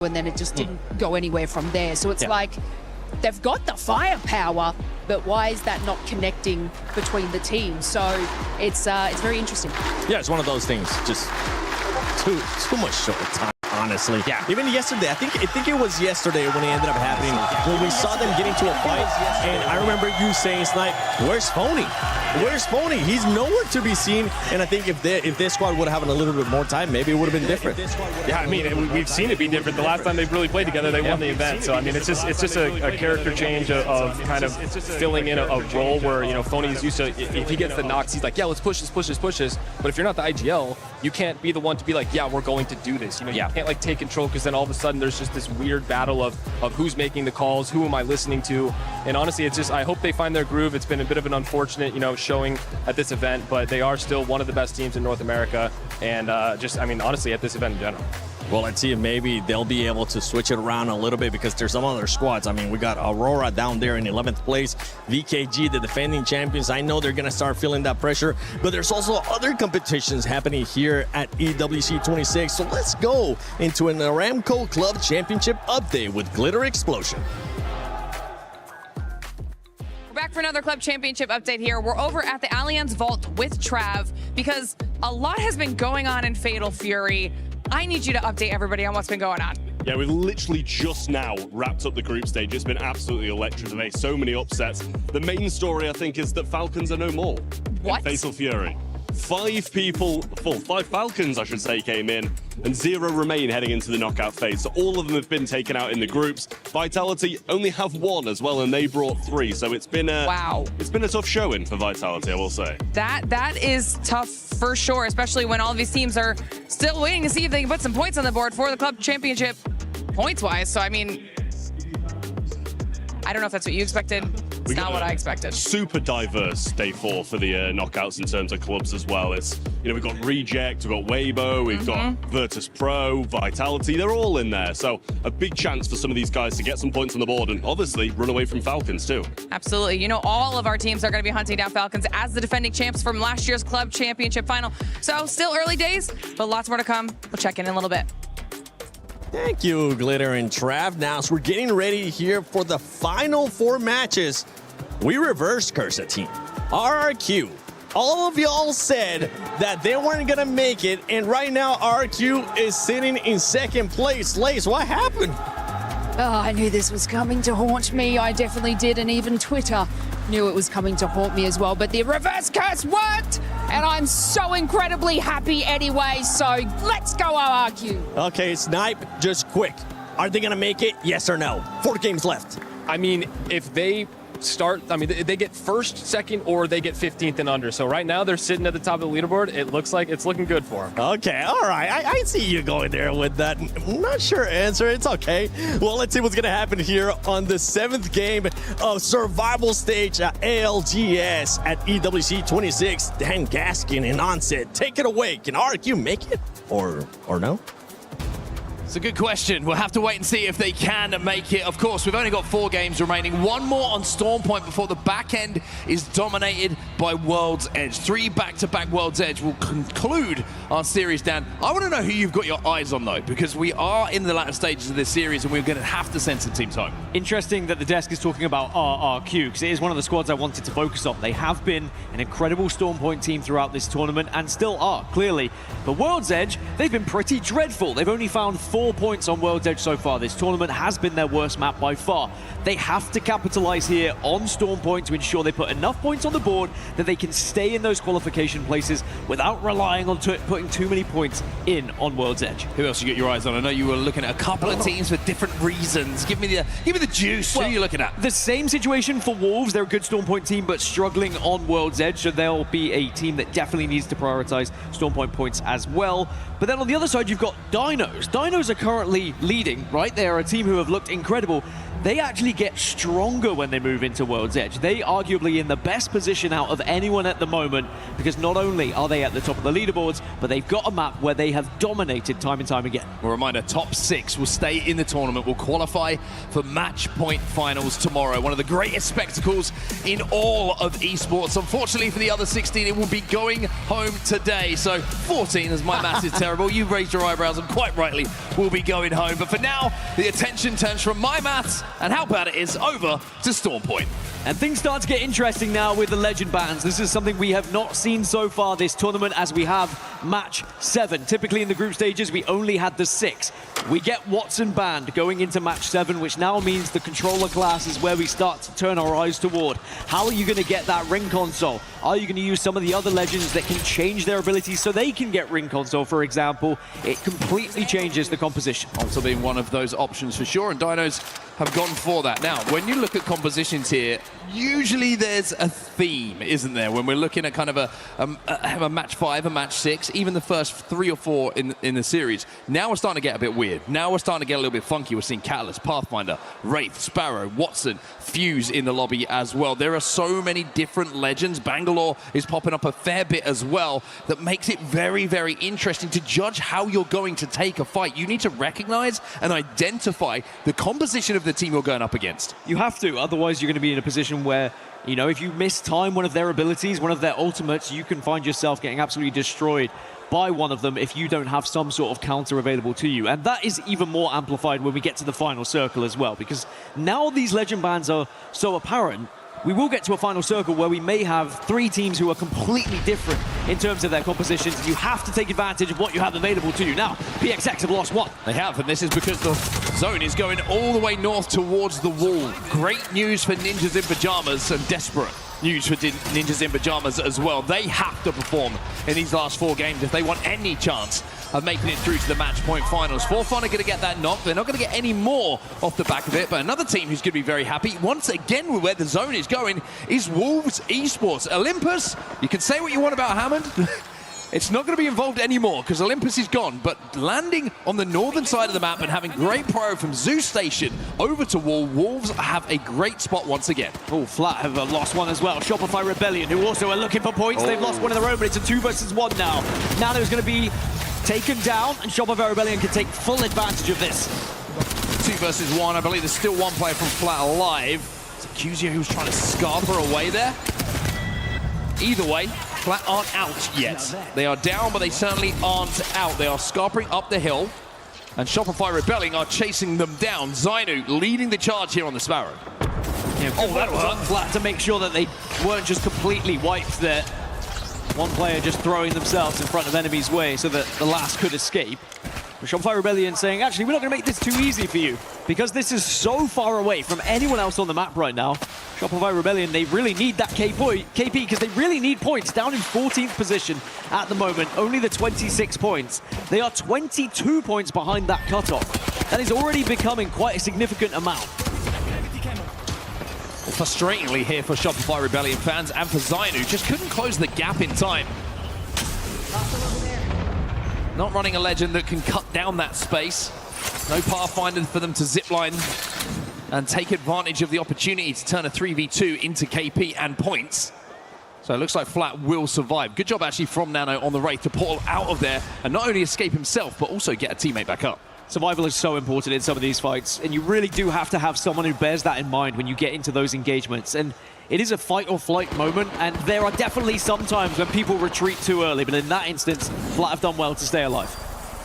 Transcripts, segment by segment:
and then it just didn't go anywhere from there. So it's like they've got the firepower, but why is that not connecting between the teams? So it's very interesting. Yeah, it's one of those things. Just too much short time, honestly. Yeah. Even yesterday, I think it was yesterday when it ended up happening, when we saw them get into a fight, and I remember you saying, Snipe, where's Phony? Where's Phony? He's nowhere to be seen. And I think if this squad would have had a little bit more time, maybe it would have been different. Yeah, I mean, we've seen it be different. The last time they've really played together, they won the event. So I mean, it's just a character change of kind of filling in a role where, you know, Phony is used to, if he gets the knocks, he's like, yeah, let's push this. But if you're not the IGL, you can't be the one to be like, yeah, we're going to do this. You know, you can't like take control, because then all of a sudden there's just this weird battle of who's making the calls, who am I listening to, and honestly, it's just, I hope they find their groove. It's been a bit of an unfortunate, you know, showing at this event, but they are still one of the best teams in North America, and just, I mean, honestly, at this event in general. Well, let's see if maybe they'll be able to switch it around a little bit, because there's some other squads. I mean, we got Aurora down there in 11th place, VKG, the defending champions. I know they're going to start feeling that pressure, but there's also other competitions happening here at EWC 26. So let's go into an Aramco Club Championship update with Glitter Explosion. Back for another Club Championship update here. We're over at the Allianz Vault with Trav, because a lot has been going on in Fatal Fury. I need you to update everybody on what's been going on. Yeah, we've literally just now wrapped up the group stage. It's been absolutely electric today. So many upsets. The main story, I think, is that Falcons are no more. What? In Fatal Fury. 5 Falcons, I should say, came in, and 0 remain heading into the knockout phase. So all of them have been taken out in the groups. Vitality only have 1 as well, and they brought 3. So it's been a It's been a tough showing for Vitality, I will say. That is tough for sure, especially when all of these teams are still waiting to see if they can put some points on the board for the Club Championship points-wise. So I mean, I don't know if that's what you expected. It's not what I expected. Super diverse day 4 for the knockouts in terms of clubs as well. It's, you know, we've got Reject, we've got Weibo, we've got Virtus Pro, Vitality. They're all in there. So a big chance for some of these guys to get some points on the board and obviously run away from Falcons too. Absolutely. You know, all of our teams are going to be hunting down Falcons as the defending champs from last year's Club Championship final. So still early days, but lots more to come. We'll check in a little bit. Thank you, Glitter and Trav. Now, so we're getting ready here for the final 4 matches. We reversed Curse team. RRQ. All of y'all said that they weren't going to make it, and right now RRQ is sitting in 2nd place. Lace, what happened? Oh, I knew this was coming to haunt me. I definitely did, and even Twitter knew it was coming to haunt me as well. But the reverse curse worked, and I'm so incredibly happy anyway. So let's go, RRQ. Okay, Snipe, just quick. Are they going to make it? Yes or no? 4 games left. I mean, if they start, I mean, they get 1st, 2nd, or they get 15th and under. So right now they're sitting at the top of the leaderboard. It looks like it's looking good for them. Okay, all right. I see you going there with that. I'm not sure answer. It's okay. Well, let's see what's going to happen here on the 7th game of survival stage at ALGS at EWC 26. Dan Gaskin and Onset. Take it away. Can RQ make it or no? It's a good question. We'll have to wait and see if they can make it. Of course, we've only got 4 games remaining. 1 more on Storm Point before the back end is dominated by World's Edge. 3 back-to-back World's Edge will conclude our series, Dan. I want to know who you've got your eyes on, though, because we are in the latter stages of this series and we're going to have to send some teams home. Interesting that the desk is talking about RRQ, because it is one of the squads I wanted to focus on. They have been an incredible Storm Point team throughout this tournament and still are, clearly. But World's Edge, they've been pretty dreadful. They've only found 4 points on World's Edge so far. This tournament has been their worst map by far. They have to capitalize here on Storm Point to ensure they put enough points on the board that they can stay in those qualification places without relying on putting too many points in on World's Edge. Who else you got your eyes on? I know you were looking at a couple of teams for different reasons. Give me the juice. Well, who are you looking at? The same situation for Wolves. They're a good Storm Point team, but struggling on World's Edge, so they'll be a team that definitely needs to prioritize Storm Point points as well. But then on the other side, you've got Dinos. Dinos are currently leading, right? They are a team who have looked incredible. They actually get stronger when they move into World's Edge. They arguably in the best position out of of anyone at the moment, because not only are they at the top of the leaderboards, but they've got a map where they have dominated time and time again. A reminder, top 6 will stay in the tournament, will qualify for match point finals tomorrow. One of the greatest spectacles in all of esports. Unfortunately for the other 16, it will be going home today. So 14, as my math is terrible, you raised your eyebrows and quite rightly will be going home. But for now, the attention turns from my maths and how bad it is over to Stormpoint. And things start to get interesting now with the legend bans. This is something we have not seen so far this tournament, as we have match 7. Typically in the group stages, we only had the 6. We get Watson banned going into match 7, which now means the controller class is where we start to turn our eyes toward. How are you going to get that ring console? Are you going to use some of the other legends that can change their abilities so they can get ring console, for example? It completely changes the composition. Also being one of those options for sure, and Dinos have gone for that. Now, when you look at compositions here, usually there's a theme, isn't there? When we're looking at kind of a match 5, a match 6, even the first 3 or 4 in the series. Now we're starting to get a bit weird. Now we're starting to get a little bit funky. We're seeing Catalyst, Pathfinder, Wraith, Sparrow, Watson, Fuse in the lobby as well. There are so many different legends. Bangalore is popping up a fair bit as well. That makes it very, very interesting to judge how you're going to take a fight. You need to recognize and identify the composition of the team you're going up against. You have to, otherwise you're going to be in a position where, you know, if you miss time one of their abilities, one of their ultimates, you can find yourself getting absolutely destroyed by one of them if you don't have some sort of counter available to you. And that is even more amplified when we get to the final circle as well, because now these legend bans are so apparent. We will get to a final circle where we may have 3 teams who are completely different in terms of their compositions, and you have to take advantage of what you have available to you. Now, PXX have lost 1. They have, and this is because the zone is going all the way north towards the wall. Great news for Ninjas in Pajamas, and desperate news for Ninjas in Pajamas as well. They have to perform in these last 4 games if they want any chance of making it through to the match point finals. For Fun are going to get that knock. They're not going to get any more off the back of it, but another team who's going to be very happy, once again with where the zone is going, is Wolves Esports. Olympus, you can say what you want about Hammond. It's not going to be involved anymore because Olympus is gone, but landing on the northern side of the map and having great pro from Zeus Station over to Wall, Wolves have a great spot once again. Oh, Flat have lost 1 as well. Shopify Rebellion, who also are looking for points. They've lost 1 in their own, but it's a 2 versus 1 now. Now there's going to be taken down, and Shopify Rebellion can take full advantage of this. 2 versus 1. I believe there's still 1 player from Flat alive. It's Accusio who's trying to scarper away there. Either way, Flat aren't out yet. They are down, but they certainly aren't out. They are scarpering up the hill, and Shopify Rebelling are chasing them down. Zainu leading the charge here on the Sparrow. Yeah, that was on Flat to make sure that they weren't just completely wiped there. One player just throwing themselves in front of enemies' way so that the last could escape. But Shopify Rebellion saying, actually, we're not going to make this too easy for you, because this is so far away from anyone else on the map right now. Shopify Rebellion, they really need that KP, because they really need points. Down in 14th position at the moment, only the 26 points. They are 22 points behind that cutoff. That is already becoming quite a significant amount. Frustratingly here for Shopify Rebellion fans and for Zainu, just couldn't close the gap in time. Not running a legend that can cut down that space. No Pathfinder for them to zipline and take advantage of the opportunity to turn a 3v2 into KP and points. So it looks like Flat will survive. Good job actually from Nano on the Wraith to portal out of there and not only escape himself, but also get a teammate back up. Survival is so important in some of these fights, and you really do have to have someone who bears that in mind when you get into those engagements. And it is a fight or flight moment, and there are definitely some times when people retreat too early, but in that instance, Flat have done well to stay alive.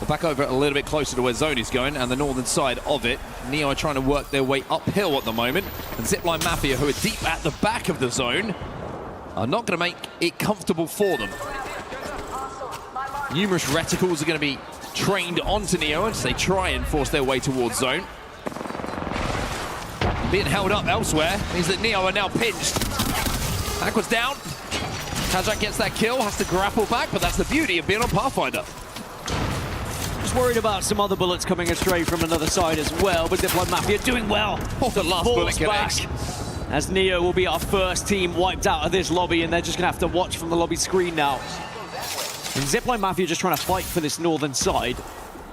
Well, back over a little bit closer to where Zone is going and the northern side of it. Neo are trying to work their way uphill at the moment, and Zipline Mafia, who are deep at the back of the zone, are not going to make it comfortable for them. Numerous reticles are going to be trained onto Neo as they try and force their way towards zone. Being held up elsewhere means that Neo are now pinched. Backwards down. Kazak gets that kill, has to grapple back, but that's the beauty of being on Pathfinder. Just worried about some other bullets coming astray from another side as well, but Zipline Mafia doing well. Oh, the last bullet connects. As Neo will be our first team wiped out of this lobby, and they're just going to have to watch from the lobby screen now. And Zipline Mafia just trying to fight for this northern side.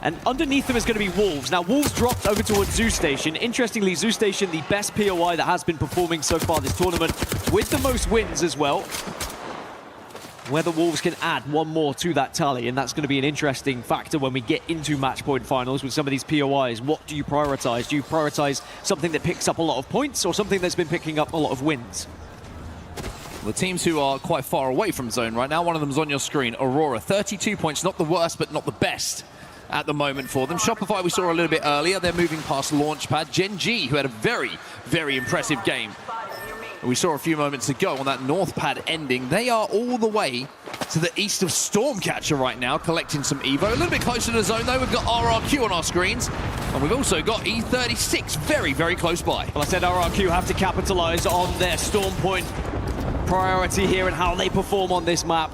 And underneath them is going to be Wolves. Now, Wolves dropped over towards Zeus Station. Interestingly, Zeus Station, the best POI that has been performing so far this tournament, with the most wins as well. whether Wolves can add one more to that tally, and that's going to be an interesting factor when we get into match point finals with some of these POIs. What do you prioritize? Do you prioritize something that picks up a lot of points or something that's been picking up a lot of wins? The teams who are quite far away from zone right now, one of them's on your screen, Aurora. 32 points, not the worst, but not the best at the moment for them. Shopify we saw a little bit earlier. They're moving past Launchpad. Gen G, who had a very, very impressive game. We saw a few moments ago on that North pad ending. They are all the way to the east of Stormcatcher right now, collecting some Evo. A little bit closer to the zone, though. We've got RRQ on our screens, and we've also got E36 very, very close by. Well, I said RRQ have to capitalize on their Storm Point priority here and how they perform on this map.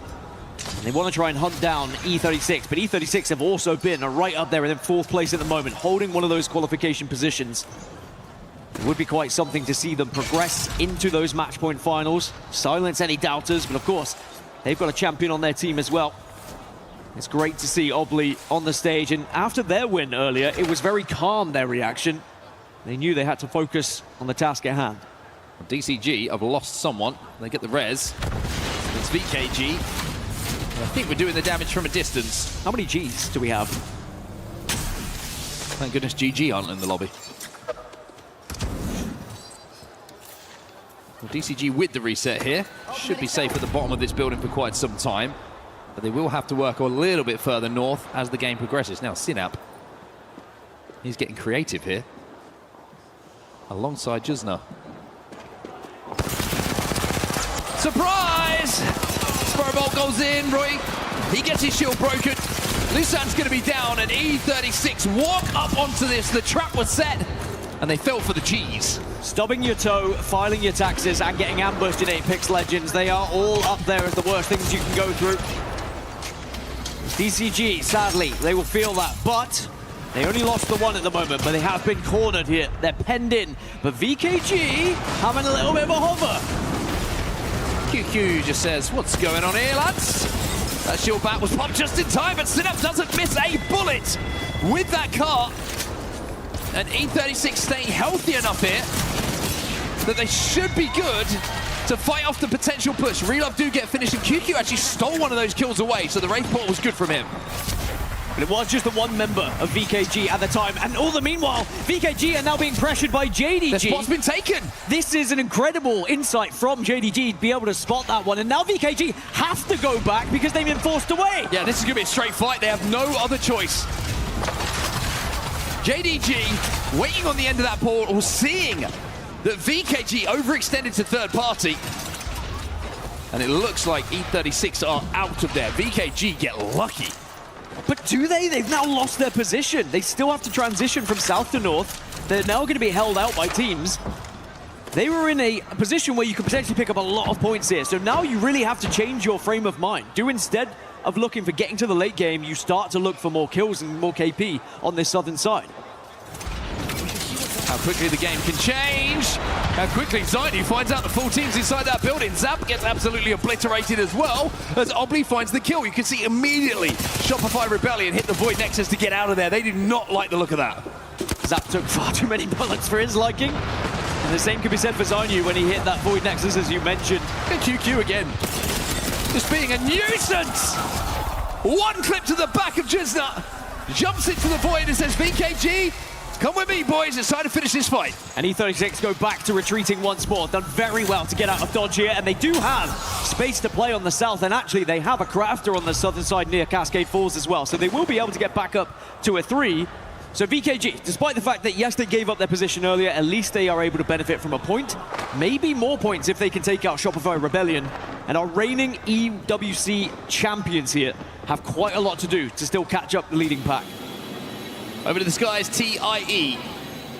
And they want to try and hunt down E36, but E36 have also been right up there in 4th place at the moment, holding one of those qualification positions. It would be quite something to see them progress into those match point finals, silence any doubters, but of course, they've got a champion on their team as well. It's great to see Obley on the stage, and after their win earlier, it was very calm, their reaction. They knew they had to focus on the task at hand. DCG have lost someone. They get the res. It's VKG. I think we're doing the damage from a distance. How many Gs do we have? Thank goodness GG aren't in the lobby. Well, DCG with the reset here. Should be safe at the bottom of this building for quite some time. But they will have to work a little bit further north as the game progresses. Now, Synap, he's getting creative here. Alongside Jusna. Surprise! Spurbolt goes in, Roy. He gets his shield broken. Lusan's going to be down, and E36 walk up onto this. The trap was set, and they fell for the G's. Stubbing your toe, filing your taxes, and getting ambushed in Apex Legends. They are all up there as the worst things you can go through. DCG, sadly, they will feel that, but they only lost the one at the moment, but they have been cornered here. They're penned in, but VKG having a little bit of a hover. QQ just says, what's going on here, lads? That shield back was popped just in time, but Synap doesn't miss a bullet with that car. And E36 staying healthy enough here that they should be good to fight off the potential push. Relove do get finished, and QQ actually stole one of those kills away, so the Wraith Port was good from him. But it was just the one member of VKG at the time, and all the meanwhile, VKG are now being pressured by JDG. The spot's been taken. This is an incredible insight from JDG to be able to spot that one, and now VKG have to go back because they've been forced away. Yeah, this is going to be a straight fight. They have no other choice. JDG waiting on the end of that portal, seeing that VKG overextended to third party. And it looks like E36 are out of there. VKG get lucky. But do they? They've now lost their position. They still have to transition from south to north. They're now going to be held out by teams. They were in a position where you could potentially pick up a lot of points here. So now you really have to change your frame of mind. Do instead of looking for getting to the late game, you start to look for more kills and more KP on this southern side. How quickly the game can change. How quickly Zaidi finds out the full team's inside that building. Zap gets absolutely obliterated as well as Obley finds the kill. You can see immediately Shopify Rebellion hit the Void Nexus to get out of there. They did not like the look of that. Zap took far too many bullets for his liking. And the same could be said for Zainu when he hit that Void Nexus, as you mentioned. And QQ again. Just being a nuisance. One clip to the back of Jizna. Jumps into the Void and says, VKG, come with me, boys. It's time to finish this fight. And E36 go back to retreating once more. Done very well to get out of dodge here. And they do have space to play on the south. And actually, they have a crafter on the southern side near Cascade Falls as well. So they will be able to get back up to a 3. So VKG, despite the fact that, yes, they gave up their position earlier, at least they are able to benefit from a point. Maybe more points if they can take out Shopify Rebellion. And our reigning EWC champions here have quite a lot to do to still catch up the leading pack. Over to the skies, TIE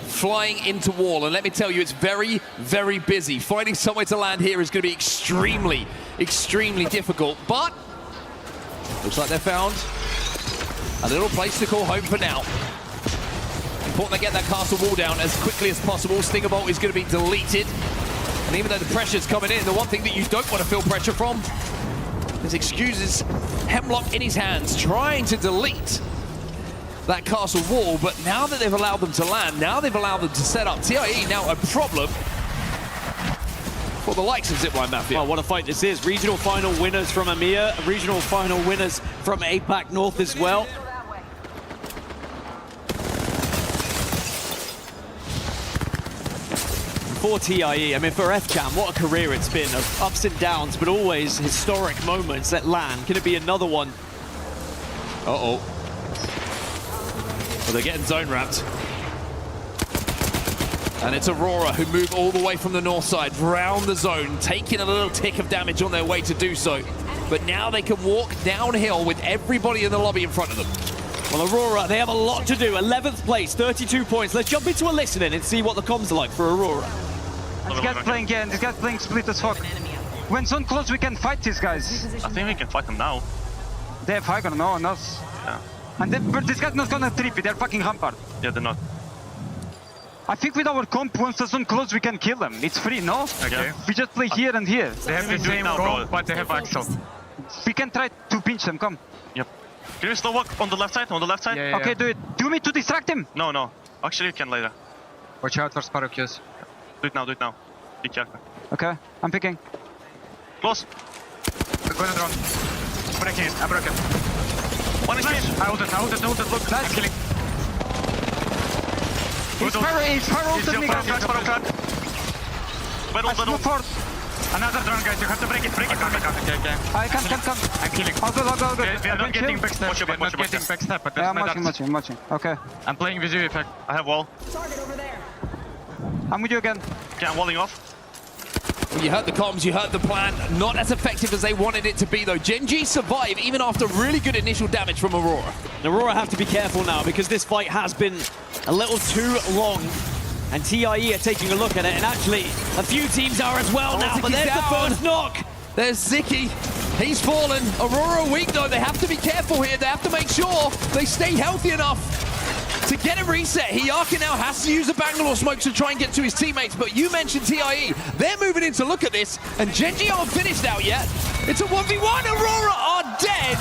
flying into wall. And let me tell you, it's very, very busy. Finding somewhere to land here is going to be extremely, extremely difficult. But looks like they've found a little place to call home for now. Important they get that castle wall down as quickly as possible. Stingerbolt is going to be deleted. And even though the pressure's coming in, the one thing that you don't want to feel pressure from is Excuses Hemlock in his hands, trying to delete that castle wall. But now that they've allowed them to land, now they've allowed them to set up TIE, now a problem. for the likes of Zipline Mafia. Oh, what a fight this is. Regional final winners from EMEA, regional final winners from APAC North as well. For TIE, I mean, for FCham, what a career it's been of ups and downs, but always historic moments at LAN. Can it be another one? Uh-oh. Well, they're getting zone wrapped. And it's Aurora who move all the way from the north side, round the zone, taking a little tick of damage on their way to do so. But now they can walk downhill with everybody in the lobby in front of them. Well, Aurora, they have a lot to do. 11th place, 32 points. Let's jump into a listening and see what the comms are like for Aurora. This guy's playing, yeah, and this guy's playing split as fuck. When zone close, we can fight these guys. I think we can fight them now. They have high ground, no one else. Yeah. And but this guy's not gonna trip it, they're fucking rampart. Yeah, they're not. I think with our comp, once the zone close, we can kill them. It's free, no? Okay. We just play here and here. They have the same role, but they have Axel. We can try to pinch them, come. Yep. Can you slow walk on the left side? On the left side? Yeah, okay, do it. Do you want me to distract him? No, no. Actually, you can later. Watch out for Sparrow kills. Do it now, do it now. Be careful. Okay, I'm picking. Close. I'm going to drone. Breaking it, I broke it. One is nice. I ulted, look. Nice. I'm killing. It's Sparrow ulted me, guys. Sparrow crack. I smoke forward. Another drone, guys. You have to break it. Break it. Okay. I come. I'm killing. I'll go. We are not getting backstab. Watch your back, watch your back. But Yeah, I'm watching. Okay. I'm playing with you, effect. I have wall. I'm with you again. Okay, I'm walling off. Well, you heard the comms, you heard the plan. Not as effective as they wanted it to be, though. Gen G survive even after really good initial damage from Aurora. Aurora have to be careful now because this fight has been a little too long. And TIE are taking a look at it, and actually a few teams are as well now, but there's the first knock. There's Ziki. He's fallen. Aurora weak, though. They have to be careful here. They have to make sure they stay healthy enough to get a reset. Hiyaka now has to use a Bangalore smoke to try and get to his teammates, but you mentioned TIE. They're moving in to look at this, and Gen G aren't finished out yet. It's a 1v1. Aurora are dead.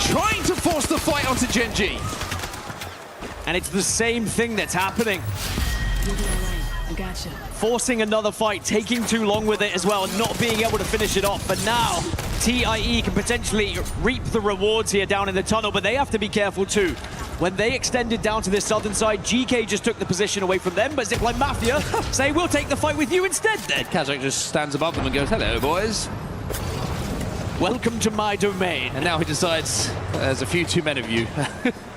Trying to force the fight onto Gen G. And it's the same thing that's happening. I gotcha. Forcing another fight, taking too long with it as well, and not being able to finish it off. But now, TIE can potentially reap the rewards here down in the tunnel, but they have to be careful too. When they extended down to this southern side, GK just took the position away from them, but Zipline Mafia say, we'll take the fight with you instead then. Kazakh just stands above them and goes, hello, boys. Welcome to my domain. And now he decides, there's a few too many of you.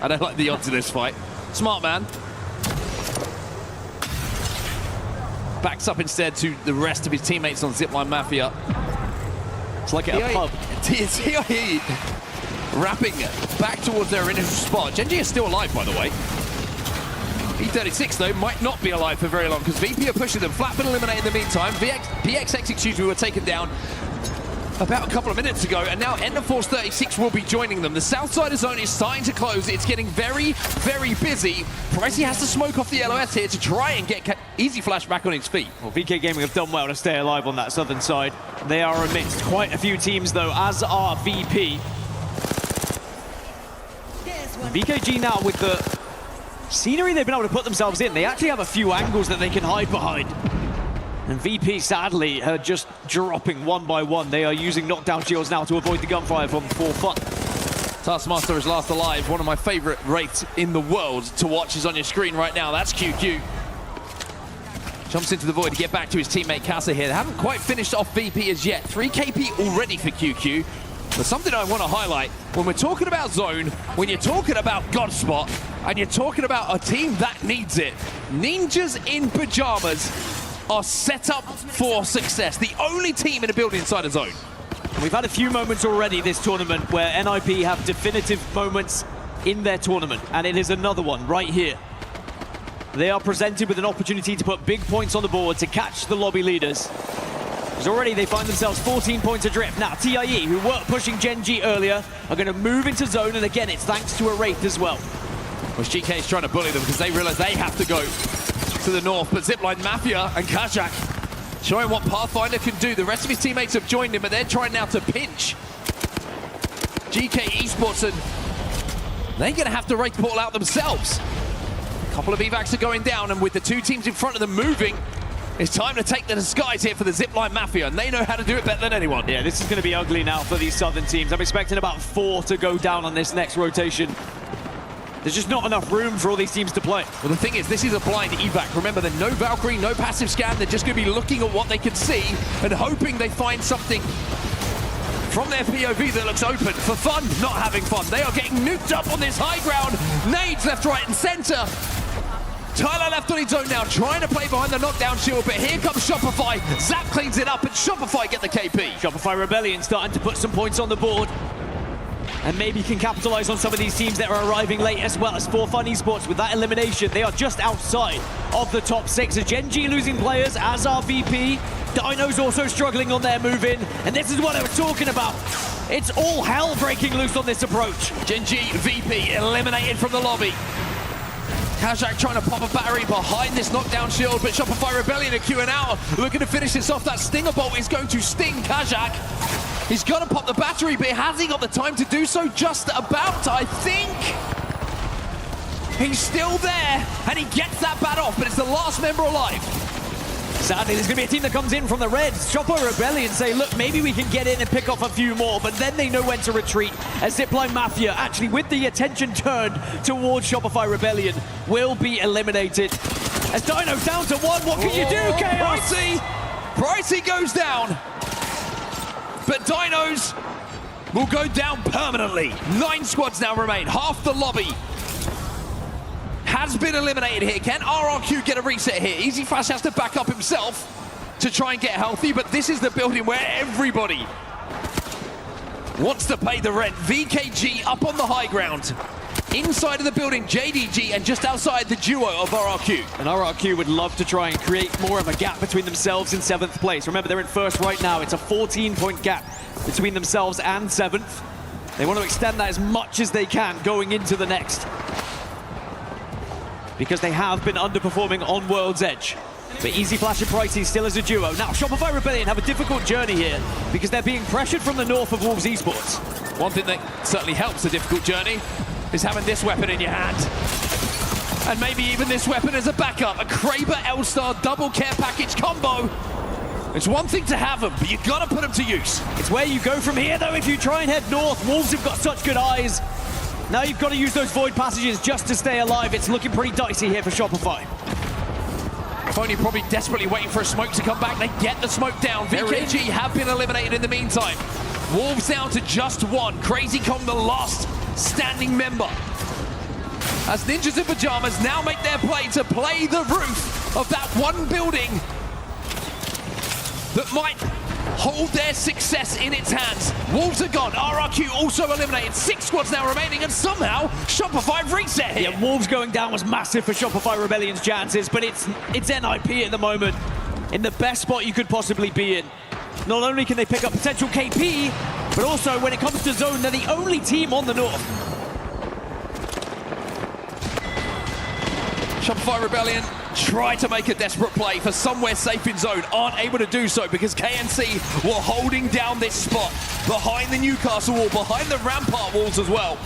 I don't like the odds of this fight. Smart man. Backs up instead to the rest of his teammates on Zipline Mafia. It's like at a pub. TIE wrapping back towards their initial spot. Gen G is still alive, by the way. P36, though, might not be alive for very long because VP are pushing them. Flat been eliminated in the meantime. PXX, excuse me, were taken down about a couple of minutes ago, and now Enderforce 36 will be joining them. The south side of zone is starting to close. It's getting very, very busy. Pricey has to smoke off the LOS here to try and get Easy Flash back on his feet. Well, VK Gaming have done well to stay alive on that southern side. They are amidst quite a few teams, though, as are VP. VKG now with the scenery they've been able to put themselves in. They actually have a few angles that they can hide behind. And VP, sadly, are just dropping one by one. They are using knockdown shields now to avoid the gunfire from for fun. Taskmaster is last alive. One of my favorite wraiths in the world to watch is on your screen right now. That's QQ. Jumps into the void to get back to his teammate Casa here. They haven't quite finished off VP as yet. 3 KP already for QQ. But something I want to highlight, when we're talking about zone, when you're talking about Godspot, and you're talking about a team that needs it, Ninjas in Pajamas are set up for success. The only team in a building inside a zone. And we've had a few moments already this tournament where NIP have definitive moments in their tournament, and it is another one right here. They are presented with an opportunity to put big points on the board to catch the lobby leaders. Because already they find themselves 14 points adrift. Now TIE, who were pushing Gen G earlier, are going to move into zone, and again it's thanks to a Wraith as well. Well, GK is trying to bully them because they realize they have to go to the north, but Zipline Mafia and Kazakh showing what Pathfinder can do. The rest of his teammates have joined him, but they're trying now to pinch GK Esports, and they're going to have to Wraith the portal out themselves. A couple of evacs are going down, and with the two teams in front of them moving, It's time to take the disguise here for the Zipline Mafia, and they know how to do it better than anyone. Yeah, this is going to be ugly now for these Southern teams. I'm expecting about 4 to go down on this next rotation. There's just not enough room for all these teams to play. Well, the thing is, this is a blind evac. Remember, there's no Valkyrie, no passive scan. They're just going to be looking at what they can see and hoping they find something from their POV that looks open. For fun, not having fun. They are getting nuked up on this high ground. Nades left, right, and center. Tyler left on his own now, trying to play behind the knockdown shield, but here comes Shopify. Zap cleans it up, and Shopify get the KP. Shopify Rebellion starting to put some points on the board. And maybe can capitalize on some of these teams that are arriving late, as well as For Fun Esports. With that elimination, they are just outside of the top 6. A Gen G losing players, as are VP. Dino's also struggling on their move in. And this is what I was talking about. It's all hell breaking loose on this approach. Gen G, VP eliminated from the lobby. Kazak trying to pop a battery behind this knockdown shield, but Shopify Rebellion are queuing out, looking to finish this off. That Stinger Bolt is going to sting Kazak. He's got to pop the battery, but has he got the time to do so? Just about, I think. He's still there, and he gets that bat off, but it's the last member alive. Sadly, there's going to be a team that comes in from the red. Shopify Rebellion say, look, maybe we can get in and pick off a few more, but then they know when to retreat. As Zipline Mafia, actually with the attention turned towards Shopify Rebellion, will be eliminated. As Dino's down to 1, what can you do, Chaos? Pricey goes down. But Dinos will go down permanently. 9 squads now remain, half the lobby has been eliminated here. Can RRQ get a reset here? Easy Flash has to back up himself to try and get healthy, but this is the building where everybody wants to pay the rent. VKG up on the high ground. Inside of the building, JDG, and just outside the duo of RRQ. And RRQ would love to try and create more of a gap between themselves and 7th place. Remember, they're in first right now. It's a 14-point gap between themselves and 7th. They want to extend that as much as they can going into the next, because they have been underperforming on World's Edge. But Easy Flash and Pricey still as a duo. Now, Shopify Rebellion have a difficult journey here because they're being pressured from the north of Wolves Esports. One thing that certainly helps a difficult journey is having this weapon in your hand. And maybe even this weapon as a backup. A Kraber L-Star double care package combo. It's one thing to have them, but you've got to put them to use. It's where you go from here, though, if you try and head north. Wolves have got such good eyes. Now you've got to use those void passages just to stay alive. It's looking pretty dicey here for Shopify. Phony probably desperately waiting for a smoke to come back. They get the smoke down. VKG have been eliminated in the meantime. Wolves down to just 1. Crazy Kong, the last standing member. As Ninjas in Pajamas now make their play to play the roof of that one building that might hold their success in its hands. Wolves are gone. RRQ also eliminated. 6 squads now remaining, and somehow Shopify reset here. Yeah, Wolves going down was massive for Shopify Rebellion's chances, but it's NIP at the moment in the best spot you could possibly be in. Not only can they pick up potential KP, but also when it comes to zone, they're the only team on the north. Shopify Rebellion try to make a desperate play for somewhere safe in zone, aren't able to do so because KNC were holding down this spot behind the Newcastle wall, behind the Rampart walls as well.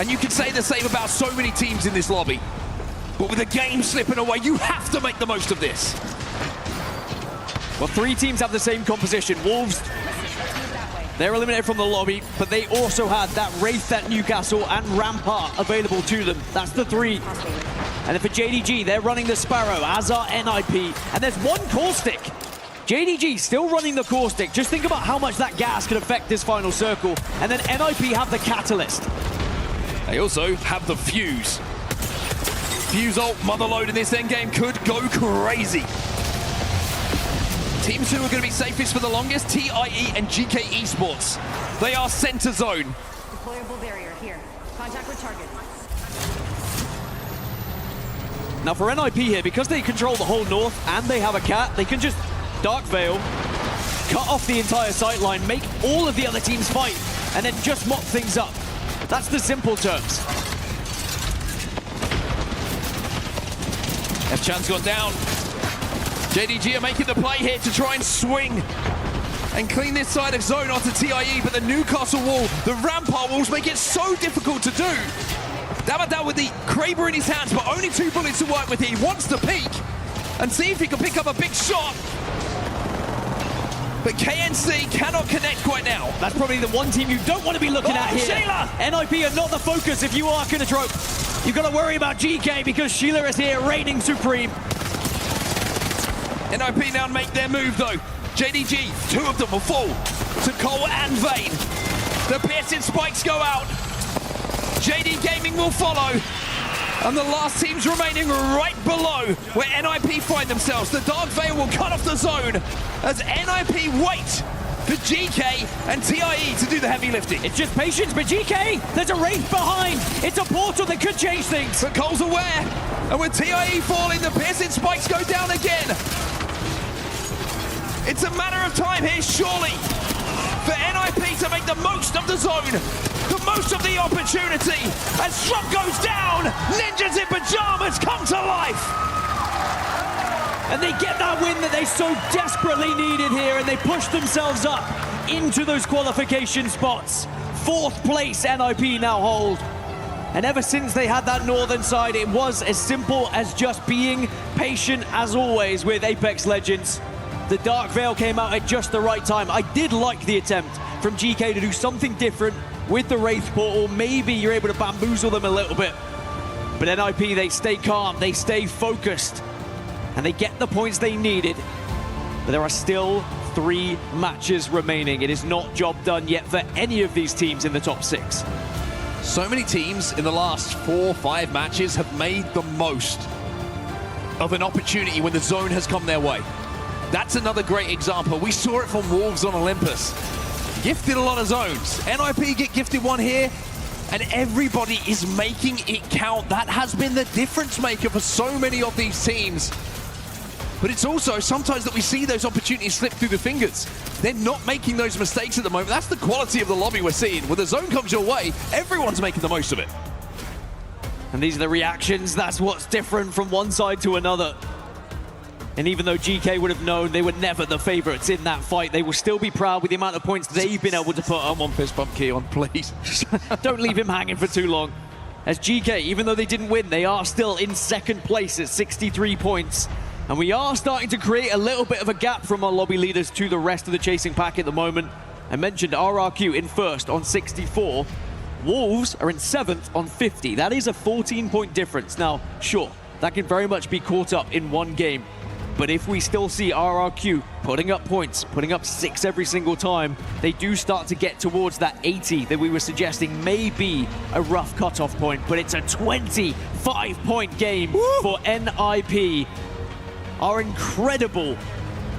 And you can say the same about so many teams in this lobby, but with the game slipping away, you have to make the most of this. Well, 3 teams have the same composition. Wolves, they're eliminated from the lobby, but they also had that Wraith, that Newcastle, and Rampart available to them. That's the 3. And then for JDG, they're running the Sparrow, as are NIP. And there's 1 Caustic. JDG still running the Caustic. Just think about how much that gas could affect this final circle. And then NIP have the Catalyst. They also have the Fuse. Fuse ult, Motherload in this endgame could go crazy. Teams who are going to be safest for the longest, TIE and GK Esports. They are center zone. Deployable barrier here. Contact with target. Now for NIP here, because they control the whole north and they have a cat, they can just Dark Veil, cut off the entire sight line, make all of the other teams fight, and then just mop things up. That's the simple terms. F-Chan's gone down. JDG are making the play here to try and swing and clean this side of zone onto TIE, but the Newcastle wall, the Rampart walls make it so difficult to do. Damadao with the Kraber in his hands, but only 2 bullets to work with here. He wants to peek and see if he can pick up a big shot. But KNC cannot connect quite now. That's probably the one team you don't want to be looking at here. Sheila! NIP are not the focus if you are Kinatrope. You've got to worry about GK because Sheila is here reigning supreme. NIP now make their move though. JDG, 2 of them will fall to Cole and Vayne. The piercing spikes go out. JD Gaming will follow. And the last teams remaining right below where NIP find themselves. The Dark Veil will cut off the zone as NIP wait for GK and TIE to do the heavy lifting. It's just patience, but GK, there's a Wraith behind. It's a portal that could change things. But Cole's aware. And with TIE falling, the piercing spikes go down again. It's a matter of time here, surely, for NIP to make the most of the zone, the most of the opportunity. As Shrub goes down, Ninjas in Pajamas come to life. And they get that win that they so desperately needed here, and they push themselves up into those qualification spots. 4th place NIP now hold. And ever since they had that northern side, it was as simple as just being patient as always with Apex Legends. The Dark Veil came out at just the right time. I did like the attempt from GK to do something different with the Wraith portal. Maybe you're able to bamboozle them a little bit. But NIP, they stay calm, they stay focused, and they get the points they needed. But there are still 3 matches remaining. It is not job done yet for any of these teams in the top 6. So many teams in the last 4-5 matches have made the most of an opportunity when the zone has come their way. That's another great example. We saw it from Wolves on Olympus. Gifted a lot of zones. NIP get gifted one here, and everybody is making it count. That has been the difference maker for so many of these teams. But it's also sometimes that we see those opportunities slip through the fingers. They're not making those mistakes at the moment. That's the quality of the lobby we're seeing. When the zone comes your way, everyone's making the most of it. And these are the reactions. That's what's different from one side to another. And even though GK would have known they were never the favorites in that fight, they will still be proud with the amount of points they've been able to put up. One fist bump Keon, please. Don't leave him hanging for too long. As GK, even though they didn't win, they are still in 2nd place at 63 points. And we are starting to create a little bit of a gap from our lobby leaders to the rest of the chasing pack at the moment. I mentioned RRQ in 1st on 64. Wolves are in 7th on 50. That is a 14-point difference. Now, sure, that can very much be caught up in one game. But if we still see RRQ putting up points, putting up 6 every single time, they do start to get towards that 80 that we were suggesting may be a rough cutoff point. But it's a 25-point game for NIP. Our incredible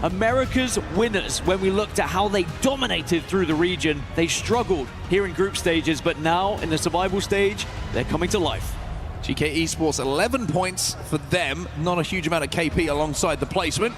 America's winners, when we looked at how they dominated through the region. They struggled here in group stages, but now in the survival stage, they're coming to life. GK Esports, 11 points for them. Not a huge amount of KP alongside the placement.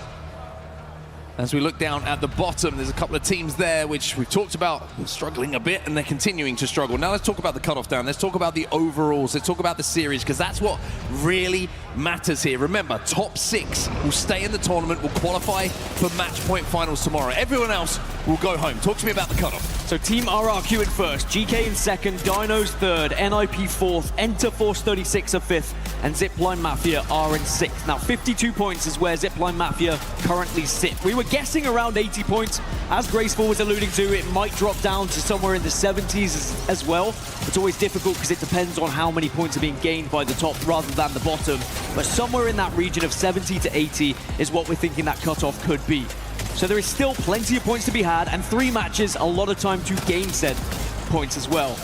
As we look down at the bottom, there's a couple of teams there which we've talked about struggling a bit, and they're continuing to struggle. Now let's talk about the cutoff down. Let's talk about the overalls. Let's talk about the series, because that's what really matters here. Remember, top 6 will stay in the tournament, will qualify for match point finals tomorrow. Everyone else will go home. Talk to me about the cutoff. So Team RRQ in 1st, GK in 2nd, Dinos 3rd, NIP 4th, Enter Force 36 are 5th, and Zipline Mafia are in 6th. Now 52 points is where Zipline Mafia currently sit. We were guessing around 80 points. As Graceful was alluding to, it might drop down to somewhere in the 70s as well. It's always difficult because it depends on how many points are being gained by the top rather than the bottom. But somewhere in that region of 70 to 80 is what we're thinking that cutoff could be. So there is still plenty of points to be had, and 3 matches, a lot of time to gain said points as well.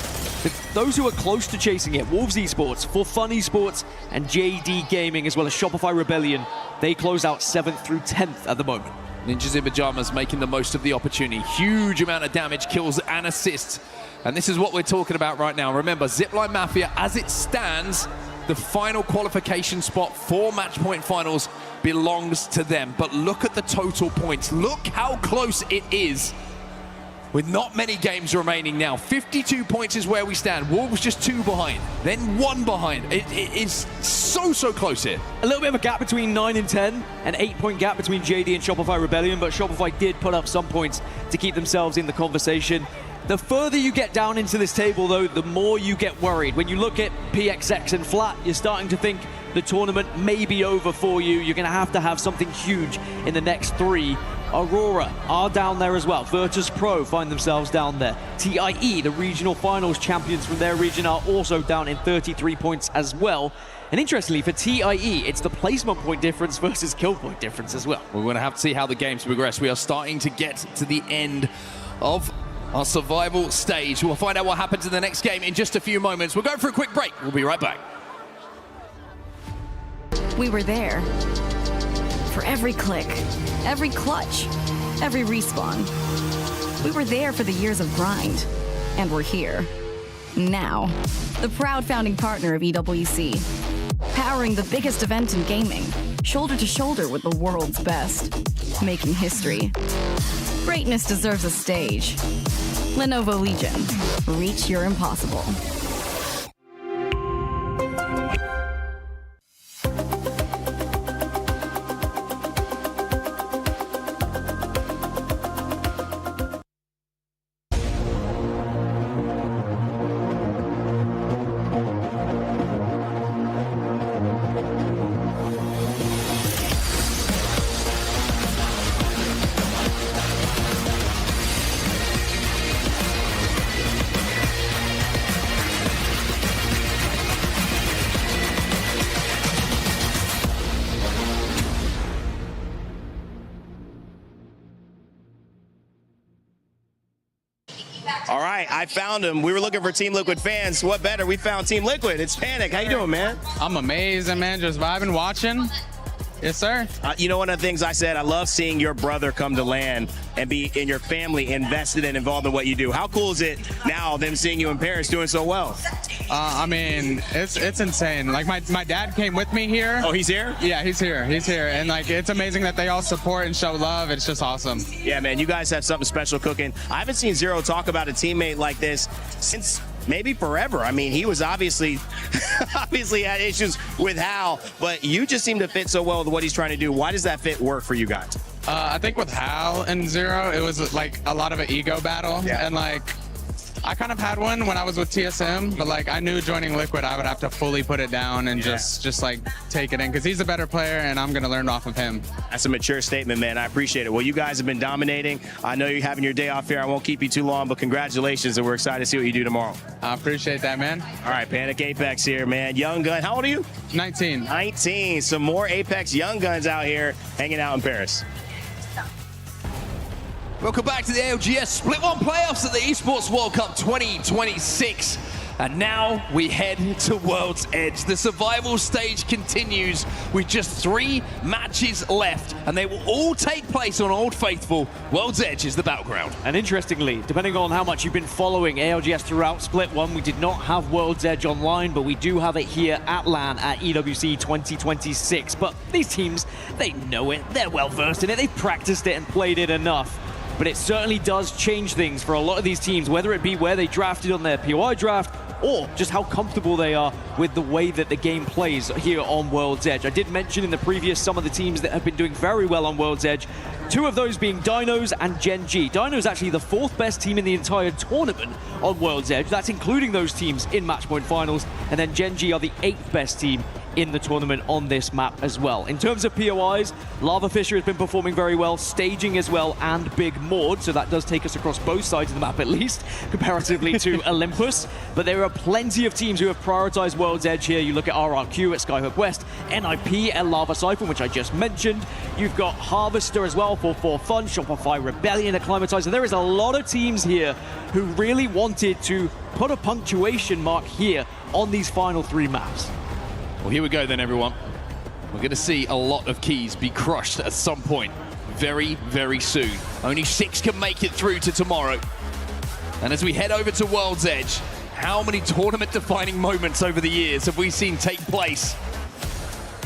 But those who are close to chasing it, Wolves Esports, For Fun Esports, and JD Gaming, as well as Shopify Rebellion, they close out 7th through 10th at the moment. Ninjas in Pajamas making the most of the opportunity. Huge amount of damage, kills and assists. And this is what we're talking about right now. Remember, Zipline Mafia, as it stands, the final qualification spot for match point finals belongs to them. But look at the total points. Look how close it is with not many games remaining now. 52 points is where we stand. Wolves just 2 behind, then 1 behind. It is so close here. A little bit of a gap between 9 and 10, an 8-point gap between JD and Shopify Rebellion, but Shopify did put up some points to keep themselves in the conversation. The further you get down into this table, though, the more you get worried. When you look at PXX and Flat, you're starting to think the tournament may be over for you. You're going to have something huge in the next 3. Aurora are down there as well. Virtus Pro find themselves down there. TIE, the regional finals champions from their region, are also down in 33 points as well. And interestingly, for TIE, it's the placement point difference versus kill point difference as well. We're going to have to see how the games progress. We are starting to get to the end of our survival stage. We'll find out what happens in the next game in just a few moments. We'll go for a quick break. We'll be right back. We were there. For every click, every clutch, every respawn. We were there for the years of grind. And we're here. Now. The proud founding partner of EWC. Powering the biggest event in gaming. Shoulder to shoulder with the world's best. Making history. Greatness deserves a stage. Lenovo Legion. Reach your impossible. All right, I found him. We were looking for Team Liquid fans. What better? We found Team Liquid. It's Panic. How you doing, man? I'm amazing, man. Just vibing, watching. Yes, sir. You know, one of the things I said, I love seeing your brother come to LAN and be in your family invested and involved in what you do. How cool is it now, them seeing you in Paris doing so well? I mean, it's insane. Like, my dad came with me here. Oh, he's here? Yeah, he's here. He's here. And, like, it's amazing that they all support and show love. It's just awesome. Yeah, man, you guys have something special cooking. I haven't seen Zero talk about a teammate like this since maybe forever. I mean, he was obviously had issues with Hal, but you just seem to fit so well with what he's trying to do. Why does that fit work for you guys? I think with Hal and Zero, it was like a lot of an ego battle. Yeah. And like, I kind of had one when I was with TSM, but like I knew joining Liquid, I would have to fully put it down and just like take it in, because he's a better player and I'm going to learn off of him. That's a mature statement, man. I appreciate it. Well, you guys have been dominating. I know you're having your day off here. I won't keep you too long, but congratulations, and we're excited to see what you do tomorrow. I appreciate that, man. All right, Panic Apex here, man. Young gun. How old are you? 19. 19. Some more Apex young guns out here hanging out in Paris. Welcome back to the ALGS Split 1 playoffs at the Esports World Cup 2026. And now we head to World's Edge. The survival stage continues with just 3 matches left, and they will all take place on Old Faithful. World's Edge is the battleground. And interestingly, depending on how much you've been following ALGS throughout Split 1, we did not have World's Edge online, but we do have it here at LAN at EWC 2026. But these teams, they know it, they're well versed in it, they've practiced it and played it enough. But it certainly does change things for a lot of these teams, whether it be where they drafted on their POI draft or just how comfortable they are with the way that the game plays here on World's Edge. I did mention in the previous some of the teams that have been doing very well on World's Edge, 2 of those being Dinos and Gen G. Dino is actually the 4th best team in the entire tournament on World's Edge. That's including those teams in match point finals. And then Gen G are the 8th best team in the tournament on this map as well. In terms of POIs, Lava Fisher has been performing very well, Staging as well, and Big Maud, so that does take us across both sides of the map at least, comparatively to Olympus. But there are plenty of teams who have prioritized World's Edge here. You look at RRQ at Skyhook West, NIP at Lava Siphon, which I just mentioned. You've got Harvester as well for Fun, Shopify Rebellion at Climatizer. There is a lot of teams here who really wanted to put a punctuation mark here on these final 3 maps. Well, here we go then, everyone. We're going to see a lot of keys be crushed at some point very, very soon. Only 6 can make it through to tomorrow. And as we head over to World's Edge, how many tournament-defining moments over the years have we seen take place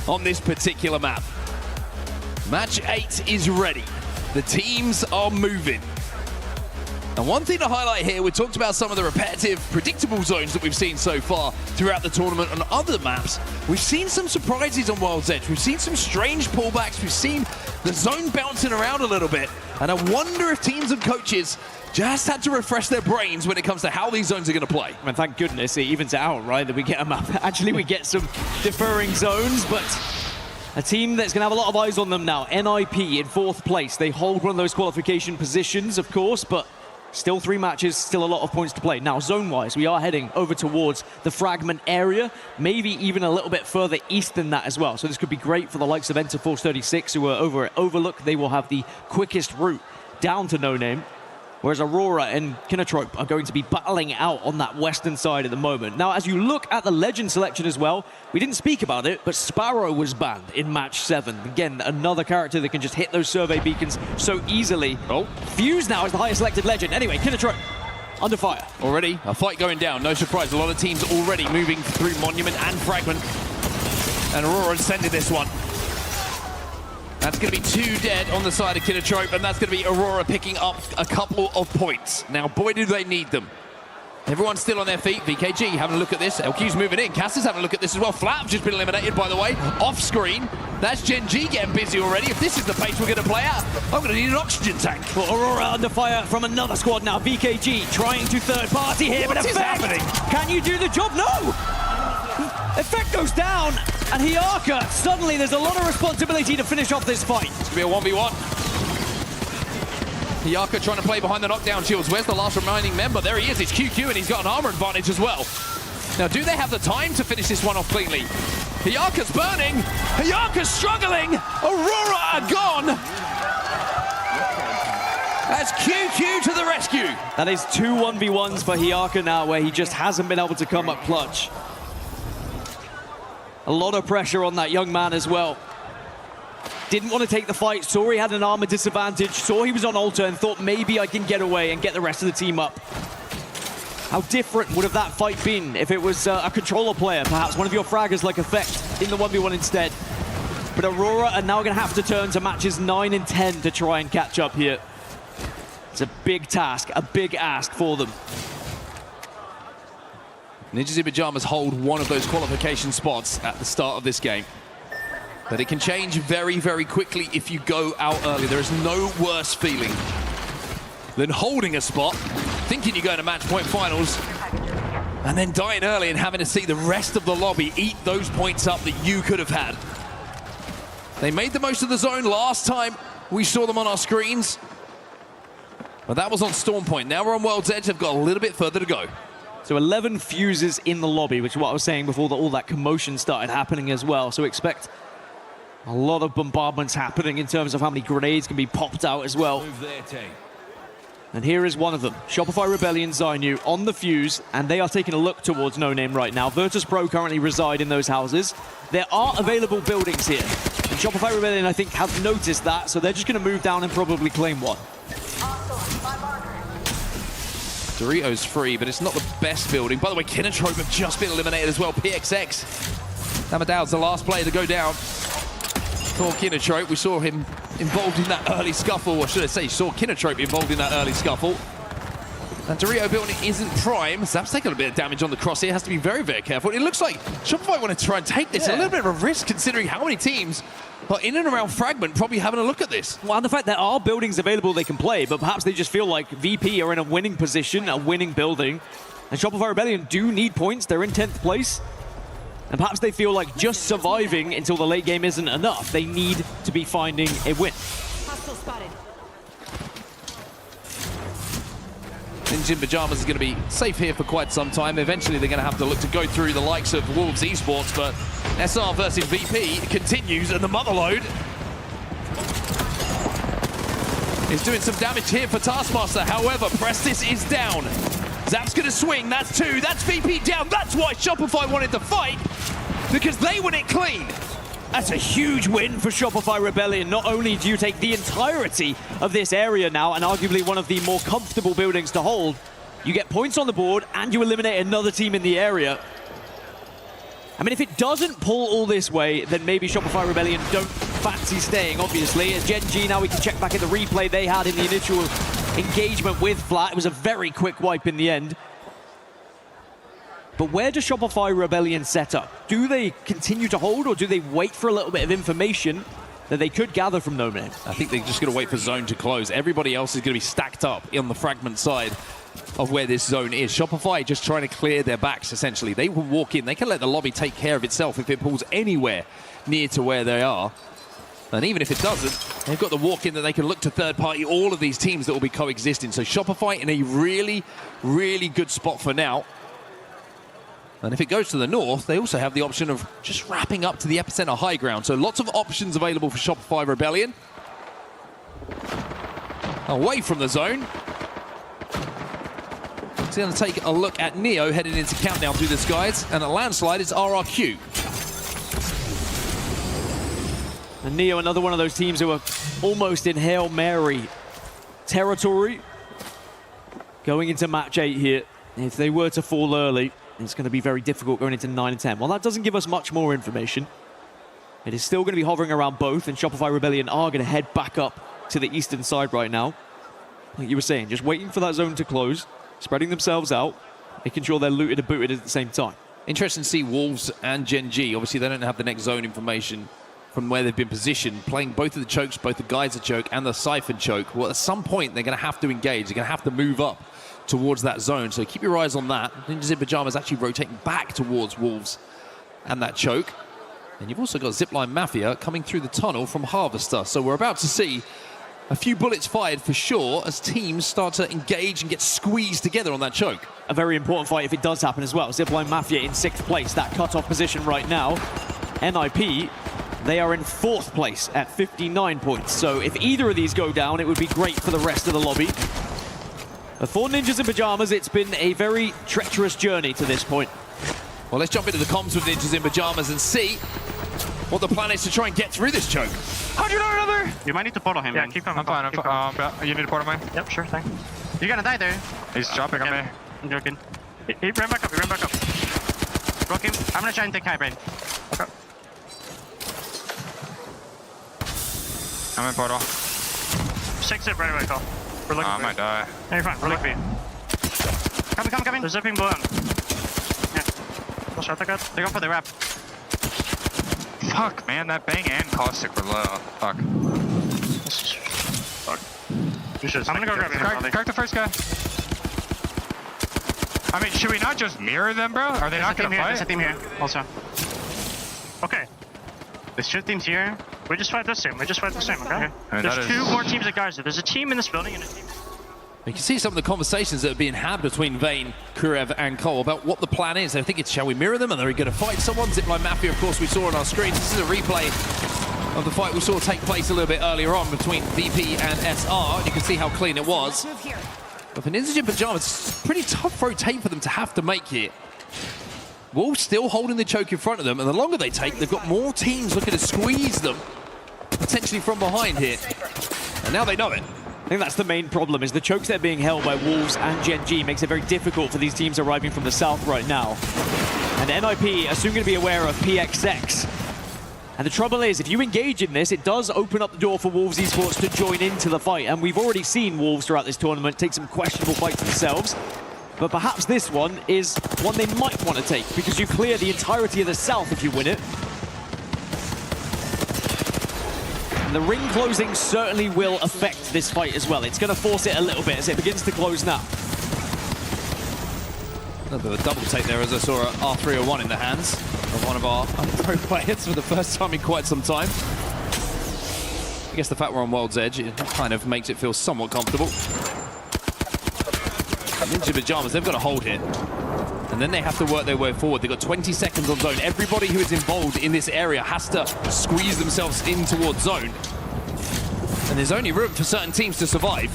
on this particular map? Match 8 is ready. The teams are moving. And one thing to highlight here, we talked about some of the repetitive, predictable zones that we've seen so far throughout the tournament on other maps. We've seen some surprises on World's Edge. We've seen some strange pullbacks. We've seen the zone bouncing around a little bit. And I wonder if teams and coaches just had to refresh their brains when it comes to how these zones are going to play. And thank goodness it evens it out, right? That we get them up. Actually, we get some deferring zones, but a team that's going to have a lot of eyes on them now. NIP in 4th place. They hold one of those qualification positions, of course, but still 3 matches, still a lot of points to play. Now, zone-wise, we are heading over towards the Fragment area, maybe even a little bit further east than that as well. So this could be great for the likes of Enter Force 36, who are over at Overlook. They will have the quickest route down to No Name, whereas Aurora and Kinotrope are going to be battling out on that western side at the moment. Now, as you look at the Legend selection as well, we didn't speak about it, but Sparrow was banned in match 7. Again, another character that can just hit those survey beacons so easily. Oh, Fuse now is the highest selected Legend. Anyway, Kinotrope under fire. Already a fight going down. No surprise, a lot of teams already moving through Monument and Fragment. And Aurora sending this one. That's going to be 2 dead on the side of Kinotrope, and that's going to be Aurora picking up a couple of points. Now, boy, do they need them. Everyone's still on their feet. VKG having a look at this. LQ's moving in. Cass is having a look at this as well. Flat have just been eliminated, by the way. Off screen. That's Gen G getting busy already. If this is the pace we're going to play out, I'm going to need an oxygen tank. Well, Aurora under fire from another squad now. VKG trying to third party here, but What is happening? Can you do the job? No! Effect goes down, and Hiaka, suddenly there's a lot of responsibility to finish off this fight. It's going to be a 1v1. Hiaka trying to play behind the knockdown shields. Where's the last remaining member? There he is. It's QQ, and he's got an armor advantage as well. Now, do they have the time to finish this one off cleanly? Hiaka's burning. Hiaka's struggling. Aurora are gone. That's QQ to the rescue. That is 2 1v1s for Hiaka now, where he just hasn't been able to come up clutch. A lot of pressure on that young man as well. Didn't want to take the fight, saw he had an armor disadvantage, saw he was on altar and thought maybe I can get away and get the rest of the team up. How different would have that fight been if it was a controller player, perhaps one of your fraggers like Effect in the 1v1 instead. But Aurora are now going to have to turn to matches 9 and 10 to try and catch up here. It's a big task, a big ask for them. Ninjas in Pajamas hold one of those qualification spots at the start of this game. But it can change very, very quickly if you go out early. There is no worse feeling than holding a spot, thinking you're going to match point finals, and then dying early and having to see the rest of the lobby eat those points up that you could have had. They made the most of the zone last time we saw them on our screens, but that was on Storm Point. Now we're on World's Edge. They've got a little bit further to go. So 11 fuses in the lobby, which is what I was saying before all that commotion started happening as well. So expect a lot of bombardments happening in terms of how many grenades can be popped out as well. And here is one of them. Shopify Rebellion Zainu on the fuse, and they are taking a look towards No Name right now. Virtus Pro currently reside in those houses. There are available buildings here. And Shopify Rebellion, I think, have noticed that, so they're just going to move down and probably claim one. Dorito's free, but it's not the best building. By the way, Kinotrope have just been eliminated as well. PXX. Amadou's the last player to go down for Kinotrope. We saw him involved in that early scuffle, or should I say, saw Kinotrope involved in that early scuffle. And Dorito building isn't prime. Zap's taking a bit of damage on the crosshair. Has to be very, very careful. It looks like Shopify want to try and take this. A little bit of a risk considering how many teams are in and around Fragment probably having a look at this. Well, and the fact there are buildings available they can play, but perhaps they just feel like VP are in a winning position, a winning building. And Shopify Rebellion do need points. They're in 10th place. And perhaps they feel like just surviving until the late game isn't enough. They need to be finding a win. Hostile spotted. Ninja in Pajamas is going to be safe here for quite some time. Eventually, they're going to have to look to go through the likes of Wolves Esports, but SR versus VP continues, and the Motherload is doing some damage here for Taskmaster. However, Prestis is down. Zap's going to swing. That's 2. That's VP down. That's why Shopify wanted to fight, because they win it clean. That's a huge win for Shopify Rebellion. Not only do you take the entirety of this area now, and arguably one of the more comfortable buildings to hold, you get points on the board, and you eliminate another team in the area. I mean, if it doesn't pull all this way, then maybe Shopify Rebellion don't fancy staying, obviously. As Gen G, now we can check back at the replay they had in the initial engagement with Flat. It was a very quick wipe in the end. But where does Shopify Rebellion set up? Do they continue to hold, or do they wait for a little bit of information that they could gather from No Name. I think they're just going to wait for zone to close. Everybody else is going to be stacked up on the fragment side of where this zone is. Shopify just trying to clear their backs, essentially. They will walk in. They can let the lobby take care of itself if it pulls anywhere near to where they are. And even if it doesn't, they've got the walk-in that they can look to third-party all of these teams that will be coexisting. So Shopify in a really, really good spot for now. And if it goes to the north, they also have the option of just wrapping up to the epicenter high ground. So lots of options available for Shopify Rebellion. Away from the zone. It's going to take a look at Neo heading into countdown through the skies. And a landslide is RRQ. And Neo, another one of those teams who are almost in Hail Mary territory. Going into match 8 here. If they were to fall early, it's going to be very difficult going into 9 and 10. Well, that doesn't give us much more information. It is still going to be hovering around both, and Shopify Rebellion are going to head back up to the eastern side right now. Like you were saying, just waiting for that zone to close, spreading themselves out, making sure they're looted and booted at the same time. Interesting to see Wolves and Gen G. Obviously, they don't have the next zone information from where they've been positioned, playing both of the chokes, both the Geyser choke and the Siphon choke. Well, at some point, they're going to have to engage. They're going to have to move up towards that zone. So keep your eyes on that. Ninjas in Pajamas actually rotating back towards Wolves and that choke. And you've also got Zipline Mafia coming through the tunnel from Harvester. So we're about to see a few bullets fired for sure as teams start to engage and get squeezed together on that choke. A very important fight if it does happen as well. Zipline Mafia in 6th place, that cut-off position right now. NIP, they are in 4th place at 59 points. So if either of these go down, it would be great for the rest of the lobby. But for Ninjas in Pajamas, it's been a very treacherous journey to this point. Well, let's jump into the comms with Ninjas in Pajamas and see what the plan is to try and get through this choke. How'd you know another? You might need to portal him. Yeah, keep coming. I'm fine. You need to portal mine? Yep, sure thing. You're gonna die there. He's dropping on me. I'm joking. He ran back up. He ran back up. Broke him. I'm gonna try and take high brain. Okay. I'm in portal. 6 zip right away, Cole. We're looking. I might die. Yeah, you're fine. We're looking. Coming. They're zipping below him. Yeah. We'll shot that guy. They're going for the wrap. Fuck, man, that Bang and Caustic were low. Fuck. I'm gonna go grab him. Crack the first guy. I mean, should we not just mirror them, bro? Are they not gonna fight? There's a team here, also. Okay. There's 2 teams here. We just fight the same. Okay? There's 2 more teams at Geyser. There's a team in this building and a team. You can see some of the conversations that are being had between Vayne, Kurev, and Cole about what the plan is. I think it's, shall we mirror them? And are we going to fight someone? Zipline Mafia, of course, we saw on our screens. This is a replay of the fight we saw take place a little bit earlier on between VP and SR. You can see how clean it was. But for Ninjas in Pajamas, it's a pretty tough rotate for them to have to make here. Wolves still holding the choke in front of them, and the longer they take, they've got more teams looking to squeeze them, potentially from behind here. And now they know it. I think that's the main problem, is the chokes that are being held by Wolves and Gen G makes it very difficult for these teams arriving from the south right now. And NIP are soon going to be aware of PXX. And the trouble is, if you engage in this, it does open up the door for Wolves Esports to join into the fight. And we've already seen Wolves throughout this tournament take some questionable fights themselves. But perhaps this one is one they might want to take, because you clear the entirety of the south if you win it. The ring closing certainly will affect this fight as well. It's going to force it a little bit as it begins to close now. A little bit of a double take there as I saw a R301 in the hands of one of our pro players for the first time in quite some time. I guess the fact we're on World's Edge, it kind of makes it feel somewhat comfortable. Ninja Pajamas, they've got to hold here. And then they have to work their way forward. They've got 20 seconds on zone. Everybody who is involved in this area has to squeeze themselves in towards zone. And there's only room for certain teams to survive.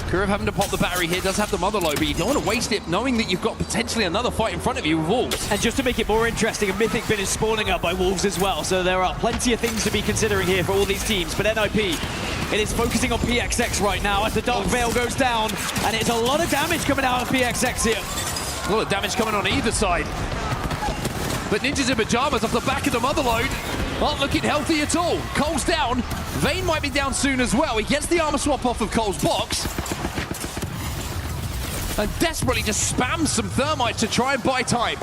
Kurev having to pop the battery here, does have the mother low, but you don't want to waste it knowing that you've got potentially another fight in front of you with Wolves. And just to make it more interesting, a Mythic Bin is spawning up by Wolves as well. So there are plenty of things to be considering here for all these teams. But NIP, it is focusing on PXX right now as the Dark Veil goes down. And it's a lot of damage coming out of PXX here. A lot of damage coming on either side. But Ninjas in Pajamas off the back of the motherload aren't looking healthy at all. Cole's down. Vayne might be down soon as well. He gets the armor swap off of Cole's box. And desperately just spams some thermite to try and buy time.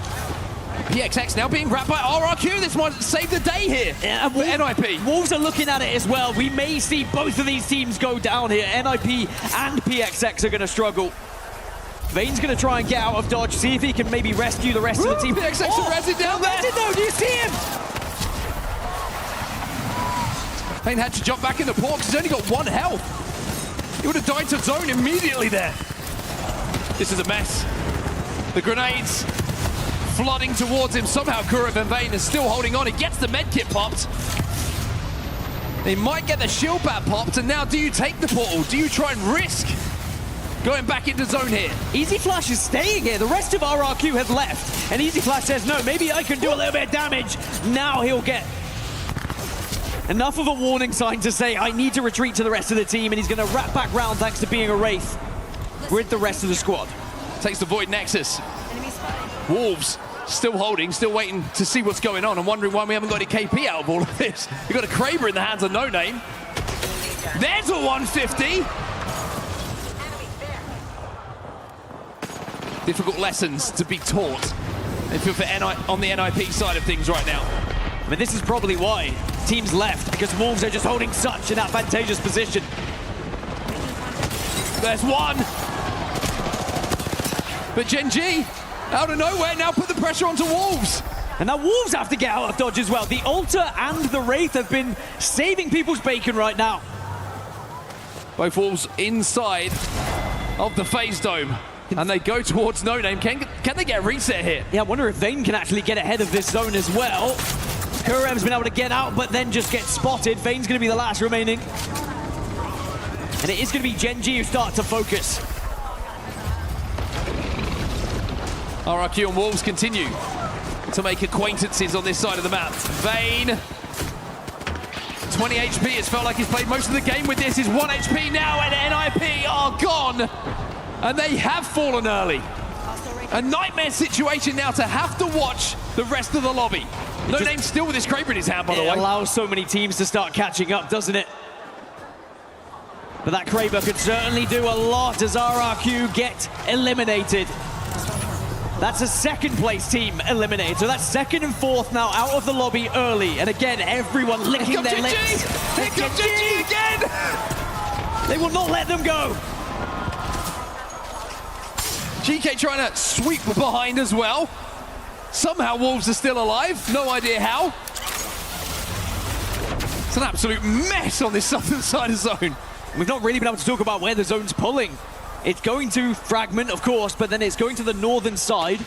PXX now being grabbed by RRQ. This might save the day here for NIP. Wolves are looking at it as well. We may see both of these teams go down here. NIP and PXX are going to struggle. Vane's going to try and get out of dodge, see if he can maybe rescue the rest of the team. PXX arrested down there. Though, do you see him? Vane had to jump back in the port because he's only got 1 health. He would have died to zone immediately there. This is a mess. The grenades flooding towards him. Somehow Kurev and Vane is still holding on. He gets the medkit popped. He might get the shield bat popped, and now do you take the portal? Do you try and risk going back into zone here? Easy Flash is staying here. The rest of RRQ have left. And Easy Flash says, no, maybe I can do a little bit of damage. Now he'll get enough of a warning sign to say, I need to retreat to the rest of the team, and he's going to wrap back round thanks to being a Wraith with the rest of the squad. Takes the Void Nexus. Wolves still holding, still waiting to see what's going on and wondering why we haven't got any KP out of all of this. We've got a Kraber in the hands of No Name. There's a 150. Difficult lessons to be taught if you're on the NIP side of things right now. I mean, this is probably why teams left, because Wolves are just holding such an advantageous position. There's one. But Gen G, out of nowhere, now put the pressure onto Wolves. And now Wolves have to get out of dodge as well. The Altar and the Wraith have been saving people's bacon right now. Both Wolves inside of the phase dome. And they go towards No Name. Can they get a reset here? Yeah, I wonder if Vane can actually get ahead of this zone as well. Kurev's been able to get out, but then just get spotted. Vane's going to be the last remaining. And it is going to be Gen G who start to focus. RRQ and Wolves continue to make acquaintances on this side of the map. Vane, 20 HP. It's felt like he's played most of the game with this. He's 1 HP now, and NIP are gone. And they have fallen early. A nightmare situation now to have to watch the rest of the lobby. No Name still with his Kraber in his hand, by the way. It allows so many teams to start catching up, doesn't it? But that Kraber could certainly do a lot as RRQ get eliminated. That's a second place team eliminated. So that's second and fourth now out of the lobby early. And again, everyone licking their lips. Here comes GG again! They will not let them go. GK trying to sweep behind as well. Somehow Wolves are still alive. No idea how. It's an absolute mess on this southern side of zone. We've not really been able to talk about where the zone's pulling. It's going to Fragment, of course, but then it's going to the northern side.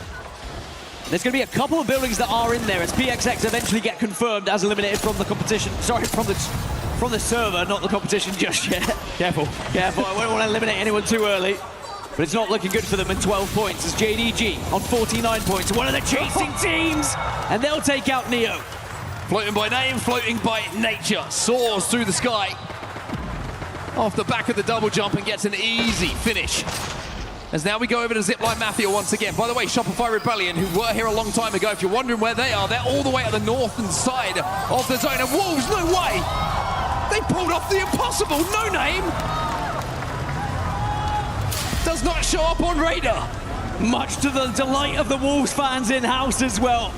There's going to be a couple of buildings that are in there as PXX eventually get confirmed as eliminated from the competition. Sorry, from the server, not the competition just yet. Careful, careful. I won't want to eliminate anyone too early. But it's not looking good for them in 12 points as JDG on 49 points. One of the chasing teams, and they'll take out Neo. Floating by name, floating by nature. Soars through the sky. Off the back of the double jump and gets an easy finish. As now we go over to Zipline Mafia once again. By the way, Shopify Rebellion, who were here a long time ago, if you're wondering where they are, they're all the way at the northern side of the zone. And Wolves, no way! They pulled off the impossible. No Name does not show up on radar. Much to the delight of the Wolves fans in-house as well.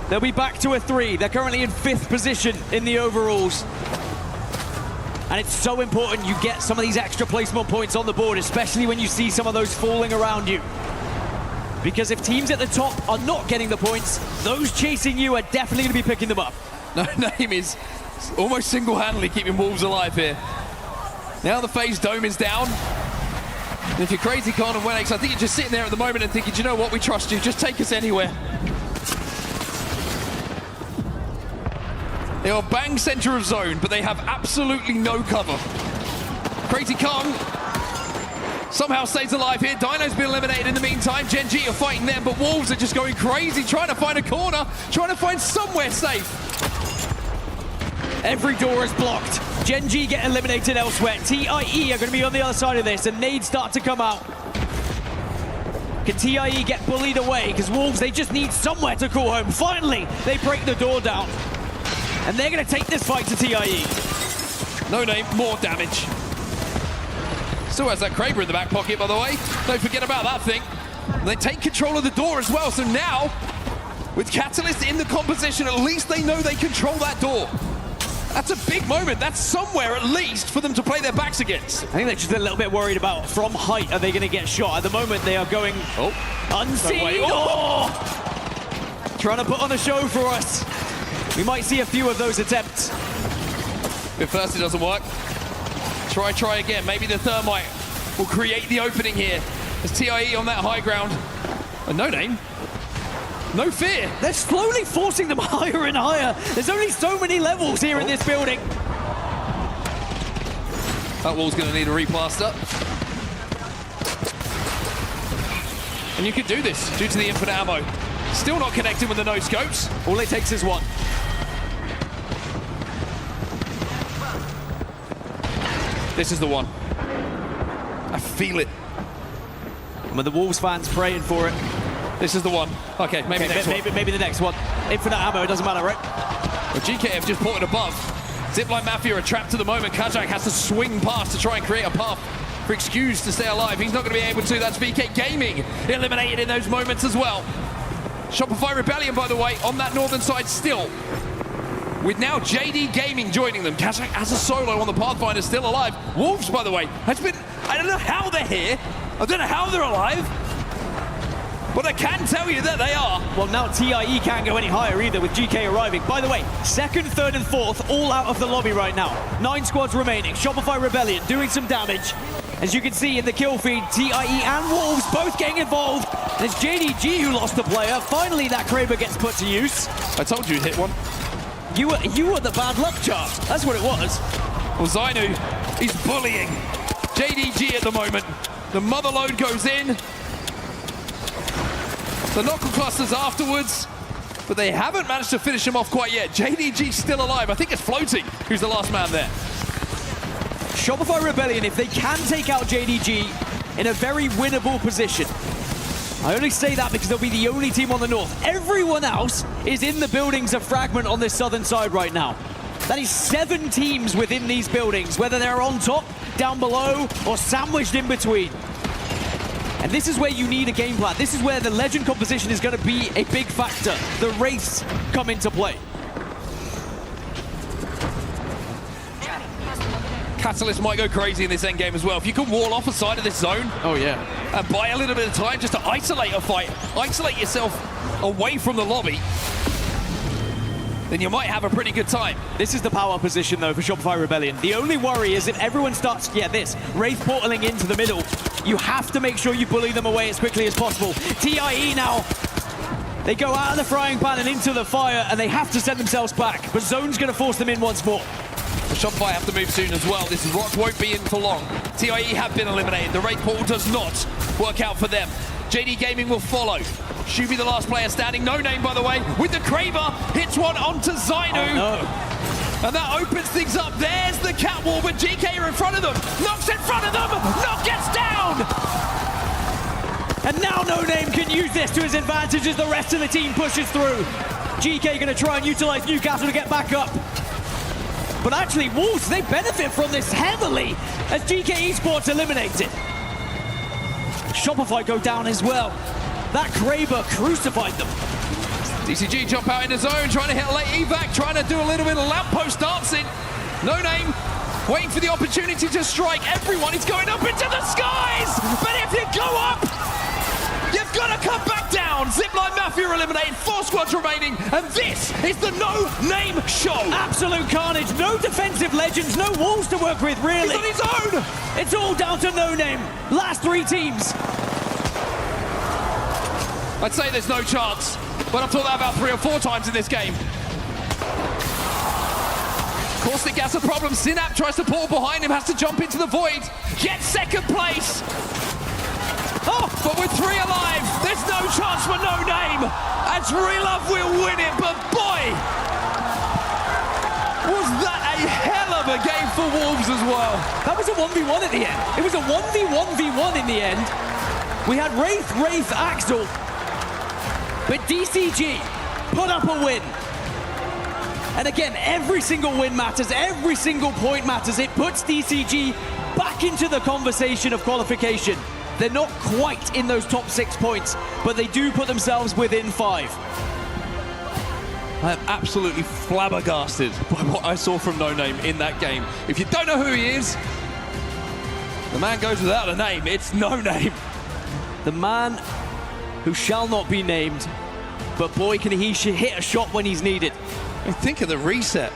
They'll be back to a 3. They're currently in 5th position in the overalls. And it's so important you get some of these extra placement points on the board, especially when you see some of those falling around you. Because if teams at the top are not getting the points, those chasing you are definitely going to be picking them up. No Name is almost single-handedly keeping Wolves alive here. Now the phase dome is down. And if you're Crazy Con and Wenex, I think you're just sitting there at the moment and thinking, you know what, we trust you, just take us anywhere. They are bang center of zone, but they have absolutely no cover. Crazy Kong somehow stays alive here. Dino's been eliminated in the meantime. Gen G are fighting them, but Wolves are just going crazy, trying to find a corner, trying to find somewhere safe. Every door is blocked. Gen G get eliminated elsewhere. TIE are going to be on the other side of this, and nades start to come out. Can TIE get bullied away? Because Wolves, they just need somewhere to call home. Finally, they break the door down. And they're going to take this fight to TIE. No Name, more damage. Still has that Kraber in the back pocket, by the way. Don't forget about that thing. They take control of the door as well, so now, with Catalyst in the composition, at least they know they control that door. That's a big moment. That's somewhere, at least, for them to play their backs against. I think they're just a little bit worried about from height, are they going to get shot? At the moment, they are going unseen. Trying to put on a show for us. We might see a few of those attempts. If first it doesn't work, try again. Maybe the thermite will create the opening here. There's TIE on that high ground. And no name. No fear. They're slowly forcing them higher and higher. There's only so many levels here in this building. That wall's going to need a replaster. And you can do this due to the infinite ammo. Still not connecting with the no scopes. All it takes is one. This is the one. I feel it. And with the Wolves fans praying for it. This is the one. Okay, maybe next one. Maybe the next one. Infinite ammo, it doesn't matter, right? Well, GKF just ported above. Zipline Mafia are trapped to the moment. Kajak has to swing past to try and create a path for Excuse to stay alive. He's not going to be able to. That's VK Gaming eliminated in those moments as well. Shopify Rebellion, by the way, on that northern side still. With now JD Gaming joining them. Kajak as a solo on the Pathfinder, still alive. Wolves, by the way, has been... I don't know how they're here. I don't know how they're alive. But I can tell you that they are. Well, now TIE can't go any higher either with GK arriving. By the way, second, third, and fourth all out of the lobby right now. 9 squads remaining. Shopify Rebellion doing some damage. As you can see in the kill feed, TIE and Wolves both getting involved. And it's JDG who lost the player. Finally, that Kraber gets put to use. I told you he'd hit one. You were the bad luck charm. That's what it was. Well, Zainu, he's bullying JDG at the moment. The mother load goes in. The knuckle clusters afterwards, but they haven't managed to finish him off quite yet. JDG's still alive. I think it's Floating who's the last man there. Shopify Rebellion, if they can take out JDG in a very winnable position. I only say that because they'll be the only team on the north. Everyone else is in the buildings of Fragment on this southern side right now. That is 7 teams within these buildings, whether they're on top, down below, or sandwiched in between. And this is where you need a game plan. This is where the legend composition is going to be a big factor. The Wraiths come into play. Catalyst might go crazy in this endgame as well. If you can wall off a side of this zone. Oh, yeah. And buy a little bit of time just to isolate a fight, isolate yourself away from the lobby, then you might have a pretty good time. This is the power position, though, for Shopify Rebellion. The only worry is if everyone starts, this, Wraith portaling into the middle, you have to make sure you bully them away as quickly as possible. TIE now, they go out of the frying pan and into the fire, and they have to send themselves back. But Zone's going to force them in once more. The Shopify have to move soon as well. This rock won't be in for long. TIE have been eliminated. The Wraith portal does not work out for them. JD Gaming will follow. Shubi, the last player standing. No name, by the way, with the Kraber. Hits one onto Zainu. Oh, no. And that opens things up. There's the catwalk, but GK are in front of them. Nox in front of them. Nox gets down. And now No Name can use this to his advantage as the rest of the team pushes through. GK going to try and utilize Newcastle to get back up. But actually, Wolves, they benefit from this heavily as GK Esports eliminated. Shopify go down as well. That Kraber crucified them. DCG jump out in the zone, trying to hit a late evac, trying to do a little bit of lamppost dancing. No Name waiting for the opportunity to strike. Everyone is going up into the skies! But if you go up, you've got to come back down. Zipline Mafia eliminated, 4 squads remaining, and this is the No Name show. Absolute carnage, no defensive legends, no walls to work with, really. He's on his own. It's all down to No Name. Last 3 teams. I'd say there's no chance, but I've thought that about 3 or 4 times in this game. Caustic Gas a problem. Synap tries to pull behind him, has to jump into the void. Gets second place. Oh, but with 3 alive, there's no chance for No Name. As Relove will win it, but boy, was that a hell of a game for Wolves as well. That was a 1v1 at the end. It was a 1v1v1 in the end. We had Wraith, Axel, but DCG put up a win. And again, every single win matters, every single point matters. It puts DCG back into the conversation of qualification. They're not quite in those top 6 points, but they do put themselves within 5. I am absolutely flabbergasted by what I saw from No Name in that game. If you don't know who he is, the man goes without a name. It's No Name. The man who shall not be named, but boy, can he hit a shot when he's needed. And think of the reset.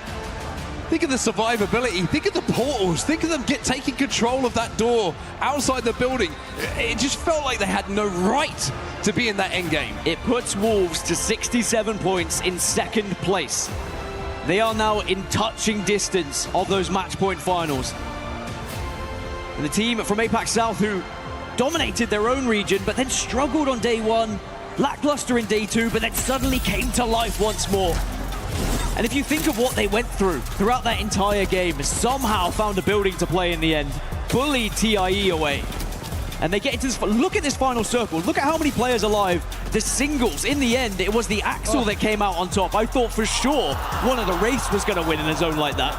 Think of the survivability. Think of the portals. Think of them taking control of that door outside the building. It just felt like they had no right to be in that endgame. It puts Wolves to 67 points in 2nd place. They are now in touching distance of those match point finals. And the team from APAC South, who dominated their own region, but then struggled on day 1, lackluster in day 2, but then suddenly came to life once more. And if you think of what they went through throughout that entire game, somehow found a building to play in the end, bullied TIE away. And they get into this, look at this final circle, look at how many players alive. The singles, in the end, it was the Axel that came out on top. I thought for sure one of the Wraiths was going to win in a zone like that.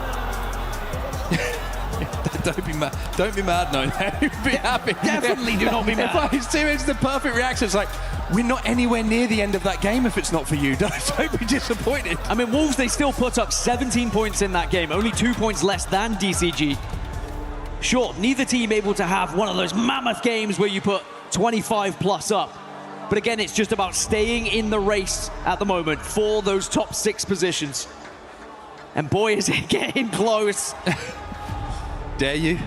Don't be mad. Don't be mad, No Name. Be happy. Definitely do not be mad. His teammates, the perfect reaction. It's like, we're not anywhere near the end of that game if it's not for you. Don't be disappointed. I mean, Wolves, they still put up 17 points in that game, only 2 points less than DCG. Sure, neither team able to have one of those mammoth games where you put 25 plus up. But again, it's just about staying in the race at the moment for those top 6 positions. And boy, is it getting close. Dare you?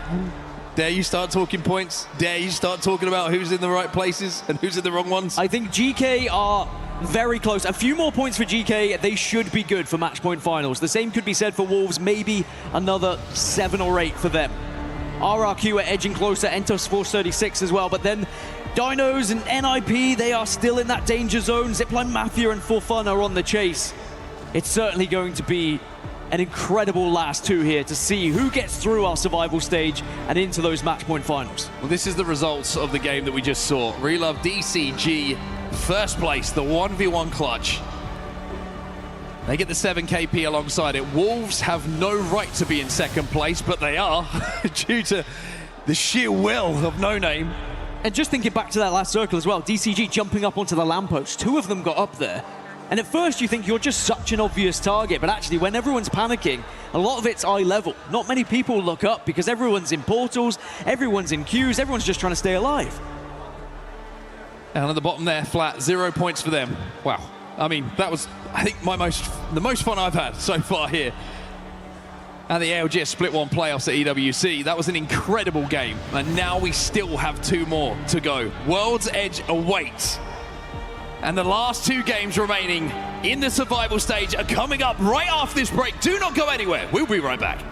Dare you start talking points? Dare you start talking about who's in the right places and who's in the wrong ones? I think GK are very close. A few more points for GK, they should be good for match point finals. The same could be said for Wolves, maybe another 7 or 8 for them. RRQ are edging closer, Entos Force 36 as well, but then Dinos and NIP, they are still in that danger zone. Zipline Mafia and For Fun are on the chase. It's certainly going to be an incredible last 2 here to see who gets through our survival stage and into those match point finals. Well, this is the results of the game that we just saw. Relove DCG, first place, the 1v1 clutch. They get the 7 KP alongside it. Wolves have no right to be in 2nd place, but they are due to the sheer will of No Name. And just thinking back to that last circle as well, DCG jumping up onto the lamppost, 2 of them got up there. And at first you think you're just such an obvious target, but actually when everyone's panicking, a lot of it's eye level. Not many people look up because everyone's in portals, everyone's in queues, everyone's just trying to stay alive. And at the bottom there, flat, 0 points for them. Wow. I mean, that was, I think, the most fun I've had so far here. And the ALGS Split 1 playoffs at EWC, that was an incredible game. And now we still have 2 more to go. World's Edge awaits. And the last 2 games remaining in the survival stage are coming up right after this break. Do not go anywhere. We'll be right back.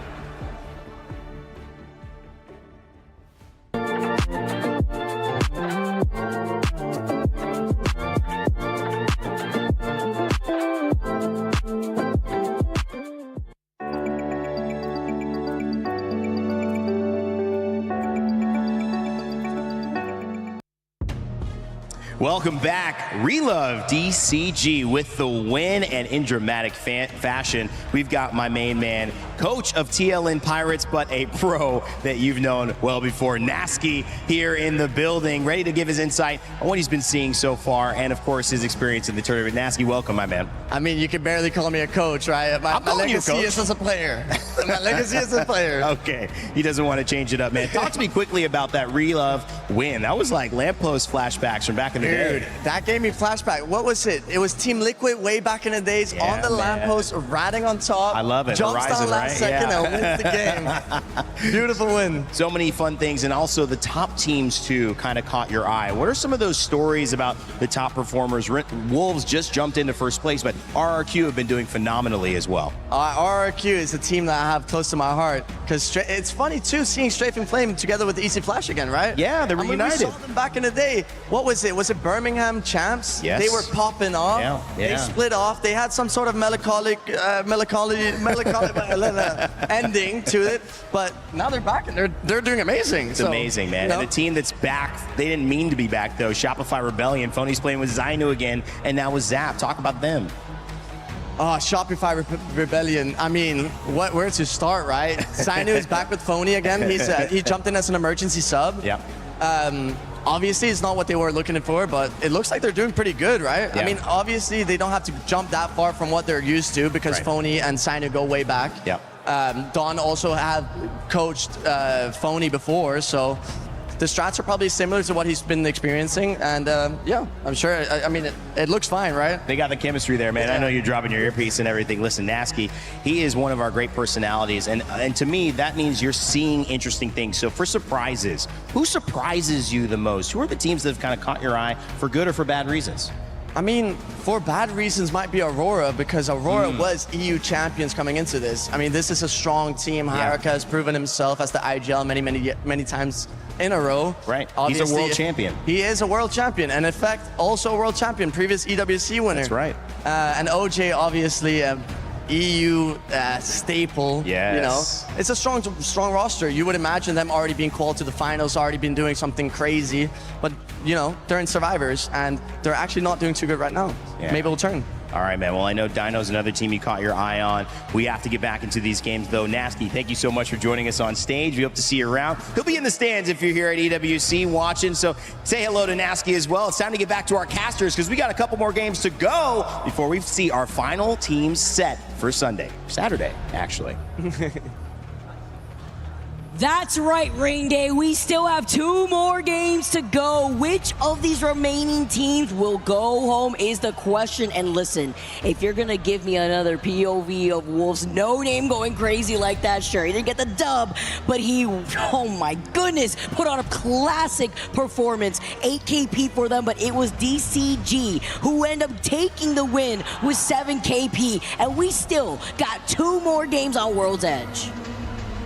Welcome back. Relove DCG with the win, and in dramatic fashion, we've got my main man, coach of TLN Pirates, but a pro that you've known well before, Nasky, here in the building, ready to give his insight on what he's been seeing so far, and of course his experience in the tournament. Nasky, welcome, my man. I mean, you can barely call me a coach, right? My legacy is as a player. My legacy is a player. Okay, he doesn't want to change it up, man. Talk to me quickly about that Relove win. That was like lamppost flashbacks from back in the day. Dude, that gave me flashback. What was it? It was Team Liquid way back in the days, on the lamppost, riding on top. I love it. Jumps Horizon, down last second and wins the game. Beautiful win. So many fun things, and also the top teams too kind of caught your eye. What are some of those stories about the top performers? Wolves just jumped into first place, but RRQ have been doing phenomenally as well. RRQ is a team that I have close to my heart, because it's funny too seeing Strafing Flame together with Easy Flash again, right? Yeah, they're reunited. We saw them back in the day. What was it? Was it Birmingham champs? Yes. They were popping off. Yeah. They split off. They had some sort of melancholic ending to it, but now they're back and they're doing amazing. It's amazing, man. You know? And a team that's back, they didn't mean to be back though. Shopify Rebellion, Phony's playing with Zainu again, and now with Zap. Talk about them. Oh, Shopify Rebellion. I mean, where to start, right? Zainu is back with Phony again. He jumped in as an emergency sub. Yeah. Obviously, it's not what they were looking for, but it looks like they're doing pretty good, right? Yeah. I mean, obviously, they don't have to jump that far from what they're used to because Right. Phony and Sinu go way back. Yeah. Don also have coached Phony before, so the strats are probably similar to what he's been experiencing. And yeah, I'm sure. I mean, it looks fine, right? They got the chemistry there, man. I know you're dropping your earpiece and everything. Listen, Nasky, he is one of our great personalities. And to me, that means you're seeing interesting things. So for surprises, who surprises you the most? Who are the teams that have kind of caught your eye for good or for bad reasons? I mean, for bad reasons might be Aurora, because Aurora was EU champions coming into this. I mean, this is a strong team. Haruka has proven himself as the IGL many times in a row. Right. Obviously, he's a world champion. He is a world champion, and in fact, also a world champion, previous EWC winner. That's right. And OJ, obviously, EU staple. Yes. You know, it's a strong roster. You would imagine them already being called to the finals, already been doing something crazy, but you know, they're in Survivors, and they're actually not doing too good right now. Yeah. Maybe it'll turn. All right, man. Well, I know Dino's another team you caught your eye on. We have to get back into these games, though. Nasty, thank you so much for joining us on stage. We hope to see you around. He'll be in the stands if you're here at EWC watching, so say hello to Nasty as well. It's time to get back to our casters because we got a couple more games to go before we see our final teams set for Saturday, actually. That's right, Rain Day. We still have 2 more games to go. Which of these remaining teams will go home is the question. And listen, if you're going to give me another POV of Wolves, no name going crazy like that, sure, he didn't get the dub, but he, oh my goodness, put on a classic performance. 8 KP for them, but it was DCG who ended up taking the win with 7 KP. And we still got 2 more games on World's Edge.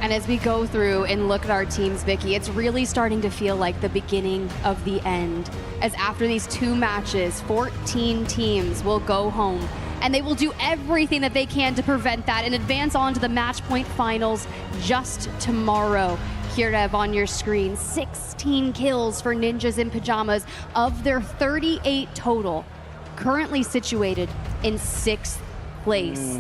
And as we go through and look at our teams, Vicky, it's really starting to feel like the beginning of the end. As after these 2 matches, 14 teams will go home, and they will do everything that they can to prevent that and advance on to the match point finals just tomorrow. Here to have on your screen, 16 kills for Ninjas in Pajamas of their 38 total, currently situated in 6th place.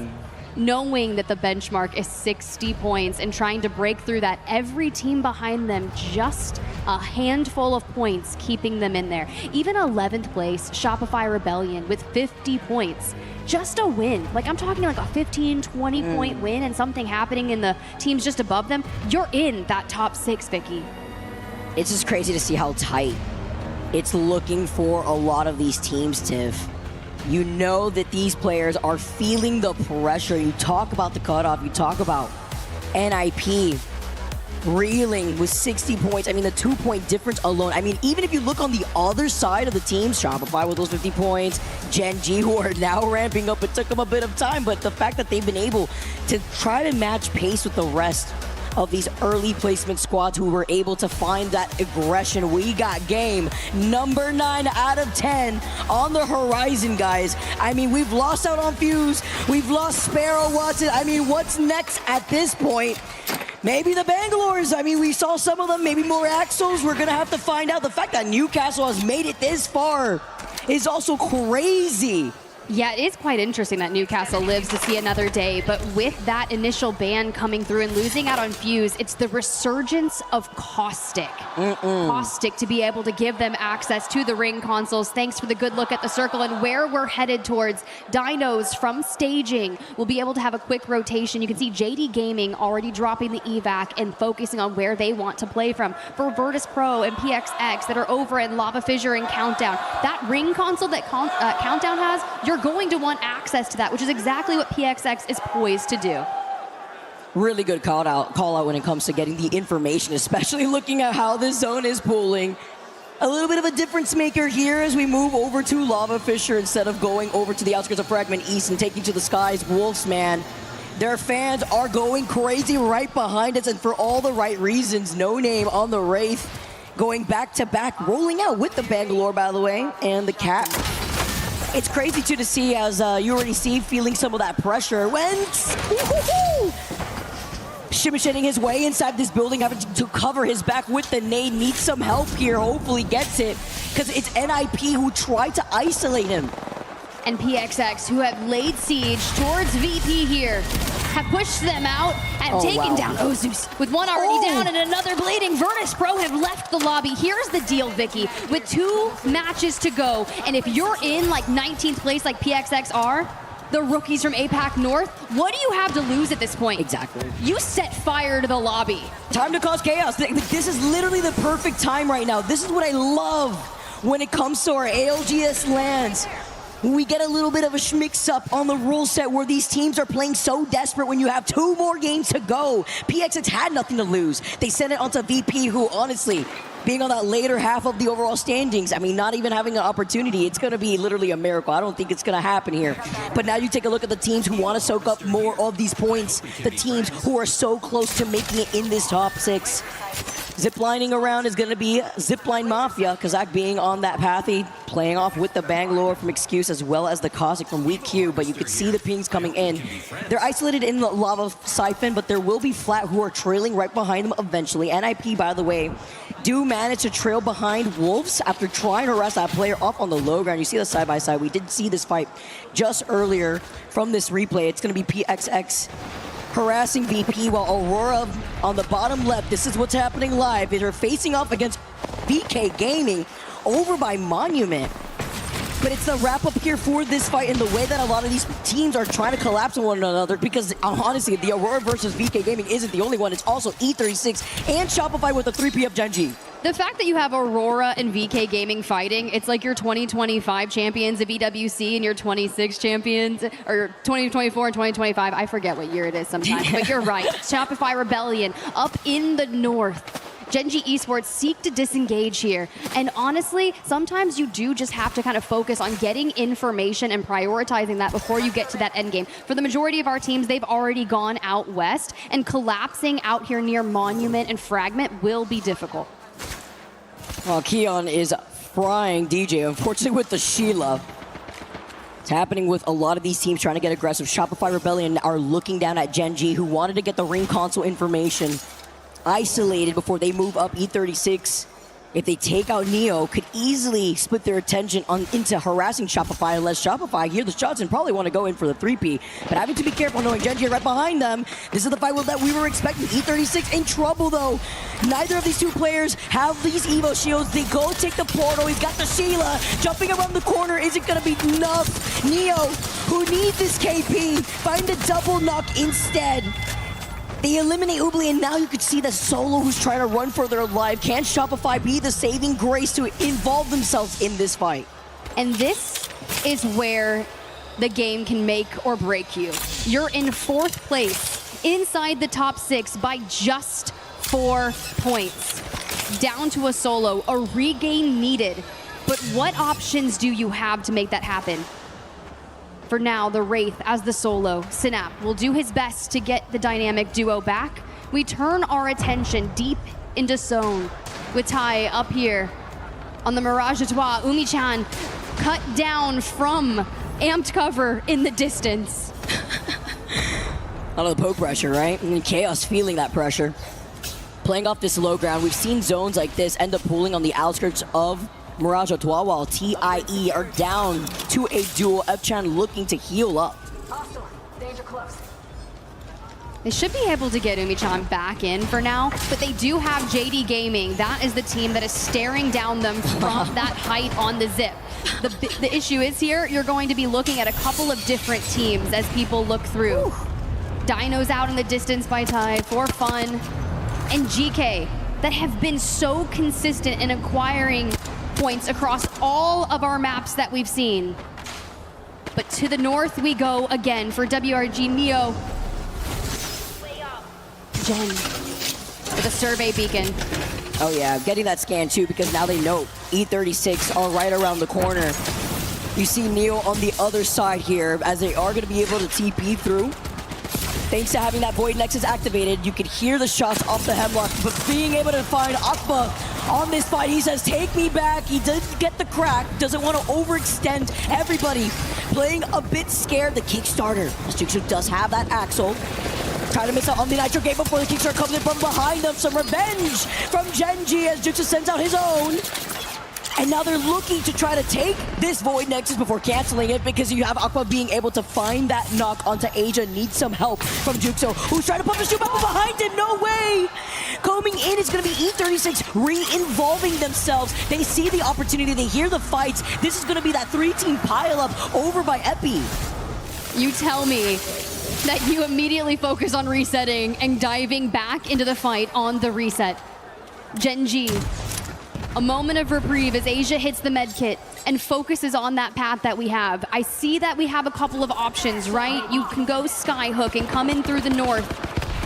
Knowing that the benchmark is 60 points and trying to break through that, every team behind them just a handful of points keeping them in there. Even 11th place, Shopify Rebellion with 50 points. Just a win. Like, I'm talking like a 15, 20 point win and something happening in the teams just above them. You're in that top 6, Vicky. It's just crazy to see how tight it's looking for a lot of these teams, Tiff. You know that these players are feeling the pressure. You talk about the cutoff, you talk about NIP reeling with 60 points. I mean, the 2-point difference alone. I mean, even if you look on the other side of the teams, Shopify with those 50 points, Gen G who are now ramping up, it took them a bit of time, but the fact that they've been able to try to match pace with the rest of these early placement squads who were able to find that aggression. We got game number 9 out of 10 on the horizon, guys. I mean, we've lost out on Fuse. We've lost Sparrow, Watson. I mean, what's next at this point? Maybe the Bangalores. I mean, we saw some of them, maybe more Axels. We're going to have to find out. The fact that Newcastle has made it this far is also crazy. Yeah, it is quite interesting that Newcastle lives to see another day, but with that initial ban coming through and losing out on Fuse, it's the resurgence of Caustic. Caustic to be able to give them access to the ring consoles. Thanks for the good look at the circle and where we're headed towards. Dinos from staging will be able to have a quick rotation. You can see JD Gaming already dropping the evac and focusing on where they want to play from. For Virtus Pro and PXX that are over in Lava Fissure and Countdown, that ring console that Countdown has, you're going to want access to that, which is exactly what PXX is poised to do. Really good call out when it comes to getting the information, especially looking at how this zone is pooling. A little bit of a difference maker here as we move over to Lava Fissure instead of going over to the outskirts of Fragment East and taking to the skies. Wolves, man, their fans are going crazy right behind us, and for all the right reasons. No name on the Wraith going back to back, rolling out with the Bangalore, by the way, and the Cat. It's crazy too to see, as you already see, feeling some of that pressure when shimmy-shitting his way inside this building, having to cover his back with the nade. Needs some help here, hopefully gets it, because it's NIP who tried to isolate him. and PXX, who have laid siege towards VP here, have pushed them out and taken down Ozus. With one already down and another bleeding, Virtus Pro have left the lobby. Here's the deal, Vicky. With 2 matches to go, and if you're in like 19th place like PXX are, the rookies from APAC North, what do you have to lose at this point? Exactly. You set fire to the lobby. Time to cause chaos. This is literally the perfect time right now. This is what I love when it comes to our ALGS lands. We get a little bit of a mix-up on the rule set where these teams are playing so desperate when you have 2 more games to go. PXX had nothing to lose. They sent it onto VP, who honestly, being on that later half of the overall standings, I mean, not even having an opportunity, it's going to be literally a miracle. I don't think it's going to happen here. But now you take a look at the teams who want to soak up more of these points, the teams who are so close to making it in this top 6. Ziplining around is going to be Zipline Mafia. Kazak being on that pathy, playing off with the Bangalore from Excuse as well as the Cossack from Weak Q, but you could see the pings coming in. They're isolated in the Lava Siphon, but there will be Flat who are trailing right behind them eventually. NIP, by the way, do manage to trail behind Wolves after trying to harass that player up on the low ground. You see the side-by-side. We did see this fight just earlier from this replay. It's going to be PXX harassing VP, while Aurora on the bottom left, this is what's happening live, is they're facing off against VK Gaming over by Monument. But it's the wrap up here for this fight in the way that a lot of these teams are trying to collapse on one another, because honestly, the Aurora versus VK Gaming isn't the only one. It's also E36 and Shopify with a 3P of Genji. The fact that you have Aurora and VK Gaming fighting, it's like your 2025 champions of EWC and your 26 champions, or 2024 and 2025. I forget what year it is sometimes, but you're right. Shopify Rebellion up in the north. Genji Esports seek to disengage here. And honestly, sometimes you do just have to kind of focus on getting information and prioritizing that before you get to that end game. For the majority of our teams, they've already gone out west, and collapsing out here near Monument and Fragment will be difficult. Well, Keon is frying DJ, unfortunately, with the Sheila. It's happening with a lot of these teams trying to get aggressive. Shopify Rebellion are looking down at Genji, who wanted to get the ring console information isolated before they move up E36. If they take out Neo, could easily split their attention into harassing Shopify, unless Shopify hear the shots and probably want to go in for the 3P. But having to be careful knowing Genji right behind them. This is the fight that we were expecting. E36 in trouble though. Neither of these 2 players have these Evo shields. They go take the portal. He's got the Sheila. Jumping around the corner isn't going to be enough. Neo, who needs this KP, find a double knock instead. They eliminate Ubli, and now you could see the Solo who's trying to run for their life. Can Shopify be the saving grace to involve themselves in this fight? And this is where the game can make or break you. You're in 4th place, inside the top 6 by just 4 points. Down to a Solo, a regain needed. But what options do you have to make that happen? For now, the Wraith as the Solo. Synap will do his best to get the dynamic duo back. We turn our attention deep into zone with Tai up here on the Mirage de Trois. Umi-chan cut down from amped cover in the distance. A lot of the poke pressure, right? I mean, Chaos feeling that pressure. Playing off this low ground, we've seen zones like this end up pooling on the outskirts of Mirage de Trois, while TIE are down to a duel. Epchan looking to heal up. Danger close. They should be able to get Umi-chan back in for now, but they do have JD Gaming. That is the team that is staring down them from that height on the zip. The issue is here, you're going to be looking at a couple of different teams as people look through. Dino's out in the distance by Tai for fun, and GK that have been so consistent in acquiring points across all of our maps that we've seen. But to the north we go again for WRG Neo. Jen with a survey beacon. Oh yeah, getting that scan too, because now they know E36 are right around the corner. You see Neo on the other side here, as they are going to be able to TP through. Thanks to having that Void Nexus activated, you could hear the shots off the Hemlock, but being able to find Akba on this fight, he says, take me back. He did get the crack, doesn't want to overextend everybody. Playing a bit scared, the Kickstarter. Juksu does have that Axel. Trying to miss out on the Nitro game before the Kickstarter comes in from behind them. Some revenge from Genji as Juksu sends out his own. And now they're looking to try to take this Void Nexus before canceling it because you have Aqua being able to find that knock onto Asia. Needs some help from Juxo, who's trying to pump the shoot up behind him. No way! Coming in is going to be E36 re-involving themselves. They see the opportunity. They hear the fights. This is going to be that 3-team pile-up over by Epi. You tell me that you immediately focus on resetting and diving back into the fight on the reset. Gen G, a moment of reprieve as Asia hits the med kit and focuses on that path that we have. I see that we have a couple of options, right? You can go Skyhook and come in through the north.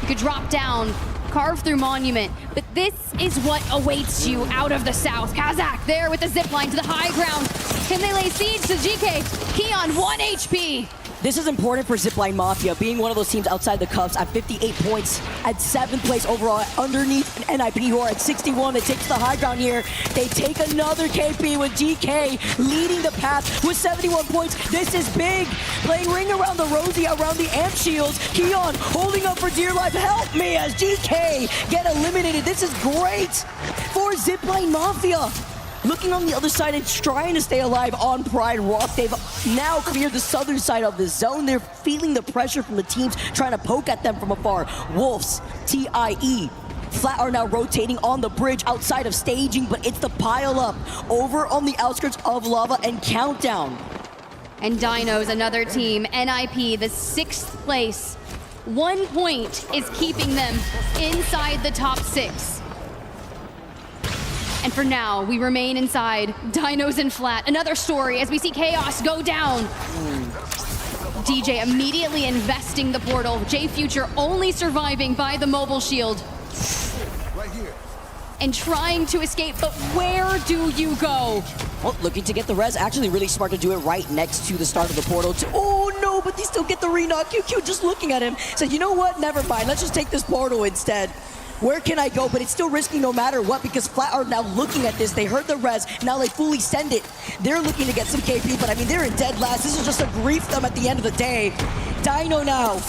You could drop down, carve through Monument, but this is what awaits you out of the south. Kazakh there with the zipline to the high ground. Can they lay siege to GK? Keon, 1 HP. This is important for Zipline Mafia, being one of those teams outside the cuffs at 58 points, at 7th place overall, underneath an NIP who are at 61. They take to the high ground here. They take another KP with GK leading the path with 71 points. This is big. Playing ring around the Rosie, around the amp shields. Keon holding up for dear life. Help me as GK get eliminated. This is great for Zipline Mafia. Looking on the other side and trying to stay alive on Pride Rock. They've now cleared the southern side of the zone. They're feeling the pressure from the teams trying to poke at them from afar. Wolves, TIE, Flat are now rotating on the bridge outside of staging, but it's the pile up over on the outskirts of Lava and Countdown. And Dinos, another team, NIP, the 6th place. 1 point is keeping them inside the top 6. And for now, we remain inside. Dinos and Flat. Another story as we see Chaos go down. DJ immediately investing the portal. J Future only surviving by the mobile shield. Right here. And trying to escape, but where do you go? Well, looking to get the res. Actually really smart to do it right next to the start of the portal. Oh no, but they still get the re-knock. QQ just looking at him. Said, you know what? Never mind. Let's just take this portal instead. Where can I go? But it's still risky no matter what because Flat are now looking at this. They heard the res. Now they fully send it. They're looking to get some KP, but I mean, they're in dead last. This is just a grief them at the end of the day. Dino now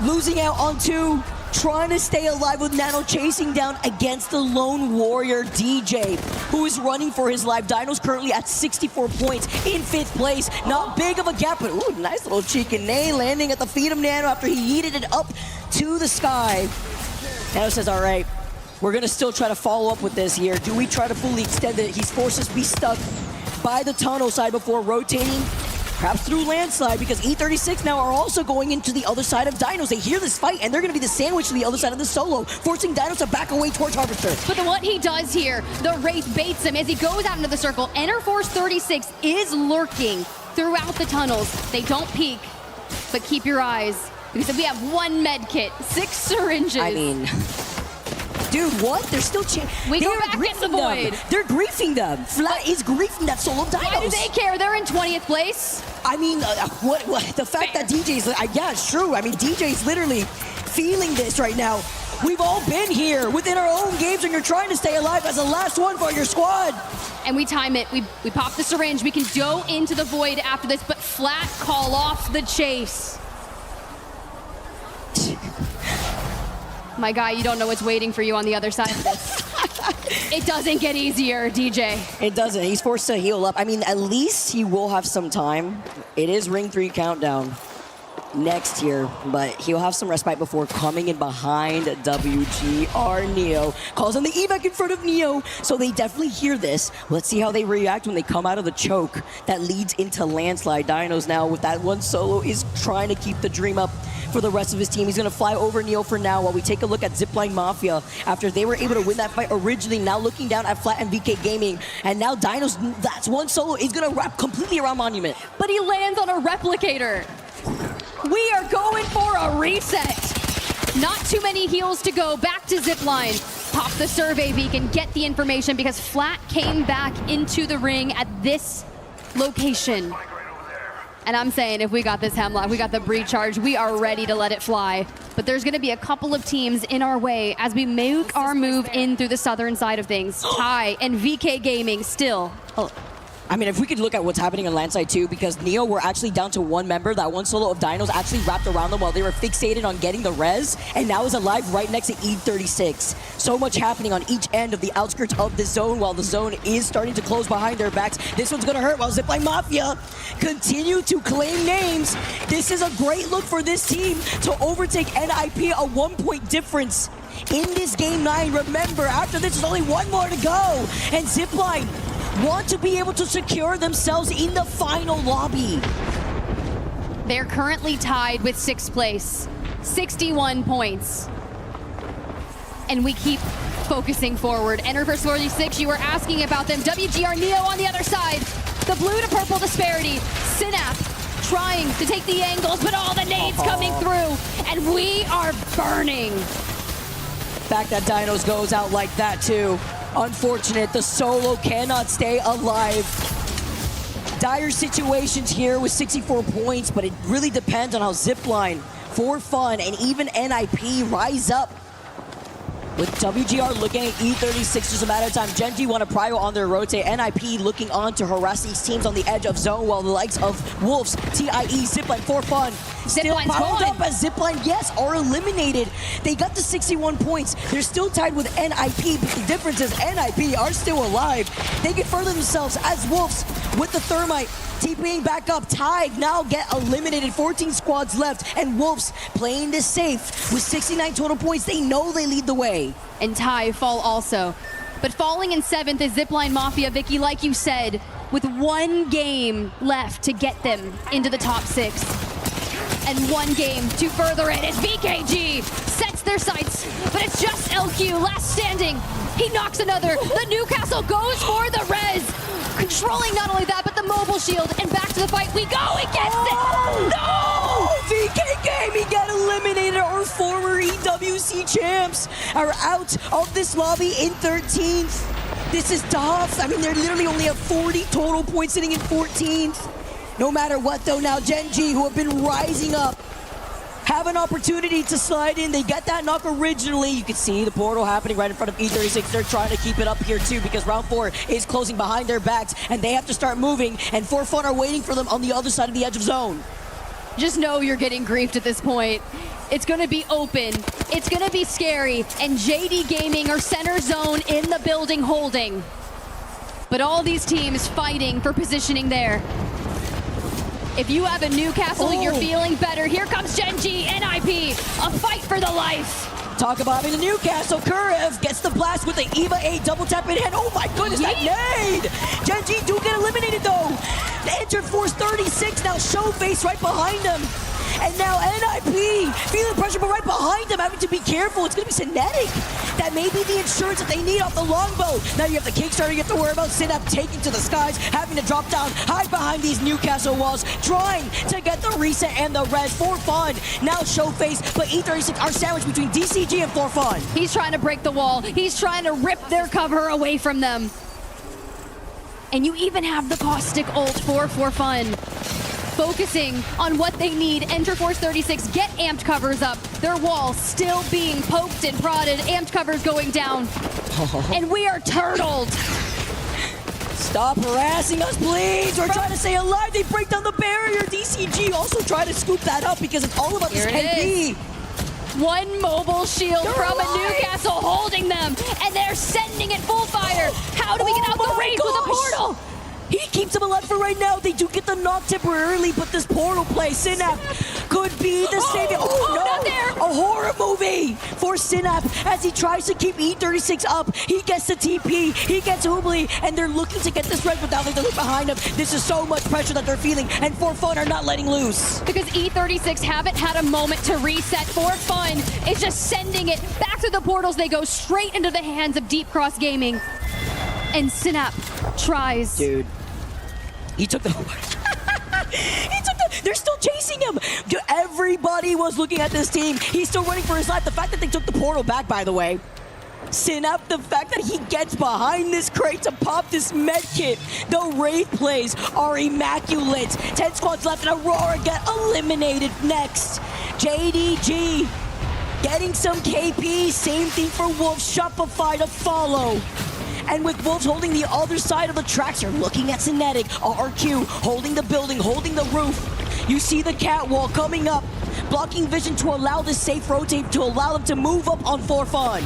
losing out on 2. Trying to stay alive with Nano chasing down against the lone warrior DJ, who is running for his life. Dino's currently at 64 points in 5th place. Not big of a gap, but ooh, nice little chicken nay landing at the feet of Nano after he yeeted it up to the sky. Nano says, all right, we're gonna still try to follow up with this here. Do we try to fully extend it? He's forced us to be stuck by the tunnel side before rotating, perhaps through landslide, because E36 now are also going into the other side of Dinos. They hear this fight, and they're gonna be the sandwich to the other side of the solo, forcing Dinos to back away towards Harvester. But then what he does here, the Wraith baits him as he goes out into the circle. Enterforce 36 is lurking throughout the tunnels. They don't peek, but keep your eyes. Because we have 1 med kit, 6 syringes. I mean, dude, what? They're still We go back in the void. They're griefing them. Flat is griefing that solo Dinos. Why do they care? They're in 20th place. I mean, what the fact that DJ's, yeah, it's true. I mean, DJ's literally feeling this right now. We've all been here within our own games when you're trying to stay alive as the last one for your squad. And we time it. We pop the syringe. We can go into the void after this, but Flat call off the chase. My guy, you don't know what's waiting for you on the other side of this. It doesn't get easier, DJ. It doesn't. He's forced to heal up. I mean, at least he will have some time. It is Ring 3 countdown next year, but he'll have some respite before coming in behind WGR. Neo calls on the evac in front of Neo, so they definitely hear this. Let's see how they react when they come out of the choke that leads into landslide. Dinos now with that 1 solo is trying to keep the dream up for the rest of his team. He's going to fly over Neo for now while we take a look at Zipline Mafia after they were able to win that fight originally. Now looking down at Flat and VK Gaming, and now Dinos, that's 1 solo, is going to wrap completely around Monument. But he lands on a replicator. We are going for a reset. Not too many heals to go. Back to Zipline. Pop the survey beacon, get the information because Flat came back into the ring at this location. And I'm saying if we got this Hemlock, we got the breach charge, we are ready to let it fly. But there's going to be a couple of teams in our way as we make our move in through the southern side of things. Ty and VK Gaming still I mean, if we could look at what's happening on Landside too, because Neo were actually down to one member. That one solo of Dinos actually wrapped around them while they were fixated on getting the res, and now is alive right next to E36. So much happening on each end of the outskirts of the zone while the zone is starting to close behind their backs. This one's gonna hurt while Zipline Mafia continue to claim names. This is a great look for this team to overtake NIP, a 1-point difference in this game 9. Remember, after this, there's only one more to go, and Zipline want to be able to secure themselves in the final lobby. They're currently tied with 6th place, 61 points. And we keep focusing forward. Enter First 46, you were asking about them. WGR Neo on the other side. The blue to purple disparity. Synapse trying to take the angles, but all the nades coming through. And we are burning. Fact that Dinos goes out like that too. Unfortunate, the solo cannot stay alive. Dire situations here with 64 points, but it really depends on how Zipline, For Fun, and even NIP rise up. With WGR looking at E36, just a matter of time. Gen.G want to prio on their rotate. NIP looking on to harass these teams on the edge of zone, while the likes of Wolves, TIE, Zipline, For Fun still powered up as Zipline, yes, are eliminated. They got to 61 points. They're still tied with NIP, but the difference is NIP are still alive. They can further themselves as Wolves with the Thermite TPing back up. Tide now get eliminated. 14 squads left, and Wolves playing this safe with 69 total points. They know they lead the way. And Tide fall also. But falling in 7th is Zipline Mafia, Vicky, like you said, with one game left to get them into the top 6. And one game to further it as VKG sets their sights, but it's just LQ last standing. He knocks another. The Newcastle goes for the res. Controlling not only that, but the mobile shield. And back to the fight we go. He gets it. No! VK Gaming get eliminated. Our former EWC champs are out of this lobby in 13th. This is tough. I mean, they literally only have 40 total points sitting in 14th. No matter what, though, now Gen.G, who have been rising up, have an opportunity to slide in. They get that knock originally. You can see the portal happening right in front of E36. They're trying to keep it up here, too, because round 4 is closing behind their backs, and they have to start moving, and For Fun are waiting for them on the other side of the edge of zone. Just know you're getting griefed at this point. It's going to be open. It's going to be scary. And JD Gaming are center zone in the building holding. But all these teams fighting for positioning there. If you have a Newcastle, you're feeling better. Here comes Gen.G, NIP, a fight for the life. Talk about having the Newcastle. Kurev gets the blast with the EVA 8 double tap in hand. Oh my goodness, that nade! Gen.G do get eliminated though. They entered Force 36, now Showface right behind them. And now NIP feeling pressure, but right behind them, having to be careful. It's going to be Cinetic. That may be the insurance that they need off the longbow. Now you have the Kickstarter, you have to worry about Synap taking to the skies, having to drop down, hide behind these Newcastle walls, trying to get the reset and the res. For Fun, now Showface, but E36 are sandwiched between DCG and For Fun. He's trying to break the wall. He's trying to rip their cover away from them. And you even have the caustic ult for Fun. Focusing on what they need. Enter Force 36, get amped covers up. Their wall still being poked and prodded. Amped covers going down. And we are turtled. Stop harassing us, please. We're trying to stay alive. They break down the barrier. DCG also try to scoop that up because it's all about this KP. One mobile shield from a Newcastle holding them, and they're sending it full fire. How do we get out the race with a portal? He keeps them alive for right now. They do get the knock temporarily, but this portal play, Synap could be the savior. Oh, no! Not there. A horror movie for Synap as he tries to keep E36 up. He gets the TP, he gets Hoobly, and they're looking to get this red, but now they look behind him. This is so much pressure that they're feeling, and For Fun are not letting loose. Because E36 haven't had a moment to reset. For Fun is just sending it back through the portals. They go straight into the hands of Deep Cross Gaming. And Synap tries. Dude. He took the... They're still chasing him. Dude, everybody was looking at this team. He's still running for his life. The fact that they took the portal back, by the way. Synap, the fact that he gets behind this crate to pop this med kit. The raid plays are immaculate. 10 squads left and Aurora get eliminated next. JDG getting some KP. Same thing for Wolf. Shopify to follow. And with Wolves holding the other side of the tracks, you're looking at Cinetic, RQ holding the building, holding the roof. You see the catwalk coming up, blocking vision to allow this safe rotate, to allow them to move up on For Fun.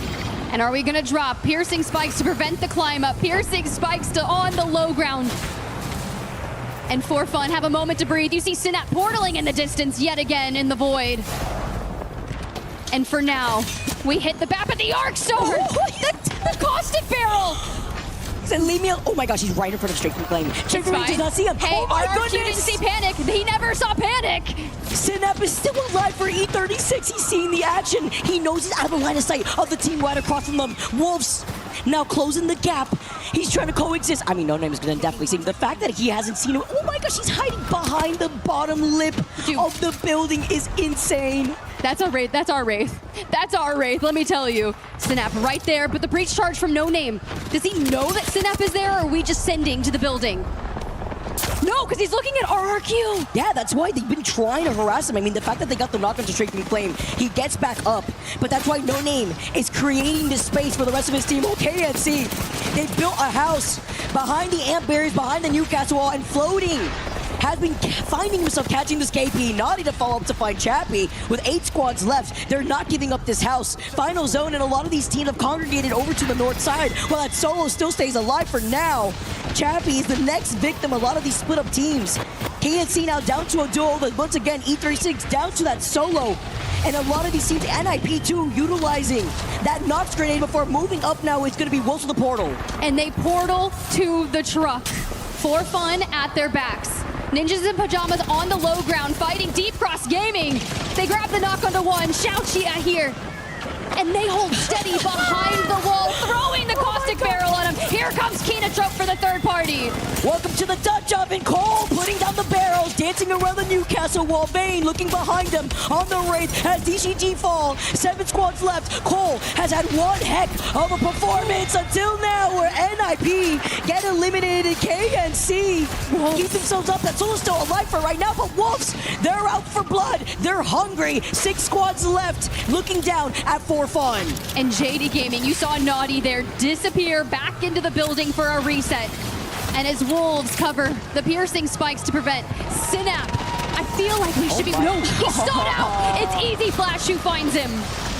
And are we gonna drop piercing spikes to prevent the climb up? Piercing spikes to on the low ground. And For Fun have a moment to breathe. You see Synap portaling in the distance yet again in the void. And for now, we hit the back of the Arc Star! The caustic barrel! And leave me alone. Oh my gosh, he's right in front of Straight from Flame. Straight from Flame does not see him. Hey, oh my RRQ goodness! didn't see Panic. He never saw Panic. Synap is still alive for E36. He's seeing the action. He knows he's out of the line of sight of the team right across from them. Wolves now closing the gap. He's trying to coexist. I mean, No Name is going to definitely see him. The fact that he hasn't seen him. Oh my gosh, he's hiding behind the bottom lip of the building is insane. That's our Wraith. That's our Wraith. That's our Wraith, let me tell you. Synap right there, but the breach charge from No Name. Does he know that Synap is there, or are we just sending to the building? No, because he's looking at RRQ. Yeah, that's why they've been trying to harass him. I mean, the fact that they got the knock onto Straight from Flame, he gets back up. But that's why No Name is creating this space for the rest of his team. Okay, KNC, they built a house behind the amp barriers, behind the Newcastle wall, and floating. Has been finding himself catching this KP. Naughty to follow up to find Chappie. With 8 squads left, they're not giving up this house. Final zone, and a lot of these teams have congregated over to the north side, while that Solo still stays alive for now. Chappie is the next victim of a lot of these split up teams. KNC now down to a duo, but once again, E36 down to that Solo. And a lot of these teams, NIP too, utilizing that Nox grenade before moving up now. It's going to be Wolves with the portal. And they portal to the truck. For Fun at their backs. Ninjas in pajamas on the low ground, fighting Deep Cross Gaming. They grab the knock on the one, Xiaoqi here. And they hold steady behind the wall, throwing the caustic barrel on him. Here comes Kinatrope for the third party. Welcome to the Dutch oven. Cole putting down the barrels, dancing around the Newcastle wall. Vayne looking behind him on the Wraith as DCG fall. 7 squads left. Cole has had one heck of a performance until now, where NIP get eliminated. KNC keep themselves up. That Solo's still alive for right now, but Wolves, they're out for blood. They're hungry. 6 squads left, looking down at For Fun. And JD Gaming, you saw Naughty there disappear back into the building for a reset. And as Wolves cover the piercing spikes to prevent Synap, I feel like we should be... No, he stalled out! It's Easy Flash who finds him.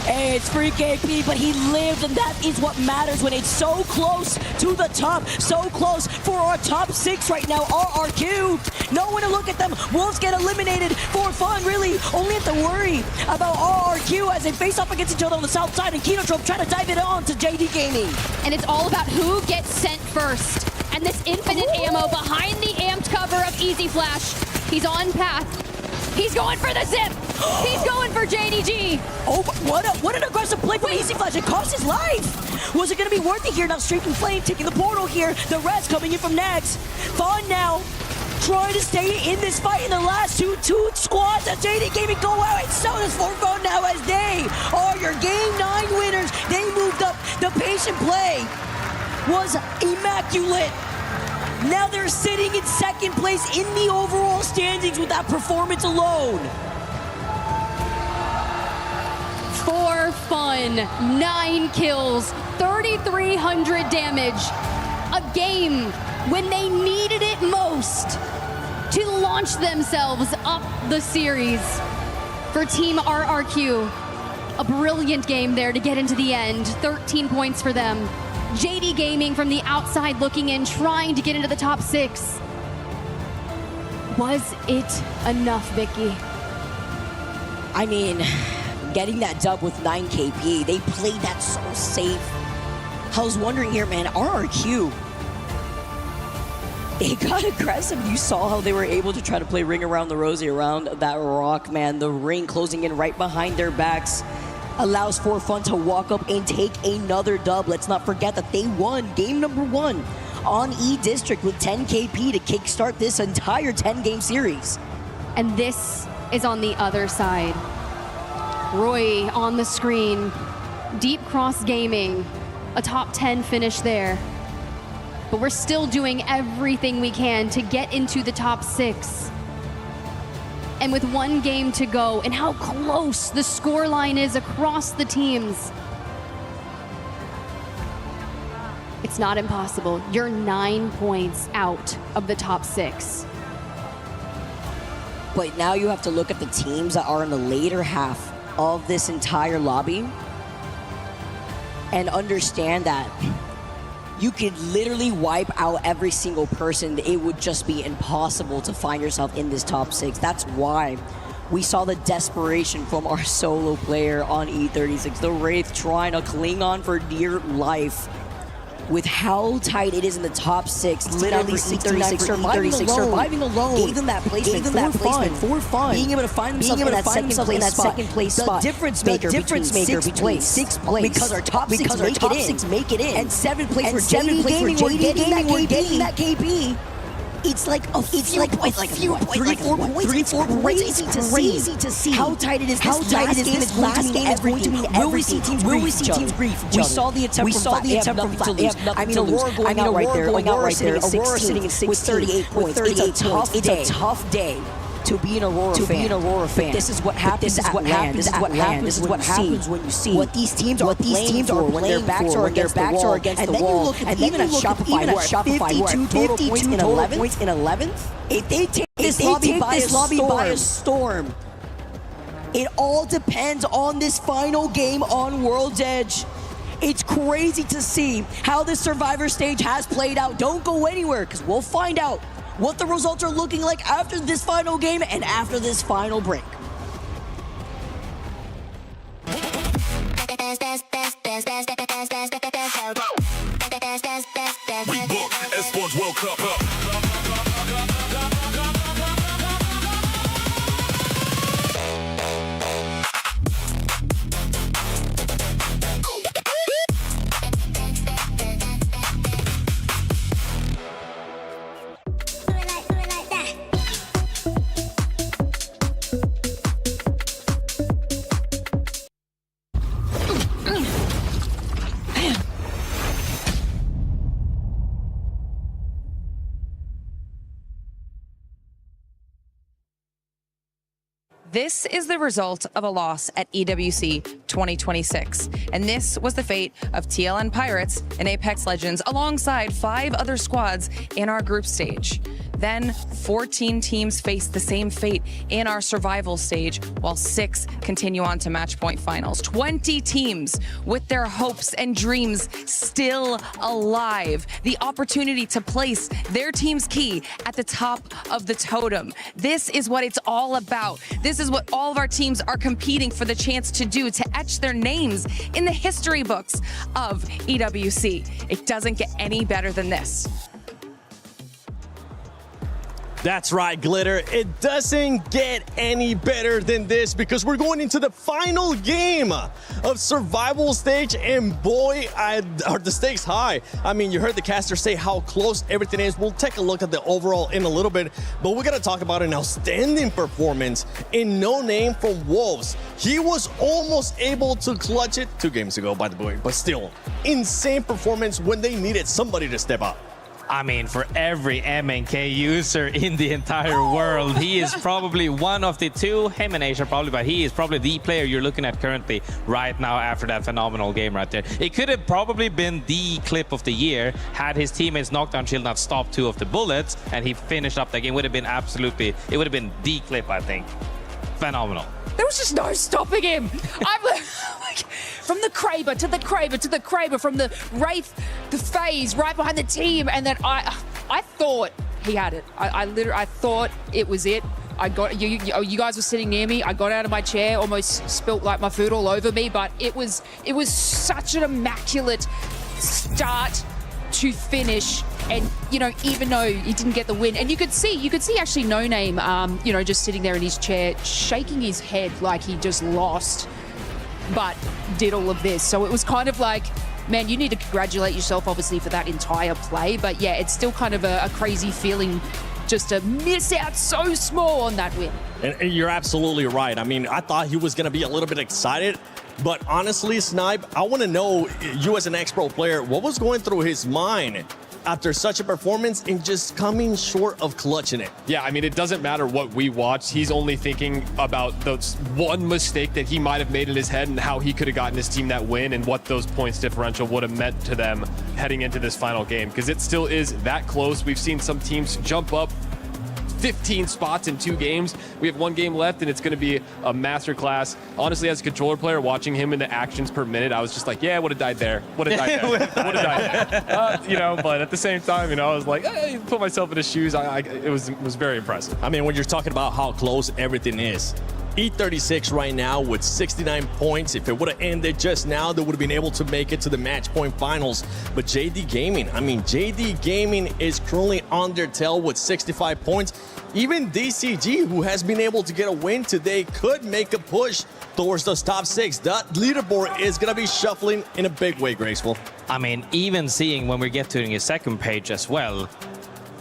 Hey, it's free KP, but he lived, and that is what matters when it's so close to the top. So close for our top 6 right now, RRQ. No one to look at them. Wolves get eliminated. For Fun, really only have to worry about RRQ as they face off against each other on the south side, and Kinotrope trying to dive it on to JD Gaming. And it's all about who gets sent first. And this infinite ammo behind the amped cover of Easy Flash. He's on path. He's going for the zip. He's going for JDG. Oh, what an aggressive play from Easy Flash. It cost his life. Was it going to be worth it here? Now Straight from Flame taking the portal here. The rest coming in from Nags. Fun now trying to stay in this fight in the last two squads as JD Gaming go out. And so does For Fun now as they are your Game 9 winners. They moved up. The patient play was immaculate. Now they're sitting in second place in the overall standings with that performance alone. For Fun, 9 kills, 3,300 damage. A game when they needed it most to launch themselves up the series. For Team RRQ, a brilliant game there to get into the end. 13 points for them. JD Gaming from the outside looking in, trying to get into the top 6. Was it enough, Vicky? I mean, getting that dub with 9 KP, they played that so safe. I was wondering here, man, RRQ, they got aggressive. You saw how they were able to try to play Ring Around the Rosie around that rock, man. The ring closing in right behind their backs allows For Fun to walk up and take another dub. Let's not forget that they won game number 1 on E-District with 10 KP to kickstart this entire 10-game series. And this is on the other side. Roy on the screen. Deep Cross Gaming, a top 10 finish there. But we're still doing everything we can to get into the top 6. And with 1 game to go, and how close the scoreline is across the teams, It's not impossible. You're 9 points out of the top 6. But now you have to look at the teams that are in the later half of this entire lobby and understand that you could literally wipe out every single person. It would just be impossible to find yourself in this top 6. That's why we saw the desperation from our solo player on E36. The Wraith trying to cling on for dear life with how tight it is in the top 6. Literally E36 surviving alone. Gave them that placement for fun. Being able to find themselves in that second place spot. The difference maker between 6th place. Because our top 6 make it in. And 7th place for JD Gaming. We're getting that KB. It's like a few points, like 3-4 points. It's crazy to see how tight it is. How tight it is. This last game is going to mean everything. Will we see teams grief each other? We saw the attempt from Flat. I mean, Aurora going out right there. Aurora sitting in 16 with 38 points. It's a tough day to be an Aurora fan. This is what happens at LAN. This is what happens when you see what these teams are playing for when their backs are against the wall. And then you look at Shopify, who are 52 points in 11th. If they take this lobby by a storm, it all depends on this final game on World's Edge. It's crazy to see how this Survivor stage has played out. Don't go anywhere, because we'll find out what the results are looking like after this final game and after this final break. We book Esports World Cup. This is the result of a loss at EWC 2026. And this was the fate of TLN Pirates and Apex Legends alongside 5 other squads in our group stage. Then 14 teams face the same fate in our survival stage, while 6 continue on to match point finals. 20 teams with their hopes and dreams still alive. The opportunity to place their team's key at the top of the totem. This is what it's all about. This is what all of our teams are competing for the chance to do, to etch their names in the history books of EWC. It doesn't get any better than this. That's right, Glitter. It doesn't get any better than this, because we're going into the final game of survival stage, and boy, are the stakes high. I mean, you heard the caster say how close everything is. We'll take a look at the overall in a little bit, but we're gonna talk about an outstanding performance in No Name from Wolves. He was almost able to clutch it 2 games ago, by the way, but still, insane performance when they needed somebody to step up. I mean, for every MNK user in the entire world, he is probably one of the 2, him and Asia probably, but he is probably the player you're looking at currently right now after that phenomenal game right there. It could have probably been the clip of the year had his teammates Knockdown Shield not stopped 2 of the bullets and he finished up that game. It would have been absolutely, it would have been the clip, I think. Phenomenal. There was just no stopping him. I'm like, from the Kraber to the Kraber to the Kraber, from the Wraith, the phase right behind the team, and then I thought he had it. I thought it was it. I got you guys were sitting near me. I got out of my chair, almost spilt like my food all over me. But it was such an immaculate start to finish. And, you know, even though he didn't get the win, and you could see actually No Name, you know, just sitting there in his chair, shaking his head like he just lost, but did all of this. So it was kind of like, man, you need to congratulate yourself, obviously, for that entire play. But yeah, it's still kind of a crazy feeling just to miss out so small on that win. And you're absolutely right. I mean, I thought he was going to be a little bit excited. But honestly, Snipe, I want to know, you as an ex-pro player, what was going through his mind after such a performance and just coming short of clutching it. Yeah, I mean, it doesn't matter what we watch. He's only thinking about those one mistake that he might have made in his head and how he could have gotten his team that win and what those points differential would have meant to them heading into this final game, because it still is that close. We've seen some teams jump up 15 spots in 2 games. We have 1 game left, and it's going to be a masterclass. Honestly, as a controller player, watching him in the actions per minute, I was just like, yeah, would have died there. Would have died there. Would have died there. You know, but at the same time, you know, I was like, put myself in his shoes. It was very impressive. I mean, when you're talking about how close everything is, E36 right now with 69 points. If it would have ended just now, they would have been able to make it to the match point finals. But JD Gaming, I mean, JD Gaming is currently on their tail with 65 points. Even DCG, who has been able to get a win today, could make a push towards those top 6. That leaderboard is going to be shuffling in a big way, Graceful. I mean, even seeing when we get to the second page as well,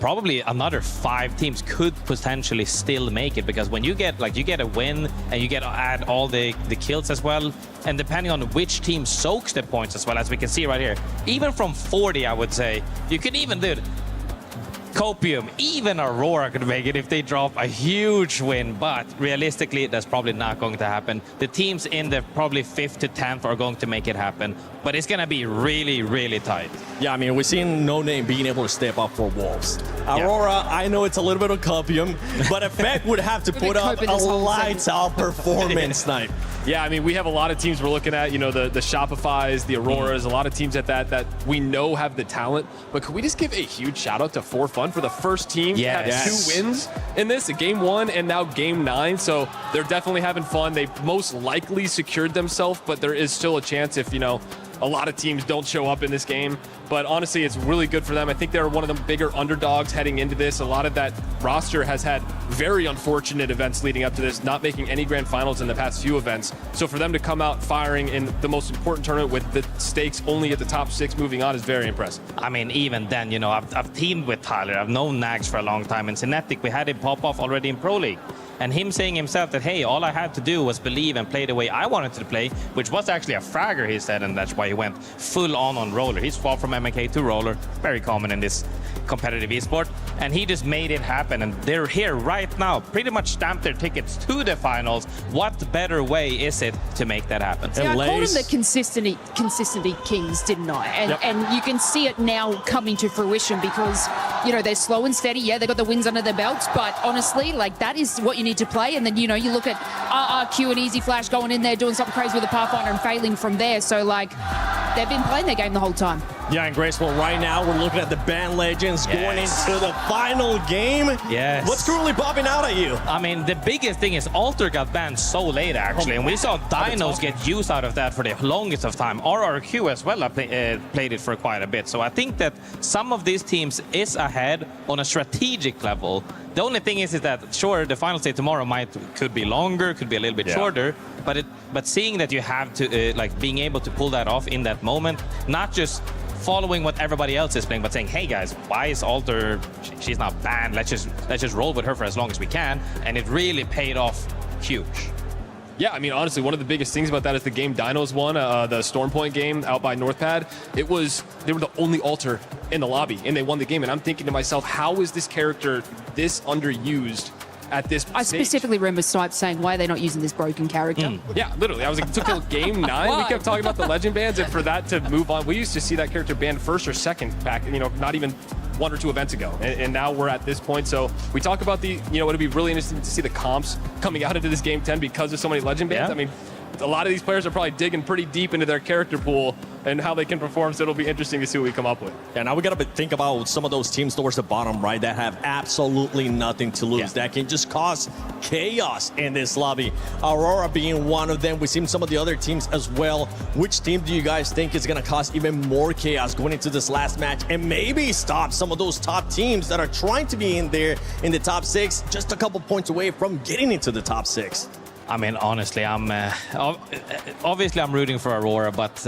probably another 5 teams could potentially still make it, because when you get a win and you get to add all the kills as well, and depending on which team soaks the points as well, as we can see right here, even from 40, I would say, you can even do it. Copium, even Aurora could make it if they drop a huge win, but realistically, that's probably not going to happen. The teams in the probably 5th to 10th are going to make it happen, but it's going to be really, really tight. Yeah, I mean, we're seeing No Name being able to step up for Wolves. Aurora, I know it's a little bit of copium, but Effect would have to put up a lights-out performance night. Yeah, I mean, we have a lot of teams we're looking at, you know, the Shopifys, the Auroras, a lot of teams at that we know have the talent. But could we just give a huge shout out to For Fun for the first team to have 2 wins in this, game 1 and now game 9. So they're definitely having fun. They most likely secured themselves, but there is still a chance if, you know, a lot of teams don't show up in this game. But honestly, it's really good for them. I think they're one of the bigger underdogs heading into this. A lot of that roster has had very unfortunate events leading up to this, not making any grand finals in the past few events. So for them to come out firing in the most important tournament with the stakes only at the top 6 moving on is very impressive. I mean, even then, you know, I've teamed with Tyler. I've known Nags for a long time. In Cinetic, we had him pop off already in Pro League. And him saying himself that, hey, all I had to do was believe and play the way I wanted to play, which was actually a fragger, he said, and that's why he went full on roller. He swapped from MK to roller, very common in this competitive esport, and he just made it happen. And they're here right now, pretty much stamped their tickets to the finals. What better way is it to make that happen? See, I called them the consistency kings, didn't I? And you can see it now coming to fruition because, you know, they're slow and steady. Yeah, they got the wins under their belts, but honestly, like, that is what you need to play. And then, you know, you look at RRQ and Easy Flash going in there, doing something crazy with the Pathfinder and failing from there. So, like, they've been playing their game the whole time. Yeah, and Graceful, right now we're looking at the Band Legends going into the final game. Yes. What's currently popping out at you? I mean, the biggest thing is Alter got banned so late, actually, and we saw Dinos get use out of that for the longest of time. RRQ as well played it for quite a bit. So I think that some of these teams is ahead on a strategic level. The only thing is that, sure, the final state tomorrow could be longer, could be a little bit shorter, but seeing that you have to, like, being able to pull that off in that moment, not just following what everybody else is playing, but saying, hey guys, why is Alter, she's not banned, let's just roll with her for as long as we can, and it really paid off huge. Yeah, I mean, honestly, one of the biggest things about that is the game Dinos won, the Stormpoint game out by Northpad. They were the only Alter in the lobby, and they won the game. And I'm thinking to myself, how is this character this underused at this I stage? specifically remember Snipes saying, why are they not using this broken character? Yeah, literally. I was like, it took till game 9. We kept talking about the legend bans, and for that to move on, we used to see that character banned 1st or 2nd back, you know, not even 1 or 2 events ago. And now we're at this point. So we talk about the, you know, it'll be really interesting to see the comps coming out into this game 10 because of so many legend bans. I mean, a lot of these players are probably digging pretty deep into their character pool and how they can perform, so it'll be interesting to see what we come up with. Yeah, now we got to think about some of those teams towards the bottom, right, that have absolutely nothing to lose, that can just cause chaos in this lobby. Aurora being one of them. We've seen some of the other teams as well. Which team do you guys think is going to cause even more chaos going into this last match and maybe stop some of those top teams that are trying to be in there in the top 6, just a couple points away from getting into the top 6? I mean, honestly, obviously I'm rooting for Aurora, but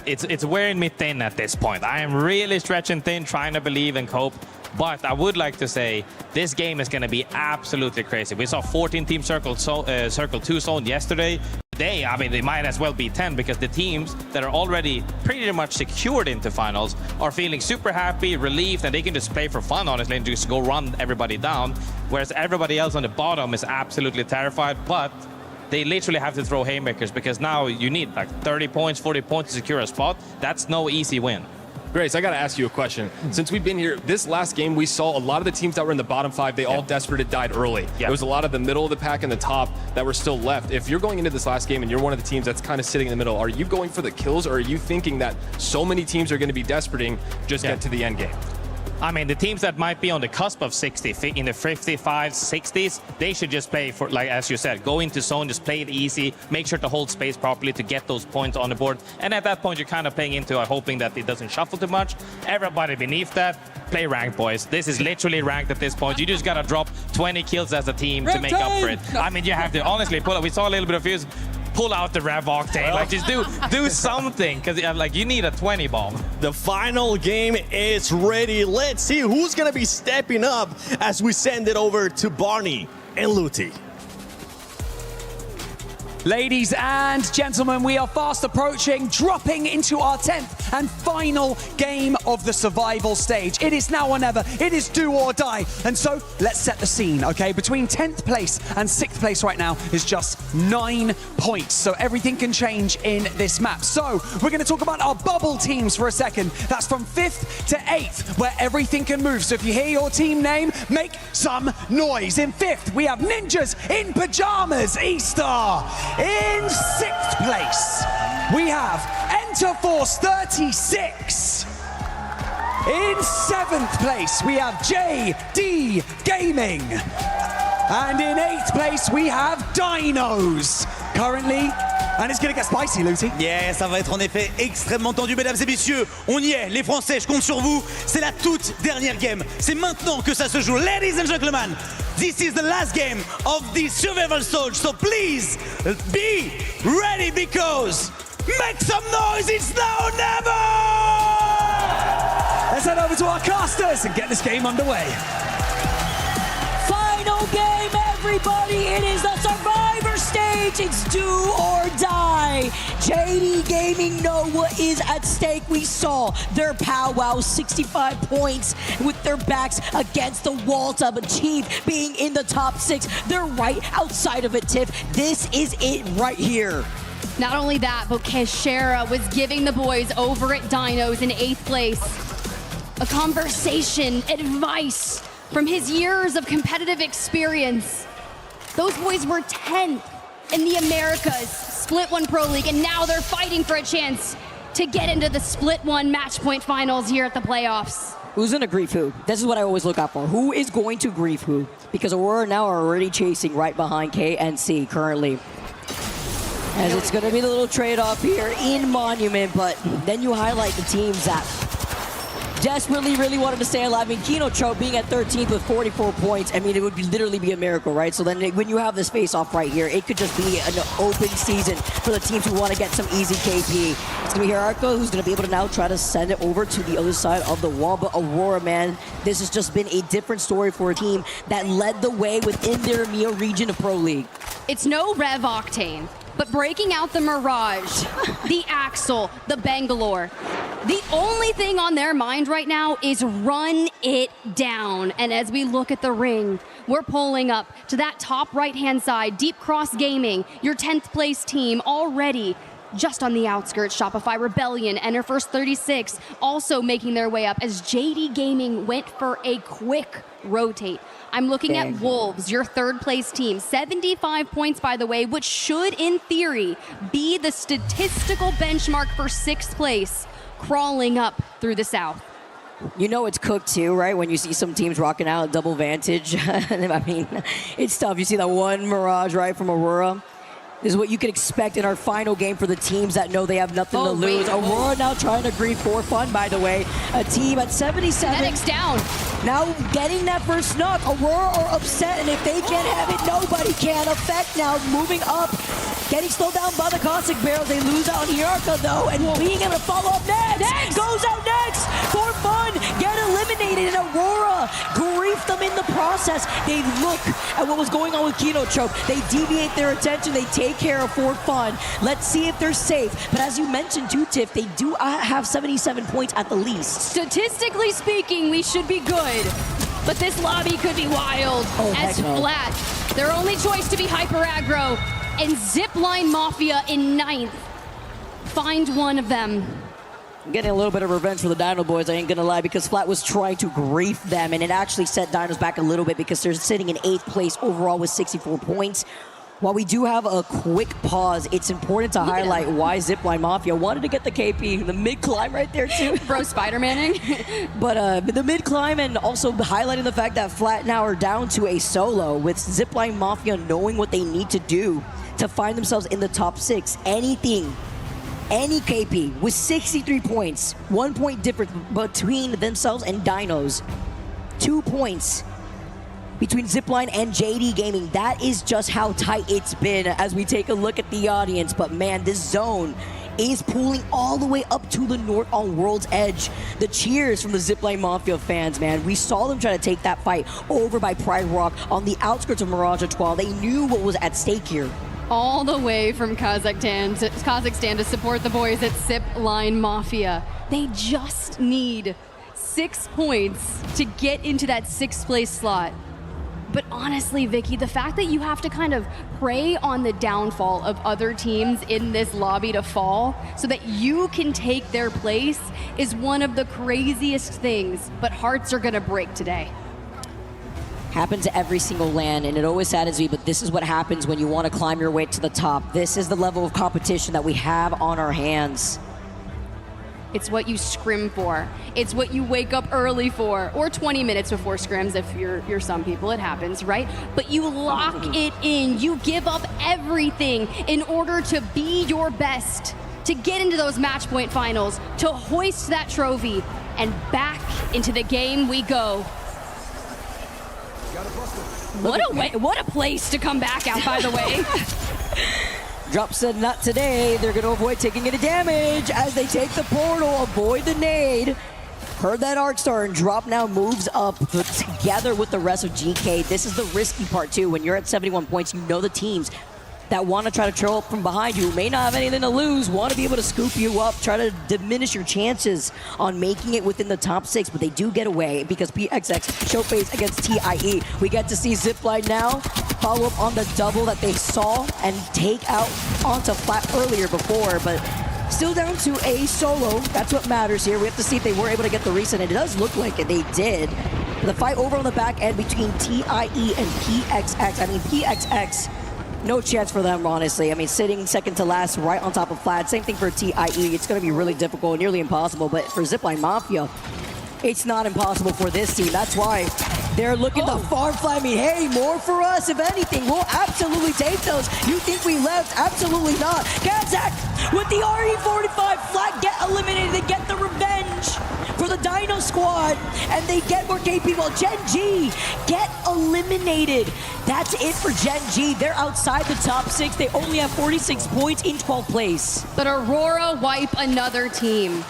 it's wearing me thin at this point. I am really stretching thin, trying to believe and cope. But I would like to say this game is going to be absolutely crazy. We saw 14-team Circle 2 zone yesterday. they might as well be 10 because the teams that are already pretty much secured into finals are feeling super happy, relieved, and they can just play for fun, honestly, and just go run everybody down. Whereas everybody else on the bottom is absolutely terrified, but they literally have to throw haymakers because now you need like 30 points, 40 points to secure a spot. That's no easy win. Grace, I got to ask you a question. Since we've been here, this last game, we saw a lot of the teams that were in the bottom 5, they all desperate and died early. There was a lot of the middle of the pack and the top that were still left. If you're going into this last game and you're one of the teams that's kind of sitting in the middle, are you going for the kills, or are you thinking that so many teams are going to be desperating, just get to the end game? I mean, the teams that might be on the cusp of 60, in the 55s, 60s, they should just play for, like as you said, go into zone, just play it easy, make sure to hold space properly to get those points on the board. And at that point, you're kind of playing into hoping that it doesn't shuffle too much. Everybody beneath that, play ranked, boys. This is literally ranked at this point. You just got to drop 20 kills as a team to make up for it. I mean, you have to honestly pull up. We saw a little bit of views. Pull out the Rev Octane, like just do something, because like you need a 20 bomb. The final game is ready. Let's see who's gonna be stepping up as we send it over to Barney and Luti. Ladies and gentlemen, we are fast approaching, dropping into our 10th and final game of the survival stage. It is now or never. It is do or die. And so let's set the scene, okay? Between 10th place and 6th place right now is just 9 points. So everything can change in this map. So we're going to talk about our bubble teams for a second. That's from 5th to 8th, where everything can move. So if you hear your team name, make some noise. In 5th, we have Ninjas in Pajamas, E-Star. In 6th place, we have Enter Force 36. In 7th place, we have JD Gaming. And in 8th place, we have Dinos. Currently, and it's gonna get spicy, Luti. Yeah, ça va être en effet extrêmement tendu, mesdames et messieurs. On y est, les Français, je compte sur vous. C'est la toute dernière game. C'est maintenant que ça se joue. Ladies and gentlemen, this is the last game of the survival stage. So please be ready because make some noise. It's now or never. Let's head over to our casters and get this game underway. Final game, everybody. It is the Survivor stage. It's do or die. JD Gaming know what is at stake. We saw their powwow, 65 points with their backs against the wall to achieve being in the top 6. They're right outside of it, Tiff. This is it right here. Not only that, but Keshara was giving the boys over at Dinos in 8th place a conversation, advice from his years of competitive experience. Those boys were 10th in the Americas Split 1 Pro League, and now they're fighting for a chance to get into the Split 1 match point finals here at the playoffs. Who's gonna grief who? This is what I always look out for. Who is going to grief who? Because Aurora now are already chasing right behind KNC currently. As it's gonna be the little trade-off here in Monument, but then you highlight the teams that desperately really wanted to stay alive. I mean, Kino Cho being at 13th with 44 points, I mean, it would literally be a miracle, right? So then when you have this face-off right here, it could just be an open season for the teams who want to get some easy KP. It's going to be Hierarcho who's going to be able to now try to send it over to the other side of the wall. But Aurora, man, this has just been a different story for a team that led the way within their EMEA region of Pro League. It's no Rev Octane, but breaking out the Mirage, the Axel, the Bangalore. The only thing on their mind right now is run it down. And as we look at the ring, we're pulling up to that top right-hand side, Deep Cross Gaming, your 10th place team already just on the outskirts. Shopify Rebellion, Enter First 36, also making their way up as JD Gaming went for a quick rotate. I'm looking at Wolves, your 3rd place team, 75 points, by the way, which should, in theory, be the statistical benchmark for 6th place, crawling up through the South. You know it's cooked too, right? When you see some teams rocking out at double vantage. I mean, it's tough. You see that one Mirage, right, from Aurora. This is what you can expect in our final game for the teams that know they have nothing to lose. Aurora now trying to grieve for fun, by the way. A team at 77. Genetics down. Now getting that first knock. Aurora are upset, and if they can't have it, nobody can. Effect now moving up. Getting slowed down by the Caustic Barrels. They lose out on Hierarcho, though, and being able to follow up next. Goes out next for fun. Get eliminated, and Aurora grief them in the process. They look at what was going on with Kino Choke. They deviate their attention. They take take care of for fun. Let's see if they're safe. But as you mentioned too, Tiff, they do have 77 points at the least. Statistically speaking, we should be good. But this lobby could be wild. As heck no. Flat, their only choice to be hyper aggro, and Zipline Mafia in 9th. Find one of them. I'm getting a little bit of revenge for the Dino boys, I ain't gonna lie, because Flat was trying to grief them, and it actually set Dinos back a little bit because they're sitting in 8th place overall with 64 points. While we do have a quick pause, it's important to highlight why Zipline Mafia wanted to get the KP, the mid-climb right there too. Bro, Spider-Manning. But the mid-climb, and also highlighting the fact that Flat now are down to a solo, with Zipline Mafia knowing what they need to do to find themselves in the top 6. Anything, any KP with 63 points, 1 point difference between themselves and Dinos, 2 points between Zipline and JD Gaming. That is just how tight it's been as we take a look at the audience. But man, this zone is pulling all the way up to the north on World's Edge. The cheers from the Zipline Mafia fans, man. We saw them try to take that fight over by Pride Rock on the outskirts of Mirage Etoile. They knew what was at stake here. All the way from Kazakhstan to support the boys at Zipline Mafia. They just need 6 points to get into that 6th place slot. But honestly, Vicky, the fact that you have to kind of prey on the downfall of other teams in this lobby to fall so that you can take their place is one of the craziest things, but hearts are gonna break today. Happens to every single LAN, and it always saddens me, but this is what happens when you want to climb your way to the top. This is the level of competition that we have on our hands. It's what you scrim for. It's what you wake up early for, or 20 minutes before scrims if you're some people, it happens, right? But you lock it in. You give up everything in order to be your best, to get into those match point finals, to hoist that trophy, and back into the game we go. What a place to come back out, by the way. Drop said not today. They're going to avoid taking any damage as they take the portal, avoid the nade. Heard that Arc Star, and Drop now moves up together with the rest of GK. This is the risky part too. When you're at 71 points, you know the teams that want to try to trail up from behind you, may not have anything to lose, want to be able to scoop you up, try to diminish your chances on making it within the top 6, but they do get away because PXX show face against TIE. We get to see Zipline now follow up on the double that they saw and take out onto Flat earlier before, but still down to a solo. That's what matters here. We have to see if they were able to get the reset. It does look like they did. The fight over on the back end between TIE and PXX. I mean, PXX, no chance for them, honestly. I mean, sitting second to last right on top of Flat. Same thing for TIE. It's going to be really difficult, nearly impossible. But for Zipline Mafia, it's not impossible for this team. That's why they're looking to farm Flat. I mean, hey, more for us. If anything, we'll absolutely take those. You think we left? Absolutely not. Kazakh with the RE45. Flat get eliminated. They get the revenge for the Dino squad, and they get more KP while Gen G get eliminated. That's it for Gen G. They're outside the top 6. They only have 46 points in 12th place. But Aurora wipe another team.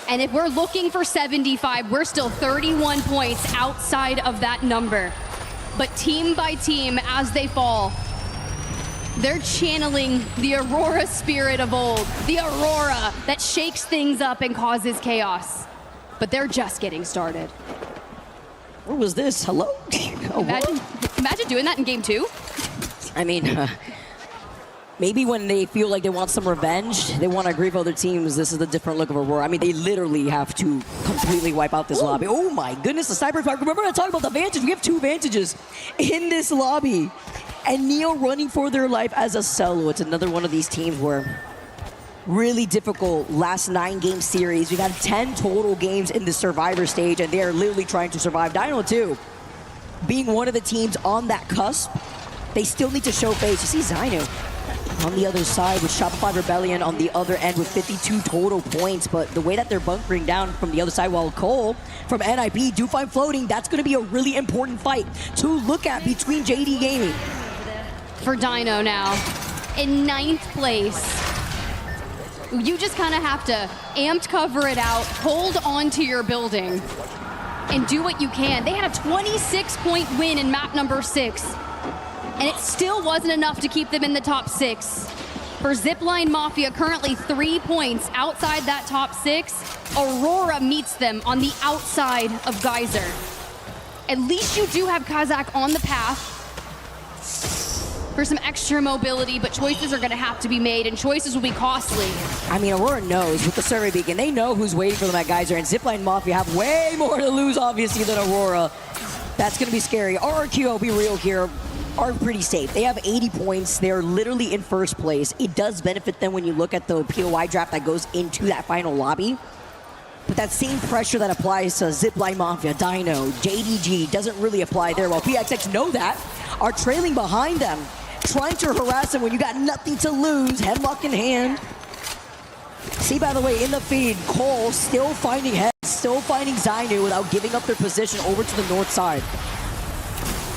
And if we're looking for 75, we're still 31 points outside of that number. But team by team, as they fall, they're channeling the Aurora spirit of old, the Aurora that shakes things up and causes chaos. But they're just getting started. What was this? Hello? Imagine doing that in game 2. I mean, maybe when they feel like they want some revenge, they want to grieve other teams, this is the different look of Aurora. I mean, they literally have to completely wipe out this lobby. Oh my goodness, the sniper attack. Remember I talked about the vantage? We have 2 vantages in this lobby. And Neo running for their life as a solo. It's another one of these teams where really difficult last 9-game series. We've had 10 total games in the Survivor stage, and they are literally trying to survive. Dino 2, being one of the teams on that cusp, they still need to show face. You see Zyno on the other side with Shopify Rebellion on the other end with 52 total points, but the way that they're bunkering down from the other side, while Cole from NIP do find floating, that's going to be a really important fight to look at between JD Gaming. For Dino now, in 9th place. You just kind of have to amped cover it out, hold on to your building, and do what you can. They had a 26-point win in map number 6. and it still wasn't enough to keep them in the top 6. For Zipline Mafia, currently 3 points outside that top 6. Aurora meets them on the outside of Geyser. At least you do have Kazakh on the path for some extra mobility, but choices are going to have to be made, and choices will be costly. I mean, Aurora knows with the survey beacon, they know who's waiting for them at Geyser, and Zipline Mafia have way more to lose, obviously, than Aurora. That's going to be scary. RRQ, I'll be real here, are pretty safe. They have 80 points. They're literally in first place. It does benefit them when you look at the POI draft that goes into that final lobby. But that same pressure that applies to Zipline Mafia, Dino, JDG doesn't really apply there. While PXX know that, are trailing behind them, trying to harass them when you got nothing to lose, headlock in hand. See, by the way, in the feed, Cole still finding heads, still finding Zainu without giving up their position over to the north side.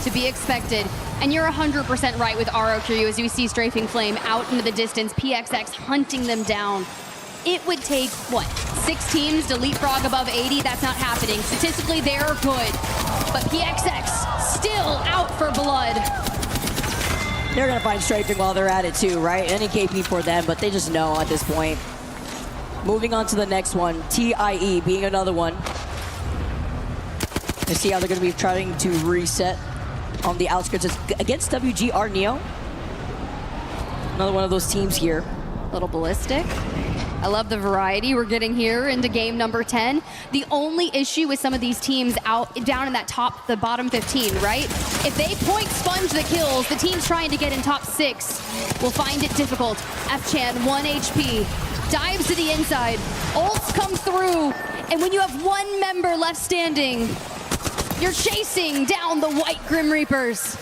To be expected. And you're 100% right with ROQ as you see Strafing Flame out into the distance, PXX hunting them down. It would take, what, 6 teams to leapfrog above 80? That's not happening. Statistically, they're good. But PXX still out for blood. They're going to find Strafing while they're at it too, right? Any KP for them, but they just know at this point. Moving on to the next one, TIE being another one. Let's see how they're going to be trying to reset on the outskirts against WGR Neo. Another one of those teams here. A little ballistic. I love the variety we're getting here into game number 10. The only issue with some of these teams down in that the bottom 15, right? If they point sponge the kills, the teams trying to get in top 6 will find it difficult. F-Chan, 1 HP, dives to the inside, ults come through, and when you have 1 member left standing, you're chasing down the white Grim Reapers.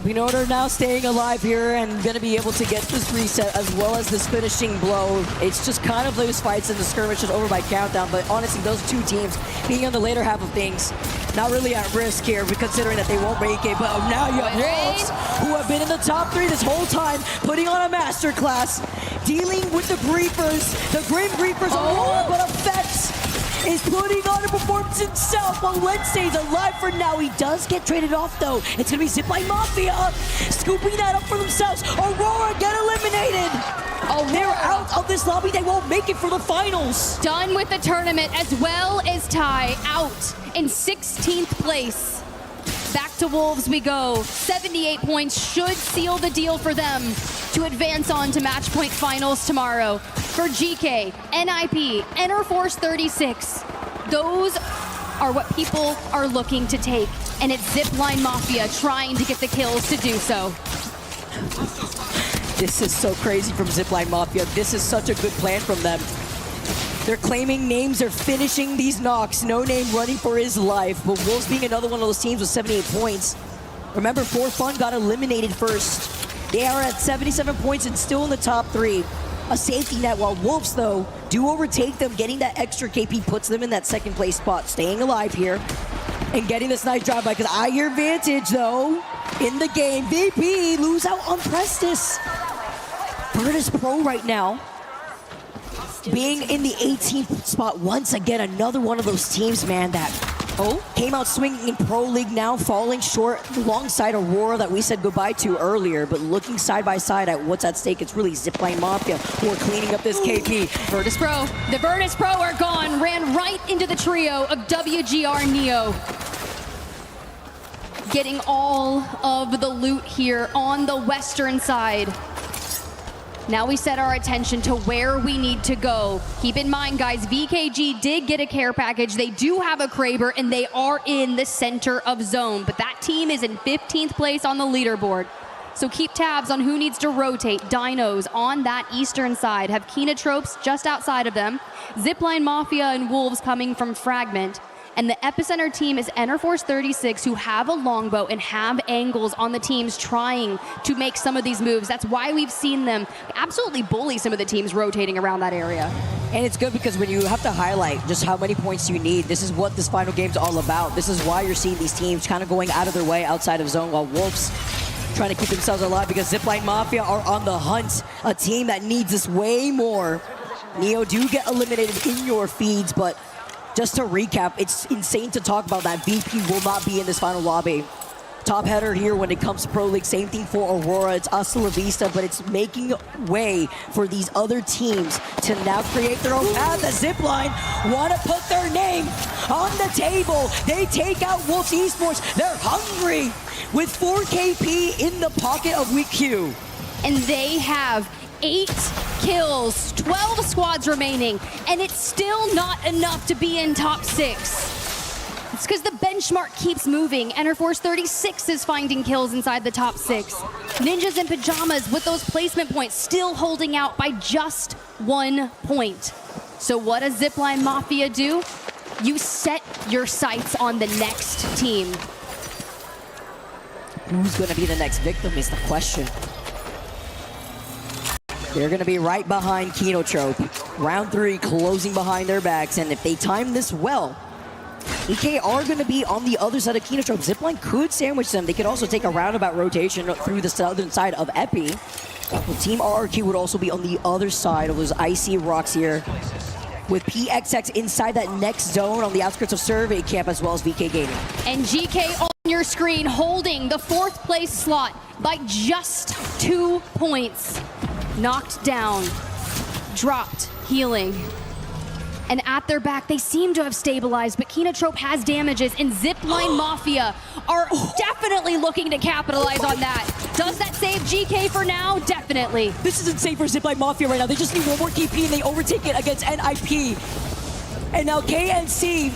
We know they're now staying alive here and going to be able to get this reset as well as this finishing blow. It's just kind of those fights and the skirmishes over by countdown, but honestly, those 2 teams being on the later half of things, not really at risk here, considering that they won't make it. But now you have Wolves, who have been in the top 3 this whole time, putting on a masterclass, dealing with the Reapers, the Grim Reapers, Aurora, but Effects is putting on a performance himself while Wednesday's alive for now. He does get traded off though. It's gonna be Zipline Mafia scooping that up for themselves. Aurora get eliminated. They're out of this lobby. They won't make it for the finals. Done with the tournament as well as Ty out in 16th place. Back to Wolves we go. 78 points should seal the deal for them to advance on to match point finals tomorrow. For GK, NIP, Enterforce 36, those are what people are looking to take. And it's Zipline Mafia trying to get the kills to do so. This is so crazy from Zipline Mafia. This is such a good plan from them. They're claiming names, they're finishing these knocks. No Name running for his life, but Wolves being another one of those teams with 78 points. Remember, 4Fun got eliminated first. They are at 77 points and still in the top 3. A safety net, while Wolves, though, do overtake them. Getting that extra KP puts them in that 2nd place spot. Staying alive here and getting this nice drive-by, because I hear Vantage, though, in the game. VP lose out on Prestis. Virtus Pro right now, being in the 18th spot once again. Another one of those teams, man, that came out swinging in Pro League, now falling short alongside Aurora that we said goodbye to earlier. But looking side by side at what's at stake, it's really Zipline Mafia who are cleaning up this KP. Virtus Pro. The Virtus Pro are gone. Ran right into the trio of WGR Neo. Getting all of the loot here on the western side. Now we set our attention to where we need to go. Keep in mind, guys, VKG did get a care package. They do have a Kraber, and they are in the center of zone. But that team is in 15th place on the leaderboard. So keep tabs on who needs to rotate. Dinos on that eastern side have Kenotropes just outside of them. Zipline Mafia and Wolves coming from Fragment. And the epicenter team is Enterforce 36, who have a longbow and have angles on the teams trying to make some of these moves. That's why we've seen them absolutely bully some of the teams rotating around that area. And it's good because when you have to highlight just how many points you need, this is what this final game's all about. This is why you're seeing these teams kind of going out of their way outside of zone, while Wolves trying to keep themselves alive because Zipline Mafia are on the hunt. A team that needs this way more. Neo do get eliminated in your feeds, but just to recap, it's insane to talk about that VP will not be in this final lobby. top header here when it comes to Pro League. Same thing for Aurora. It's hasta la vista, but it's making way for these other teams to now create their own path. The Zipline want to put their name on the table. They take out Wolves Esports. They're hungry with 4 KP in the pocket of Week Q. And they have 8 kills, 12 squads remaining, and it's still not enough to be in top 6. It's because the benchmark keeps moving. Enterforce 36 is finding kills inside the top 6. Ninjas in Pajamas with those placement points still holding out by just 1 point. So what does Zipline Mafia do? You set your sights on the next team. Who's going to be the next victim is the question. They're going to be right behind Kenotrope. Round 3 closing behind their backs, and if they time this well, EK are going to be on the other side of Kenotrope. Zipline could sandwich them. They could also take a roundabout rotation through the southern side of Epi. Team RRQ would also be on the other side of those icy rocks here, with PXX inside that next zone on the outskirts of Survey Camp, as well as VK Gaming. And GK on your screen holding the 4th place slot by just 2 points. Knocked down, dropped, healing. And at their back, they seem to have stabilized, but Kenotrope has damages, and Zipline Mafia are definitely looking to capitalize on that. Does that save GK for now? Definitely. This isn't safe for Zipline Mafia right now. They just need 1 more KP, and they overtake it against NIP. And now KNC,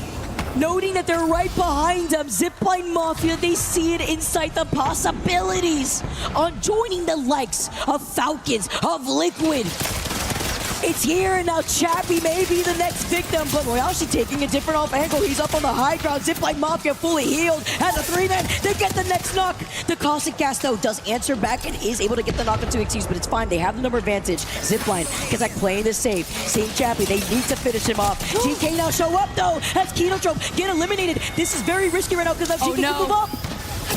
noting that they're right behind them, Zipline Mafia, they see it inside the possibilities on joining the likes of Falcons, of Liquid. It's here, and now Chappie may be the next victim, but Royashi taking a different off angle. He's up on the high ground. Zipline Mafia fully healed. Has a 3-man. They get the next knock. The Caustic Gas, though, does answer back and is able to get the knock into Xyz, but it's fine. They have the number advantage. Zipline, because like playing this safe. Seeing Chappie, they need to finish him off. GK now show up, though. Has Kenotrope get eliminated. This is very risky right now because now GK can move up.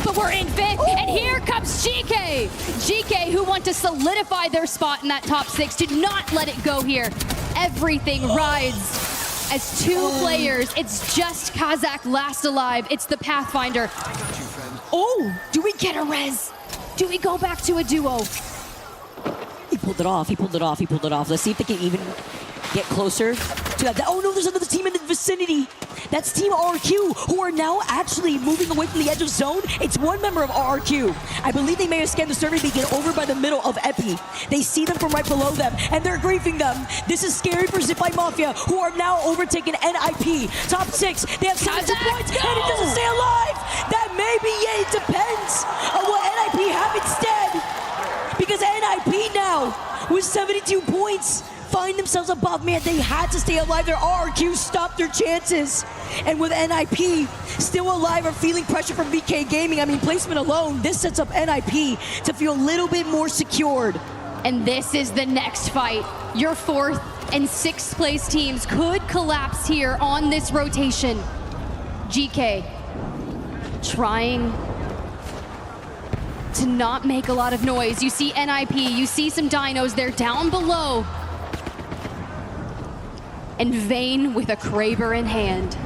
But we're in 5th, and here comes GK. GK, who want to solidify their spot in that top 6, to not let it go here. Everything rides as 2 players. It's just Kazakh last alive. It's the Pathfinder. Oh, do we get a res? Do we go back to a duo? He pulled it off. He pulled it off. He pulled it off. Let's see if they can even get closer to that. Oh no, there's another team in the vicinity. That's Team RRQ, who are now actually moving away from the edge of zone. It's 1 member of RRQ. I believe they may have scanned the survey beacon over by the middle of Epi. They see them from right below them, and they're griefing them. This is scary for Zipline Mafia, who are now overtaking NIP. Top 6, they have 72 points, and it doesn't stay alive. That may be it. It depends on what NIP have instead. Because NIP now, with 72 points, find themselves above. Man, they had to stay alive. Their RRQ stopped their chances. And with NIP still alive or feeling pressure from VK Gaming, I mean, placement alone, this sets up NIP to feel a little bit more secured. And this is the next fight. Your 4th and 6th place teams could collapse here on this rotation. GK trying to not make a lot of noise. You see NIP, you see some dinos, they're down below. And Vayne with a Kraber in hand.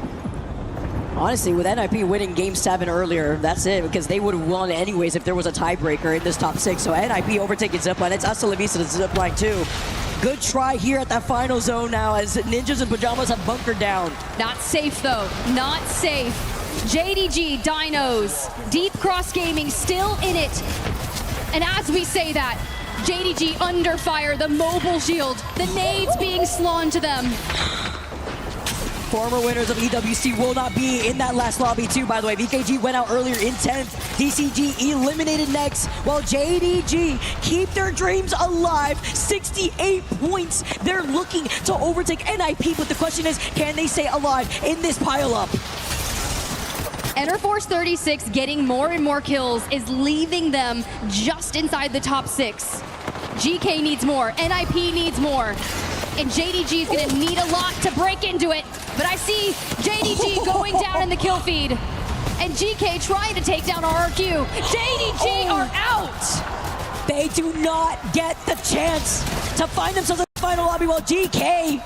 Honestly, with NIP winning Game 7 earlier, that's it, because they would have won anyways if there was a tiebreaker in this top 6. So NIP overtaking Zipline. It's hasta la vista to Zipline too. Good try here at that final zone now as Ninjas in Pajamas have bunkered down. Not safe though, not safe. JDG, Dinos, Deep Cross Gaming still in it. And as we say that, JDG under fire, the mobile shield, the nades being slung to them. Former winners of EWC will not be in that last lobby too, by the way. VKG went out earlier in 10th. DCG eliminated next, while JDG keep their dreams alive. 68 points. They're looking to overtake NIP, but the question is, can they stay alive in this pileup? Enterforce 36 getting more and more kills is leaving them just inside the top 6. GK needs more, NIP needs more, and JDG is gonna need a lot to break into it. But I see JDG going down in the kill feed, and GK trying to take down RRQ. JDG are out! They do not get the chance to find themselves in the final lobby, while GK,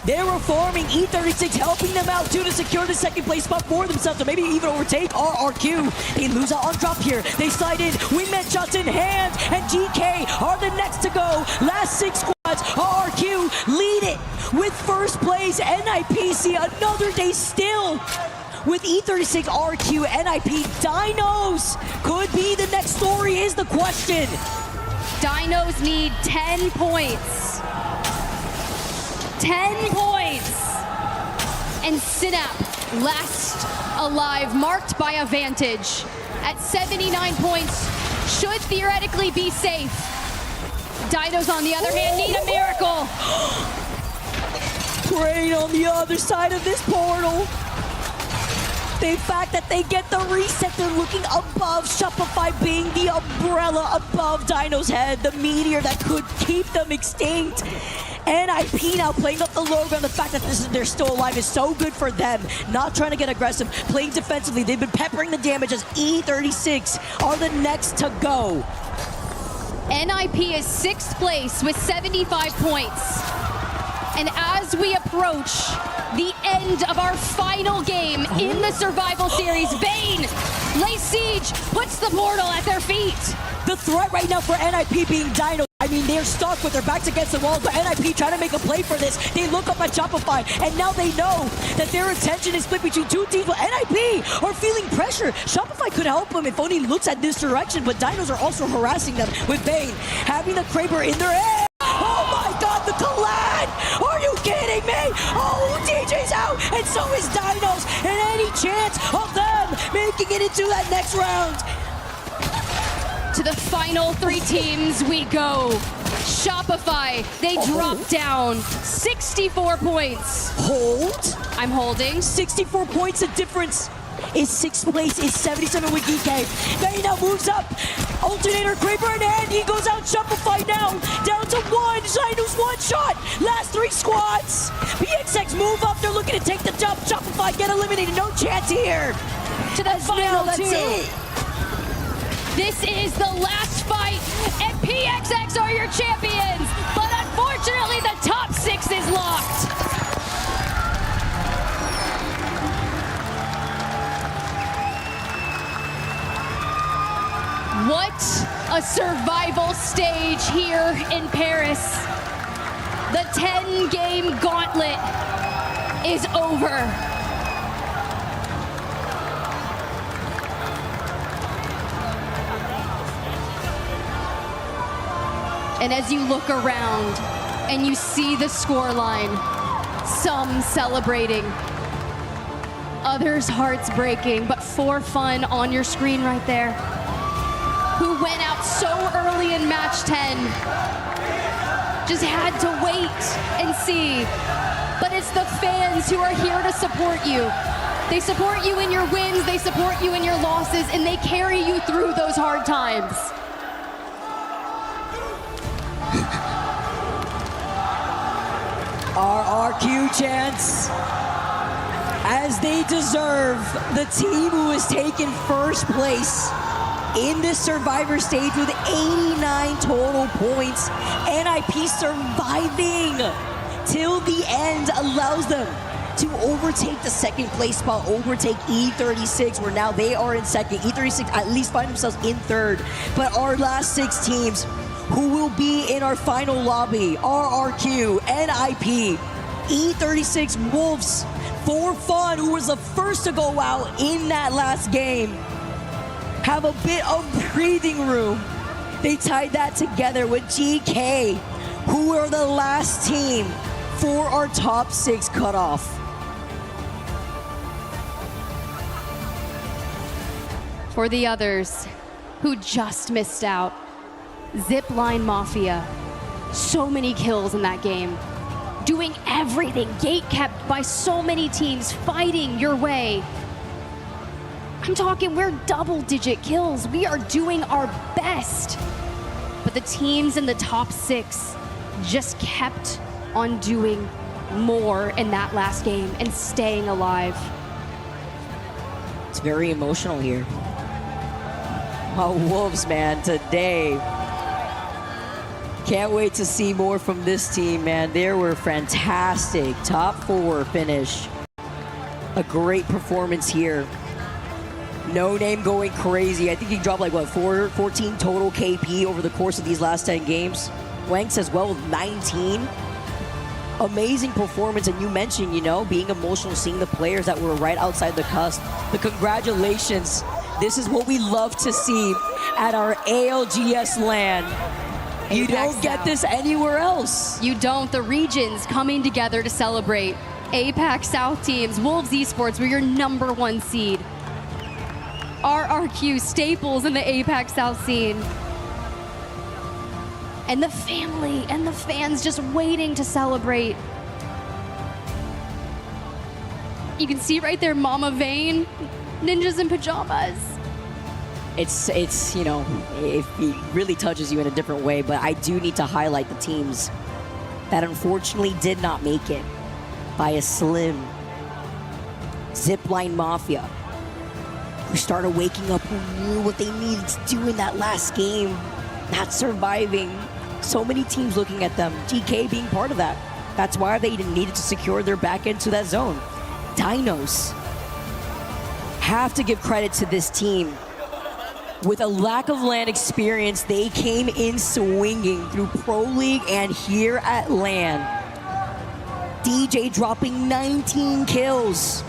They were farming, E36 helping them out too to secure the second place spot for themselves, or maybe even overtake RRQ. They lose out on drop here. They slide in, wingman shots in hand, and GK are the next to go. Last 6 squads, RRQ lead it with first place. NIP see another day still. With E36, RQ, NIP, Dinos could be the next story is the question. Dinos need 10 points. 10 points. And Synap last alive, marked by a Vantage. At 79 points, should theoretically be safe. Dinos, on the other hand, need a miracle. Brain on the other side of this portal. The fact that they get the reset, they're looking above, Shopify being the umbrella above Dino's head, the meteor that could keep them extinct. NIP now playing up the low ground, the fact that they're still alive is so good for them. Not trying to get aggressive, playing defensively. They've been peppering the damage as E36 are the next to go. NIP is 6th place with 75 points. And as we approach the end of our final game in the Survival Series, Vayne lays siege, puts the portal at their feet. The threat right now for NIP being Dino. I mean, they're stuck with their backs against the wall, but NIP trying to make a play for this. They look up at Shopify, and now they know that their attention is split between 2 teams, but NIP are feeling pressure. Shopify could help them if only looks at this direction, but Dinos are also harassing them with Vayne having the Kraber in their head. Oh my god, the collide! Are you kidding me? Oh, DJ's out, and so is Dinos, and any chance of them making it into that next round. To the final 3 teams we go. Shopify, they drop down 64 points. Hold? I'm holding. 64 points, the difference is 6th place, is 77 with DK. Vayne now moves up. Alternator, Kraber in hand, he goes out. Shopify now, down to 1. Dinos 1 shot. Last 3 squads. PXX move up, they're looking to take the jump. Shopify get eliminated, no chance here. To the final 2. That's it. This is the last fight, and PXX are your champions, but unfortunately the top 6 is locked. What a survival stage here in Paris. The 10-game gauntlet is over. And as you look around and you see the scoreline, some celebrating, others hearts breaking, but for fun on your screen right there, who went out so early in match 10, just had to wait and see. But it's the fans who are here to support you. They support you in your wins, they support you in your losses, and they carry you through those hard times. RRQ chants, as they deserve. The team who has taken first place in this Survivor stage with 89 total points. NIP surviving till the end allows them to overtake the 2nd place spot, overtake E36, where now they are in 2nd. E36 at least find themselves in 3rd. But our last 6 teams who will be in our final lobby, RRQ, NIP, E36 Wolves, For Fun, who was the first to go out in that last game, have a bit of breathing room. They tied that together with GK, who are the last team for our top 6 cutoff. For the others who just missed out, Zipline Mafia, so many kills in that game, doing everything, gate kept by so many teams, fighting your way. I'm talking, we're double-digit kills. We are doing our best. But the teams in the top 6 just kept on doing more in that last game and staying alive. It's very emotional here. Wow, Wolves, man, today Can't wait to see more from this team, man. They were fantastic. Top 4 finish. A great performance here. No Name going crazy. I think he dropped like, what, 14 total KP over the course of these last 10 games. Wanks as well with 19. Amazing performance, and you mentioned, you know, being emotional, seeing the players that were right outside the cusp. The congratulations. This is what we love to see at our ALGS LAN. You don't get this anywhere else. You don't. The regions coming together to celebrate. APAC South teams, Wolves Esports, we're your #1 seed. RRQ staples in the APAC South scene. And the family and the fans just waiting to celebrate. You can see right there, Mama Vane, ninjas in pajamas. It's you know, it really touches you in a different way, but I do need to highlight the teams that unfortunately did not make it by a slim. Zipline Mafia, who started waking up, who knew what they needed to do in that last game, not surviving. So many teams looking at them, GK being part of that. That's why they needed to secure their back into that zone. Dinos, have to give credit to this team. With a lack of LAN experience, they came in swinging through Pro League and here at LAN. DJ dropping 19 kills.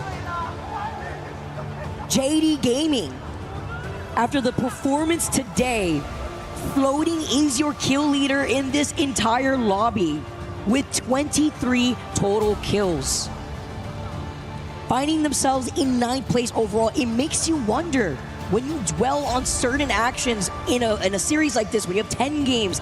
JD Gaming, after the performance today, Floating is your kill leader in this entire lobby with 23 total kills. Finding themselves in 9th place overall, it makes you wonder, when you dwell on certain actions in a series like this, when you have 10 games,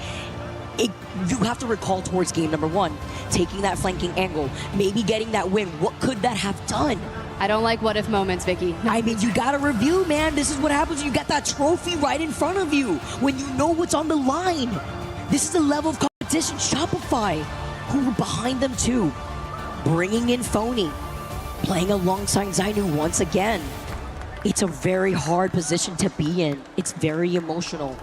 you have to recall towards game #1, taking that flanking angle, maybe getting that win. What could that have done? I don't like what if moments, Vicky. I mean, you gotta review, man. This is what happens when you got that trophy right in front of you, when you know what's on the line. This is the level of competition. Shopify, who were behind them too, bringing in Phony, playing alongside Zainu once again. It's a very hard position to be in. It's very emotional.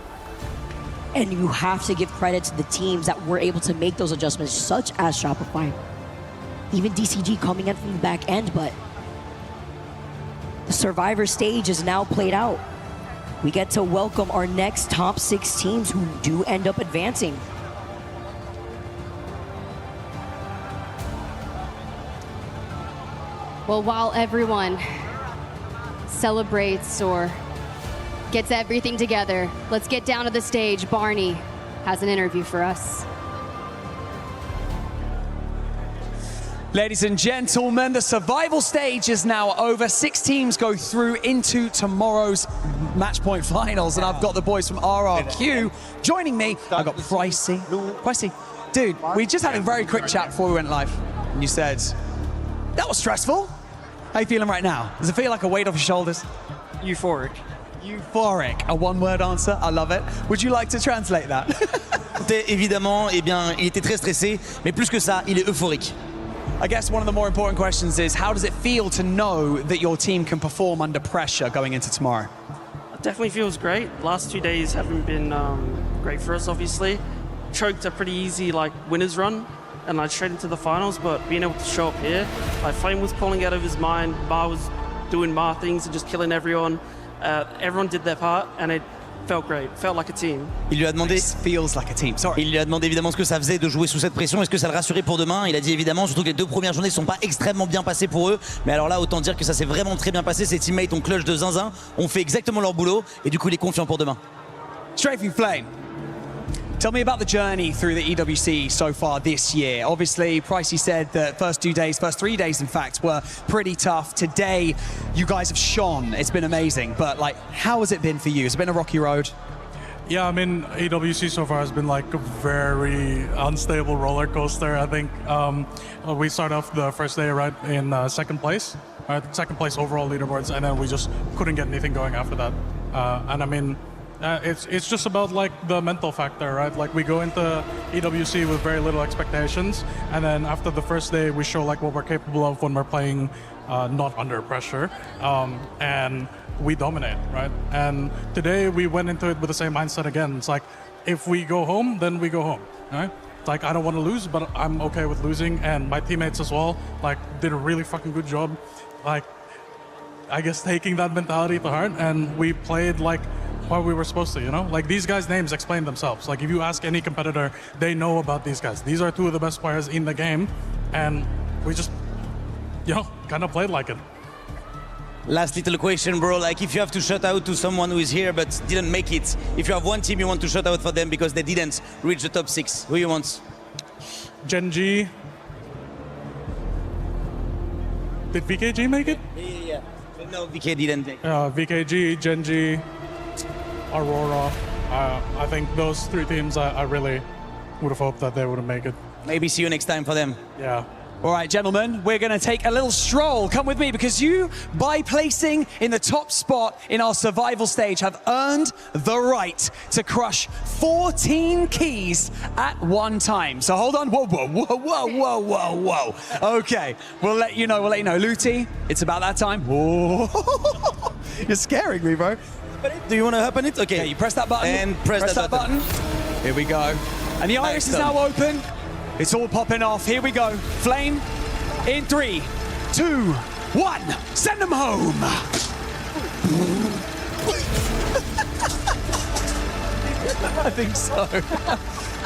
And you have to give credit to the teams that were able to make those adjustments, such as Shopify. Even DCG coming in from the back end, but the Survivor stage is now played out. We get to welcome our next top 6 teams who do end up advancing. Well, while everyone celebrates or gets everything together, let's get down to the stage. Barney has an interview for us. Ladies and gentlemen, the survival stage is now over. 6 teams go through into tomorrow's match point finals, and I've got the boys from RRQ joining me. I've got Pricey. Pricey, dude, we just had a very quick chat before we went live, and you said, that was stressful. How you feeling right now? Does it feel like a weight off your shoulders? Euphoric. Euphoric, a one-word answer. I love it. Would you like to translate that? Évidemment, eh bien, il était très stressé, mais plus que ça, il est euphorique. I guess one of the more important questions is, how does it feel to know that your team can perform under pressure going into tomorrow? It definitely feels great. Last 2 days haven't been great for us, obviously. Choked a pretty easy winners run, and straight into the finals, but being able to show up here, Flame was pulling out of his mind, Bar was doing Bar things and just killing everyone. Everyone did their part, and it felt great. Felt like a team. Il lui a demandé. Feels like a team. Sorry. Il lui a demandé évidemment ce que ça faisait de jouer sous cette pression. Est-ce que ça le rassurait pour demain? Il a dit évidemment, surtout que les 2 premières journées ne sont pas extrêmement bien passées pour eux. Mais alors là, autant dire que ça s'est vraiment très bien passé. Ses teammates ont clutch de zinzin, ont fait exactement leur boulot, et du coup, il est confiant pour demain. Strafing Flame, tell me about the journey through the EWC so far this year. Obviously, Pricey said that first 3 days, in fact, were pretty tough. Today, you guys have shone. It's been amazing. But how has it been for you? Has it been a rocky road? Yeah, I mean, EWC so far has been a very unstable roller coaster. I think we started off the first day right in 2nd place, second place overall leaderboards, and then we just couldn't get anything going after that. And I mean, it's just about the mental factor, right? We go into EWC with very little expectations, and then after the first day, we show what we're capable of when we're playing not under pressure, and we dominate, right? And today we went into it with the same mindset again. It's if we go home, then we go home. All right? Like, I don't want to lose, but I'm okay with losing. And my teammates as well, like, did a really fucking good job. Like, I guess taking that mentality to heart, and we played like what we were supposed to, you know? Like, these guys' names explain themselves. Like, if you ask any competitor, they know about these guys. These are two of the best players in the game, and we just, you know, kind of played like it. Last little question, bro. Like, if you have to shout out to someone who is here but didn't make it, if you have one team you want to shout out for them because they didn't reach the top 6, who you want? Gen G. Did VKG make it? Yeah. No, VK didn't make it. VKG, Gen G, Aurora. I think those 3 teams, I really would have hoped that they would have made it. Maybe see you next time for them. Yeah. All right, gentlemen, we're going to take a little stroll. Come with me, because you, by placing in the top spot in our survival stage, have earned the right to crush 14 keys at one time. So hold on. Whoa, whoa, whoa, whoa, whoa, whoa, whoa. Okay, we'll let you know. Luti, it's about that time. Whoa. You're scaring me, bro. Do you want to open it? Okay. Yeah, you press that button. And press that button. Here we go. And the iris is now open. It's all popping off. Here we go. Flame in 3, 2, 1. Send them home. I think so.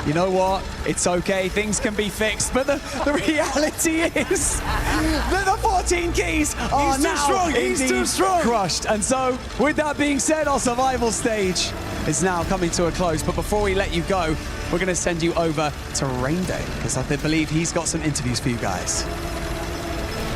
You know what? It's okay. Things can be fixed. But the reality is that the 14 keys are now indeed crushed. And so, with that being said, our survival stage is now coming to a close. But before we let you go, we're going to send you over to Rainday, because I believe he's got some interviews for you guys.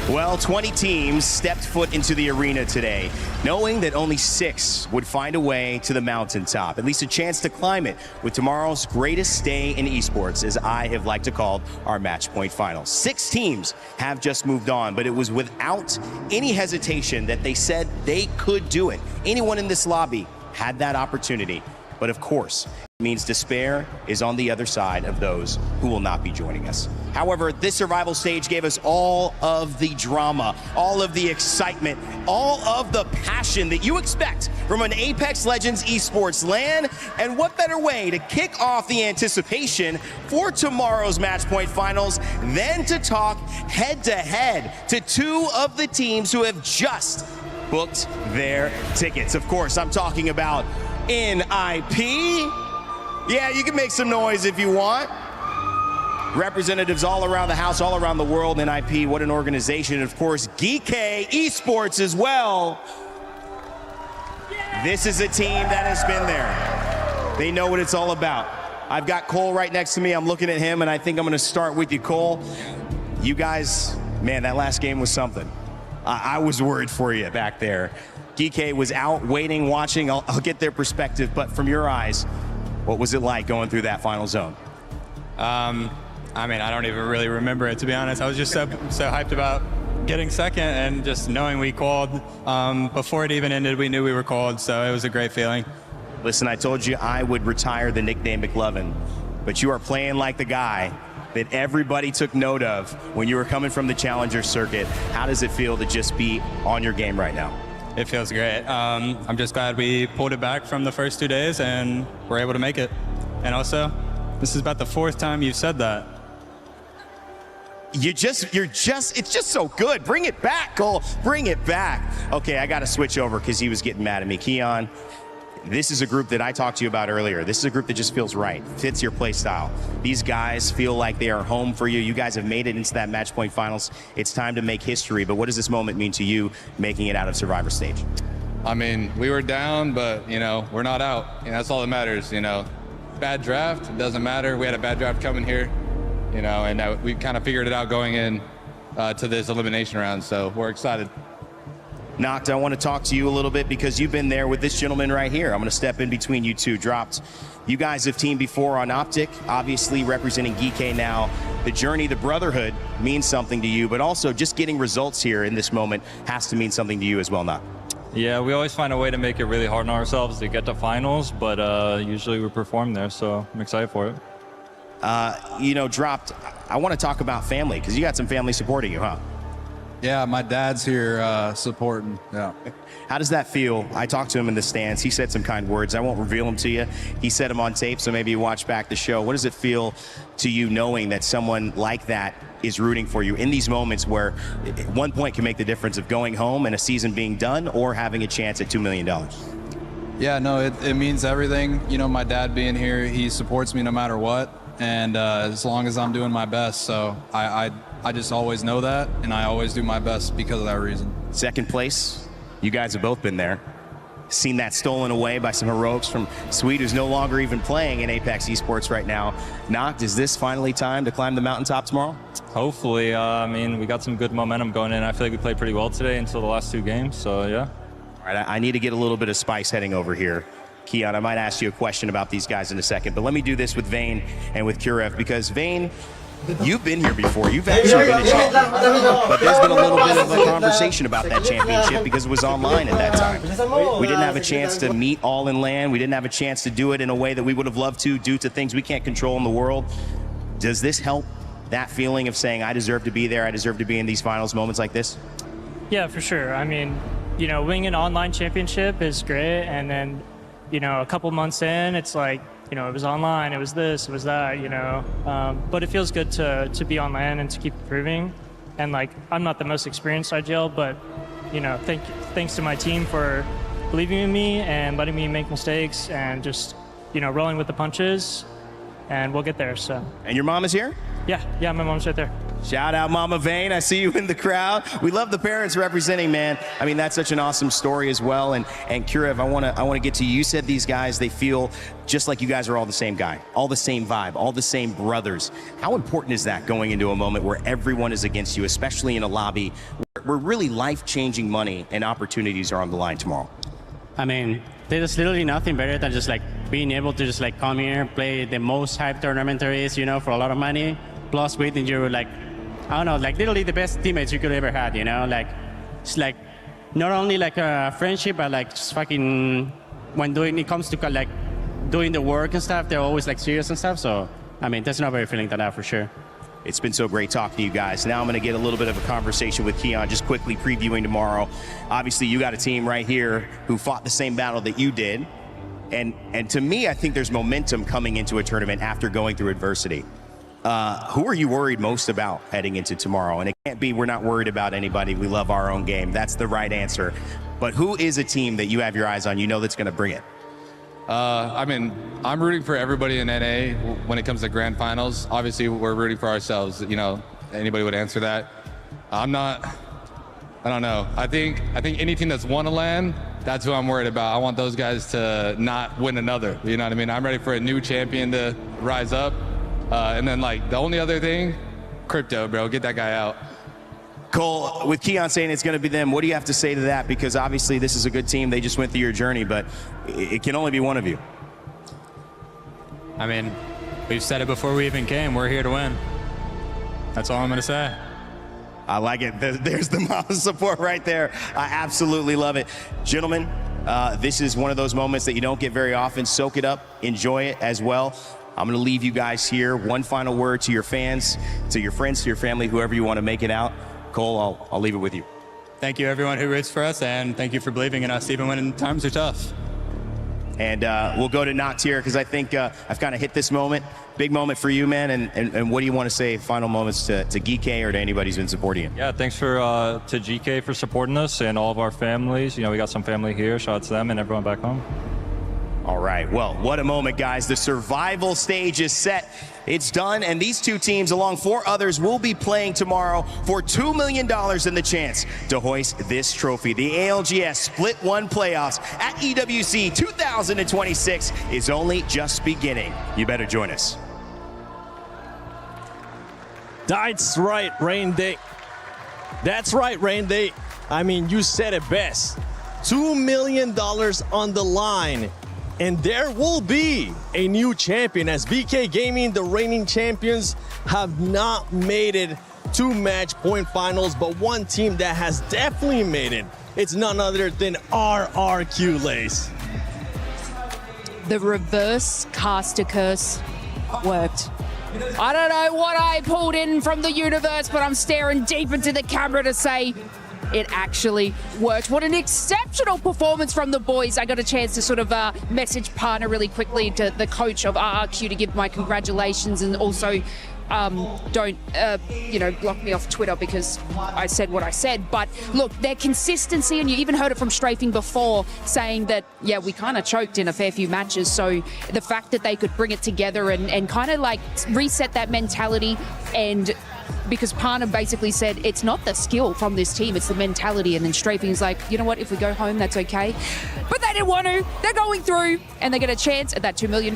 Well, 20 teams stepped foot into the arena today, knowing that only 6 would find a way to the mountaintop, at least a chance to climb it with tomorrow's greatest day in esports, as I have liked to call our match point finals. 6 teams have just moved on, but it was without any hesitation that they said they could do it. Anyone in this lobby had that opportunity, but of course, it means despair is on the other side of those who will not be joining us. However, this survival stage gave us all of the drama, all of the excitement, all of the passion that you expect from an Apex Legends esports LAN. And what better way to kick off the anticipation for tomorrow's match point finals than to talk head-to-head to 2 of the teams who have just booked their tickets. Of course, I'm talking about NIP. Yeah, you can make some noise if you want. Representatives all around the house, all around the world. NIP, what an organization. And of course, GK Esports as well. This is a team that has been there. They know what it's all about. I've got Cole right next to me. I'm looking at him, and I think I'm going to start with you, Cole. You guys, man, that last game was something. I was worried for you back there. GK was out, waiting, watching. I'll get their perspective, but from your eyes, what was it like going through that final zone? I mean, I don't even really remember it, to be honest. I was just so hyped about getting second, and just knowing we called. Before it even ended, we knew we were called, so it was a great feeling. Listen, I told you I would retire the nickname McLovin, but you are playing like the guy that everybody took note of when you were coming from the Challenger circuit. How does it feel to just be on your game right now? It feels great. I'm just glad we pulled it back from the first 2 days and we're able to make it. And also, this is about the 4th time you've said that. It's just so good. Bring it back, Cole. Bring it back. Okay, I got to switch over because he was getting mad at me. Keon, this is a group that I talked to you about earlier. This is a group that just feels right, fits your play style. These guys feel like they are home for you. You guys have made it into that match point finals. It's time to make history, but what does this moment mean to you making it out of Survivor stage? I mean, we were down, but, you know, we're not out. And that's all that matters, you know. Bad draft, it doesn't matter. We had a bad draft coming here, you know, and we kind of figured it out going in to this elimination round, so we're excited. Noct, I want to talk to you a little bit because you've been there with this gentleman right here. I'm going to step in between you two. Dropped. You guys have teamed before on Optic, obviously representing GK now. The journey, the brotherhood means something to you, but also just getting results here in this moment has to mean something to you as well, Noct. Yeah, we always find a way to make it really hard on ourselves to get to finals, but usually we perform there, so I'm excited for it. You know, Dropped, I want to talk about family because you got some family supporting you, huh? Yeah, my dad's here supporting. Yeah. How does that feel? I talked to him in the stands. He said some kind words. I won't reveal them to you. He said them on tape, so maybe you watch back the show. What does it feel to you knowing that someone like that is rooting for you in these moments where 1 point can make the difference of going home and a season being done or having a chance at $2 million? Yeah, no, it means everything. You know, my dad being here, he supports me no matter what. And as long as I'm doing my best. So I just always know that, and I always do my best because of that reason. Second place, you guys have both been there. Seen that stolen away by some heroics from Swede, who's no longer even playing in Apex Esports right now. Noct, is this finally time to climb the mountaintop tomorrow? Hopefully. I mean, we got some good momentum going in. I feel like we played pretty well today until the last 2 games, so yeah. All right, I need to get a little bit of spice heading over here. Keon, I might ask you a question about these guys in a second, but let me do this with Vayne and with Kurev, because Vayne, you've been here before. You've actually been a champion. But there's been a little bit of a conversation about that championship because it was online at that time. We didn't have a chance to meet all in LAN. We didn't have a chance to do it in a way that we would have loved to due to things we can't control in the world. Does this help that feeling of saying, I deserve to be there, I deserve to be in these finals, moments like this? Yeah, for sure. I mean, you know, winning an online championship is great, and then, you know, a couple months in, it's like, you know, it was online, it was this, it was that, you know. But it feels good to be on LAN and to keep improving. And, like, I'm not the most experienced IGL, but, you know, thanks to my team for believing in me and letting me make mistakes and just, you know, rolling with the punches, and we'll get there, so. And your mom is here? Yeah, my mom's right there. Shout out Mama Vayne, I see you in the crowd. We love the parents representing, man. I mean, that's such an awesome story as well. And Kurev, I wanna get to you. You said these guys, they feel just like you guys are all the same guy, all the same vibe, all the same brothers. How important is that going into a moment where everyone is against you, especially in a lobby where really life-changing money and opportunities are on the line tomorrow? I mean, there's literally nothing better than just like being able to just like come here, play the most hype tournament there is, you know, for a lot of money, plus within your like, I don't know, like literally the best teammates you could ever had, you know? Like, it's like not only like a friendship, but like just fucking when it comes to like doing the work and stuff, they're always like serious and stuff. So, I mean, there's no better feeling than that for sure. It's been so great talking to you guys. Now I'm going to get a little bit of a conversation with Keon, just quickly previewing tomorrow. Obviously, you got a team right here who fought the same battle that you did. And to me, I think there's momentum coming into a tournament after going through adversity. Who are you worried most about heading into tomorrow? And it can't be we're not worried about anybody. We love our own game. That's the right answer. But who is a team that you have your eyes on, you know, that's going to bring it? I mean, I'm rooting for everybody in NA when it comes to grand finals. Obviously, we're rooting for ourselves. You know, anybody would answer that. I don't know. I think any team that's won a LAN, that's who I'm worried about. I want those guys to not win another. You know what I mean? I'm ready for a new champion to rise up. And then, like, the only other thing, crypto, bro. Get that guy out. Cole, with Keon saying it's going to be them, what do you have to say to that? Because obviously this is a good team. They just went through your journey, but it can only be one of you. I mean, we've said it before we even came. We're here to win. That's all I'm going to say. I like it. There's the mom support right there. I absolutely love it. Gentlemen, this is one of those moments that you don't get very often. Soak it up. Enjoy it as well. I'm going to leave you guys here. One final word to your fans, to your friends, to your family, whoever you want to make it out. Cole, I'll leave it with you. Thank you, everyone who roots for us, and thank you for believing in us, even when times are tough. And we'll go to Noct here, because I think I've kind of hit this moment. Big moment for you, man. And what do you want to say, final moments to GK or to anybody who's been supporting you? Yeah, thanks to GK for supporting us and all of our families. You know, we got some family here. Shout out to them and everyone back home. All right, well, what a moment, guys. The survival stage is set. It's done, and these two teams, along 4 others, will be playing tomorrow for $2 million and the chance to hoist this trophy. The ALGS Split 1 playoffs at EWC 2026 is only just beginning. You better join us. That's right, Rain Day. That's right, Rain Day. I mean, you said it best. $2 million on the line. And there will be a new champion, as VK Gaming, the reigning champions, have not made it to match point finals, but one team that has definitely made it, it's none other than RRQ Lace. The reverse caster curse worked. I don't know what I pulled in from the universe, but I'm staring deep into the camera to say it actually worked. What an exceptional performance from the boys. I got a chance to sort of message Partner really quickly to the coach of RRQ to give my congratulations, and also don't, block me off Twitter because I said what I said. But look, their consistency, and you even heard it from Strafing before, saying that, yeah, we kind of choked in a fair few matches. So the fact that they could bring it together and kind of like reset that mentality, and because Partner basically said it's not the skill from this team, it's the mentality. And then Strafing's like, you know what, if we go home, that's okay. But they didn't want to. They're going through, and they get a chance at that $2 million.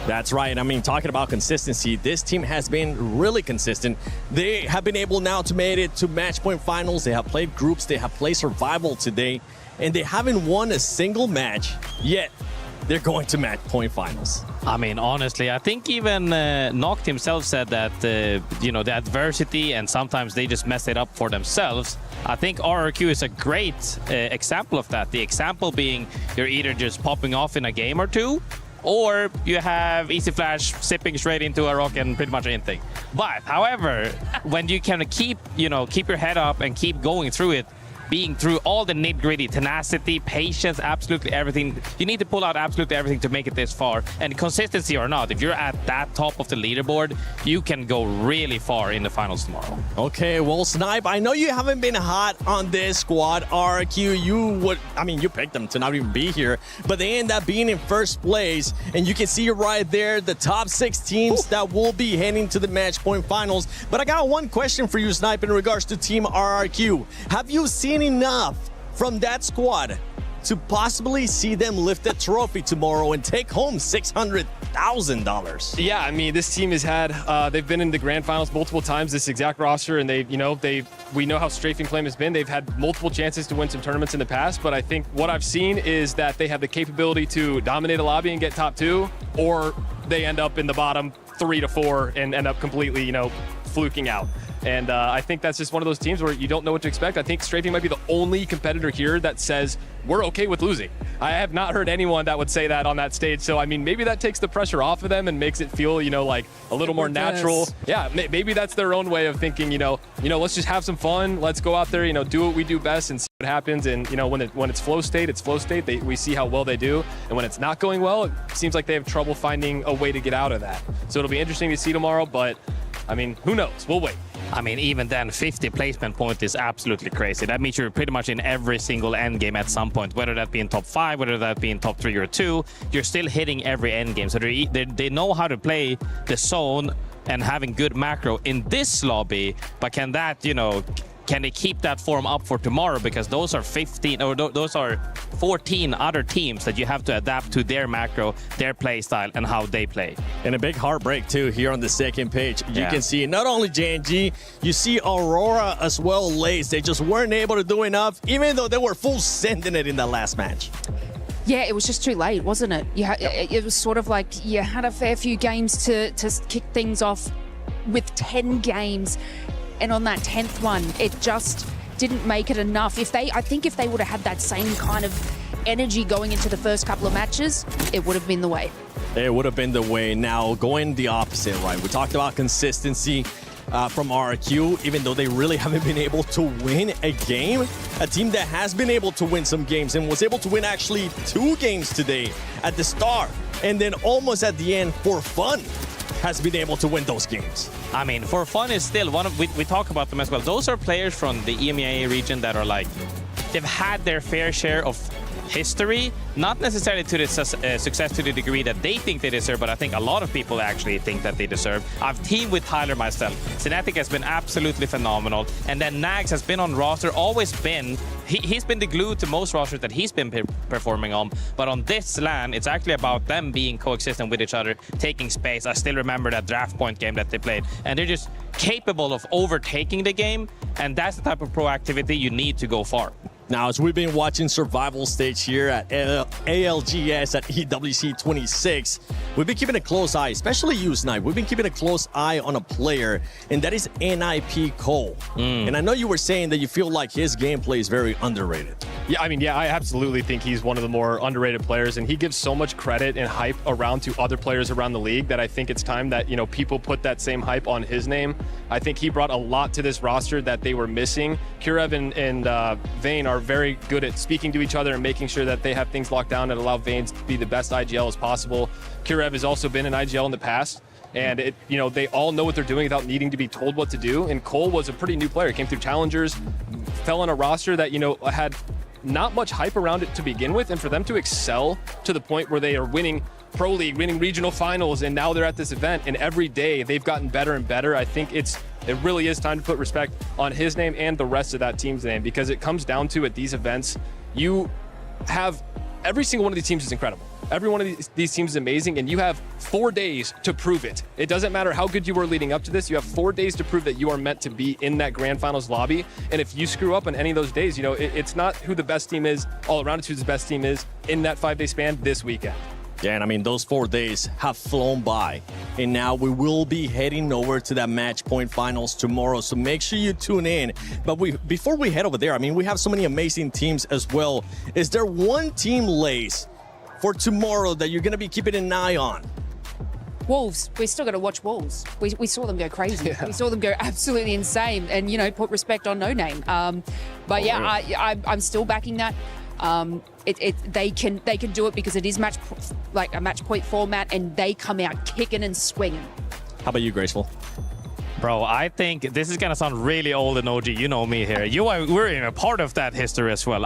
That's right. I mean, talking about consistency, this team has been really consistent. They have been able now to make it to match point finals. They have played groups. They have played survival today, and they haven't won a single match yet. They're going to match point finals. I mean, honestly, I think even Noct himself said that, the adversity, and sometimes they just mess it up for themselves. I think RRQ is a great example of that. The example being you're either just popping off in a game or two, or you have Easy Flash sipping straight into a rock and pretty much anything. But, however, when you can keep your head up and keep going through it, being through all the nitty-gritty, tenacity, patience, absolutely everything. You need to pull out absolutely everything to make it this far. And consistency or not, if you're at that top of the leaderboard, you can go really far in the finals tomorrow. Okay, well, Snipe, I know you haven't been hot on this squad. RRQ, you picked them to not even be here, but they end up being in first place. And you can see right there the top 6 teams that will be heading to the match point finals. But I got one question for you, Snipe, in regards to Team RRQ. Have you seen enough from that squad to possibly see them lift the trophy tomorrow and take home $600,000? Yeah, I mean, this team has had, they've been in the grand finals multiple times, this exact roster, and we know how Strafing Flame has been. They've had multiple chances to win some tournaments in the past, but I think what I've seen is that they have the capability to dominate a lobby and get top 2, or they end up in the bottom 3 to 4 and end up completely, fluking out. And I think that's just one of those teams where you don't know what to expect. I think Strafing might be the only competitor here that says, we're okay with losing. I have not heard anyone that would say that on that stage. So, I mean, maybe that takes the pressure off of them and makes it feel, like a little more natural. Yeah, maybe that's their own way of thinking, let's just have some fun. Let's go out there, do what we do best and see what happens. And, when it's flow state, it's flow state. We see how well they do. And when it's not going well, it seems like they have trouble finding a way to get out of that. So it'll be interesting to see tomorrow, but I mean, who knows? We'll wait. I mean, even then, 50 placement point is absolutely crazy. That means you're pretty much in every single end game at some point, whether that be in top 5, whether that be in top 3 or 2. You're still hitting every end game. So they know how to play the zone and having good macro in this lobby. But can that, can they keep that form up for tomorrow? Because those are 14 other teams that you have to adapt to their macro, their play style, and how they play. And a big heartbreak too here on the second page. You can see not only JNG, you see Aurora as well, Lace. They just weren't able to do enough, even though they were full sending it in that last match. Yeah, it was just too late, wasn't it? It was sort of like you had a fair few games to kick things off with 10 games. And on that 10th one, it just didn't make it enough. I think if they would have had that same kind of energy going into the first couple of matches, it would have been the way. It would have been the way. Now, going the opposite, right? We talked about consistency from RRQ, even though they really haven't been able to win a game. A team that has been able to win some games and was able to win actually 2 games today at the start, and then almost at the end for fun, has been able to win those games. I mean, for fun is still one of, we talk about them as well. Those are players from the EMEA region that are like, they've had their fair share of history, not necessarily to the success to the degree that they think they deserve, but I think a lot of people actually think that they deserve. I've teamed with Tyler myself. Cinetic has been absolutely phenomenal, and then Nags has been on roster, always been, he's been the glue to most rosters that he's been performing on, but on this LAN, it's actually about them being coexistent with each other, taking space. I still remember that draft point game that they played, and they're just capable of overtaking the game, and that's the type of proactivity you need to go far. Now, as we've been watching survival stage here at ALGS at EWC 26, we've been keeping a close eye, especially you, Snipe. We've been keeping a close eye on a player, and that is NIP Cole. And I know you were saying that you feel like his gameplay is very underrated. Yeah, I mean, yeah, I absolutely think he's one of the more underrated players, and he gives so much credit and hype around to other players around the league that I think it's time that, people put that same hype on his name. I think he brought a lot to this roster that they were missing. Kurev and Vayne are very good at speaking to each other and making sure that they have things locked down and allow Vayne to be the best IGL as possible. Kurev has also been in IGL in the past. And they all know what they're doing without needing to be told what to do. And Cole was a pretty new player. Came through challengers, fell on a roster that, had not much hype around it to begin with. And for them to excel to the point where they are winning Pro League, winning regional finals, and now they're at this event, and every day they've gotten better and better. I think it really is time to put respect on his name and the rest of that team's name, because it comes down to, at these events, you have every single one of these teams is incredible. Every one of these teams is amazing, and you have 4 days to prove it. It doesn't matter how good you were leading up to this. You have 4 days to prove that you are meant to be in that grand finals lobby. And if you screw up on any of those days, it's not who the best team is all around, it's who the best team is in that 5-day span this weekend. Yeah, and I mean, those 4 days have flown by. And now we will be heading over to that match point finals tomorrow. So make sure you tune in. But before we head over there, I mean, we have so many amazing teams as well. Is there one team, Lace, for tomorrow that you're going to be keeping an eye on? Wolves. We're still going to watch Wolves. We saw them go crazy. Yeah. We saw them go absolutely insane, and put respect on No Name. But I'm still backing that. They can do it because it is a match point format, and they come out kicking and swinging. How about you, Graceful? Bro, I think this is going to sound really old and OG. You know me here. We're in a part of that history as well.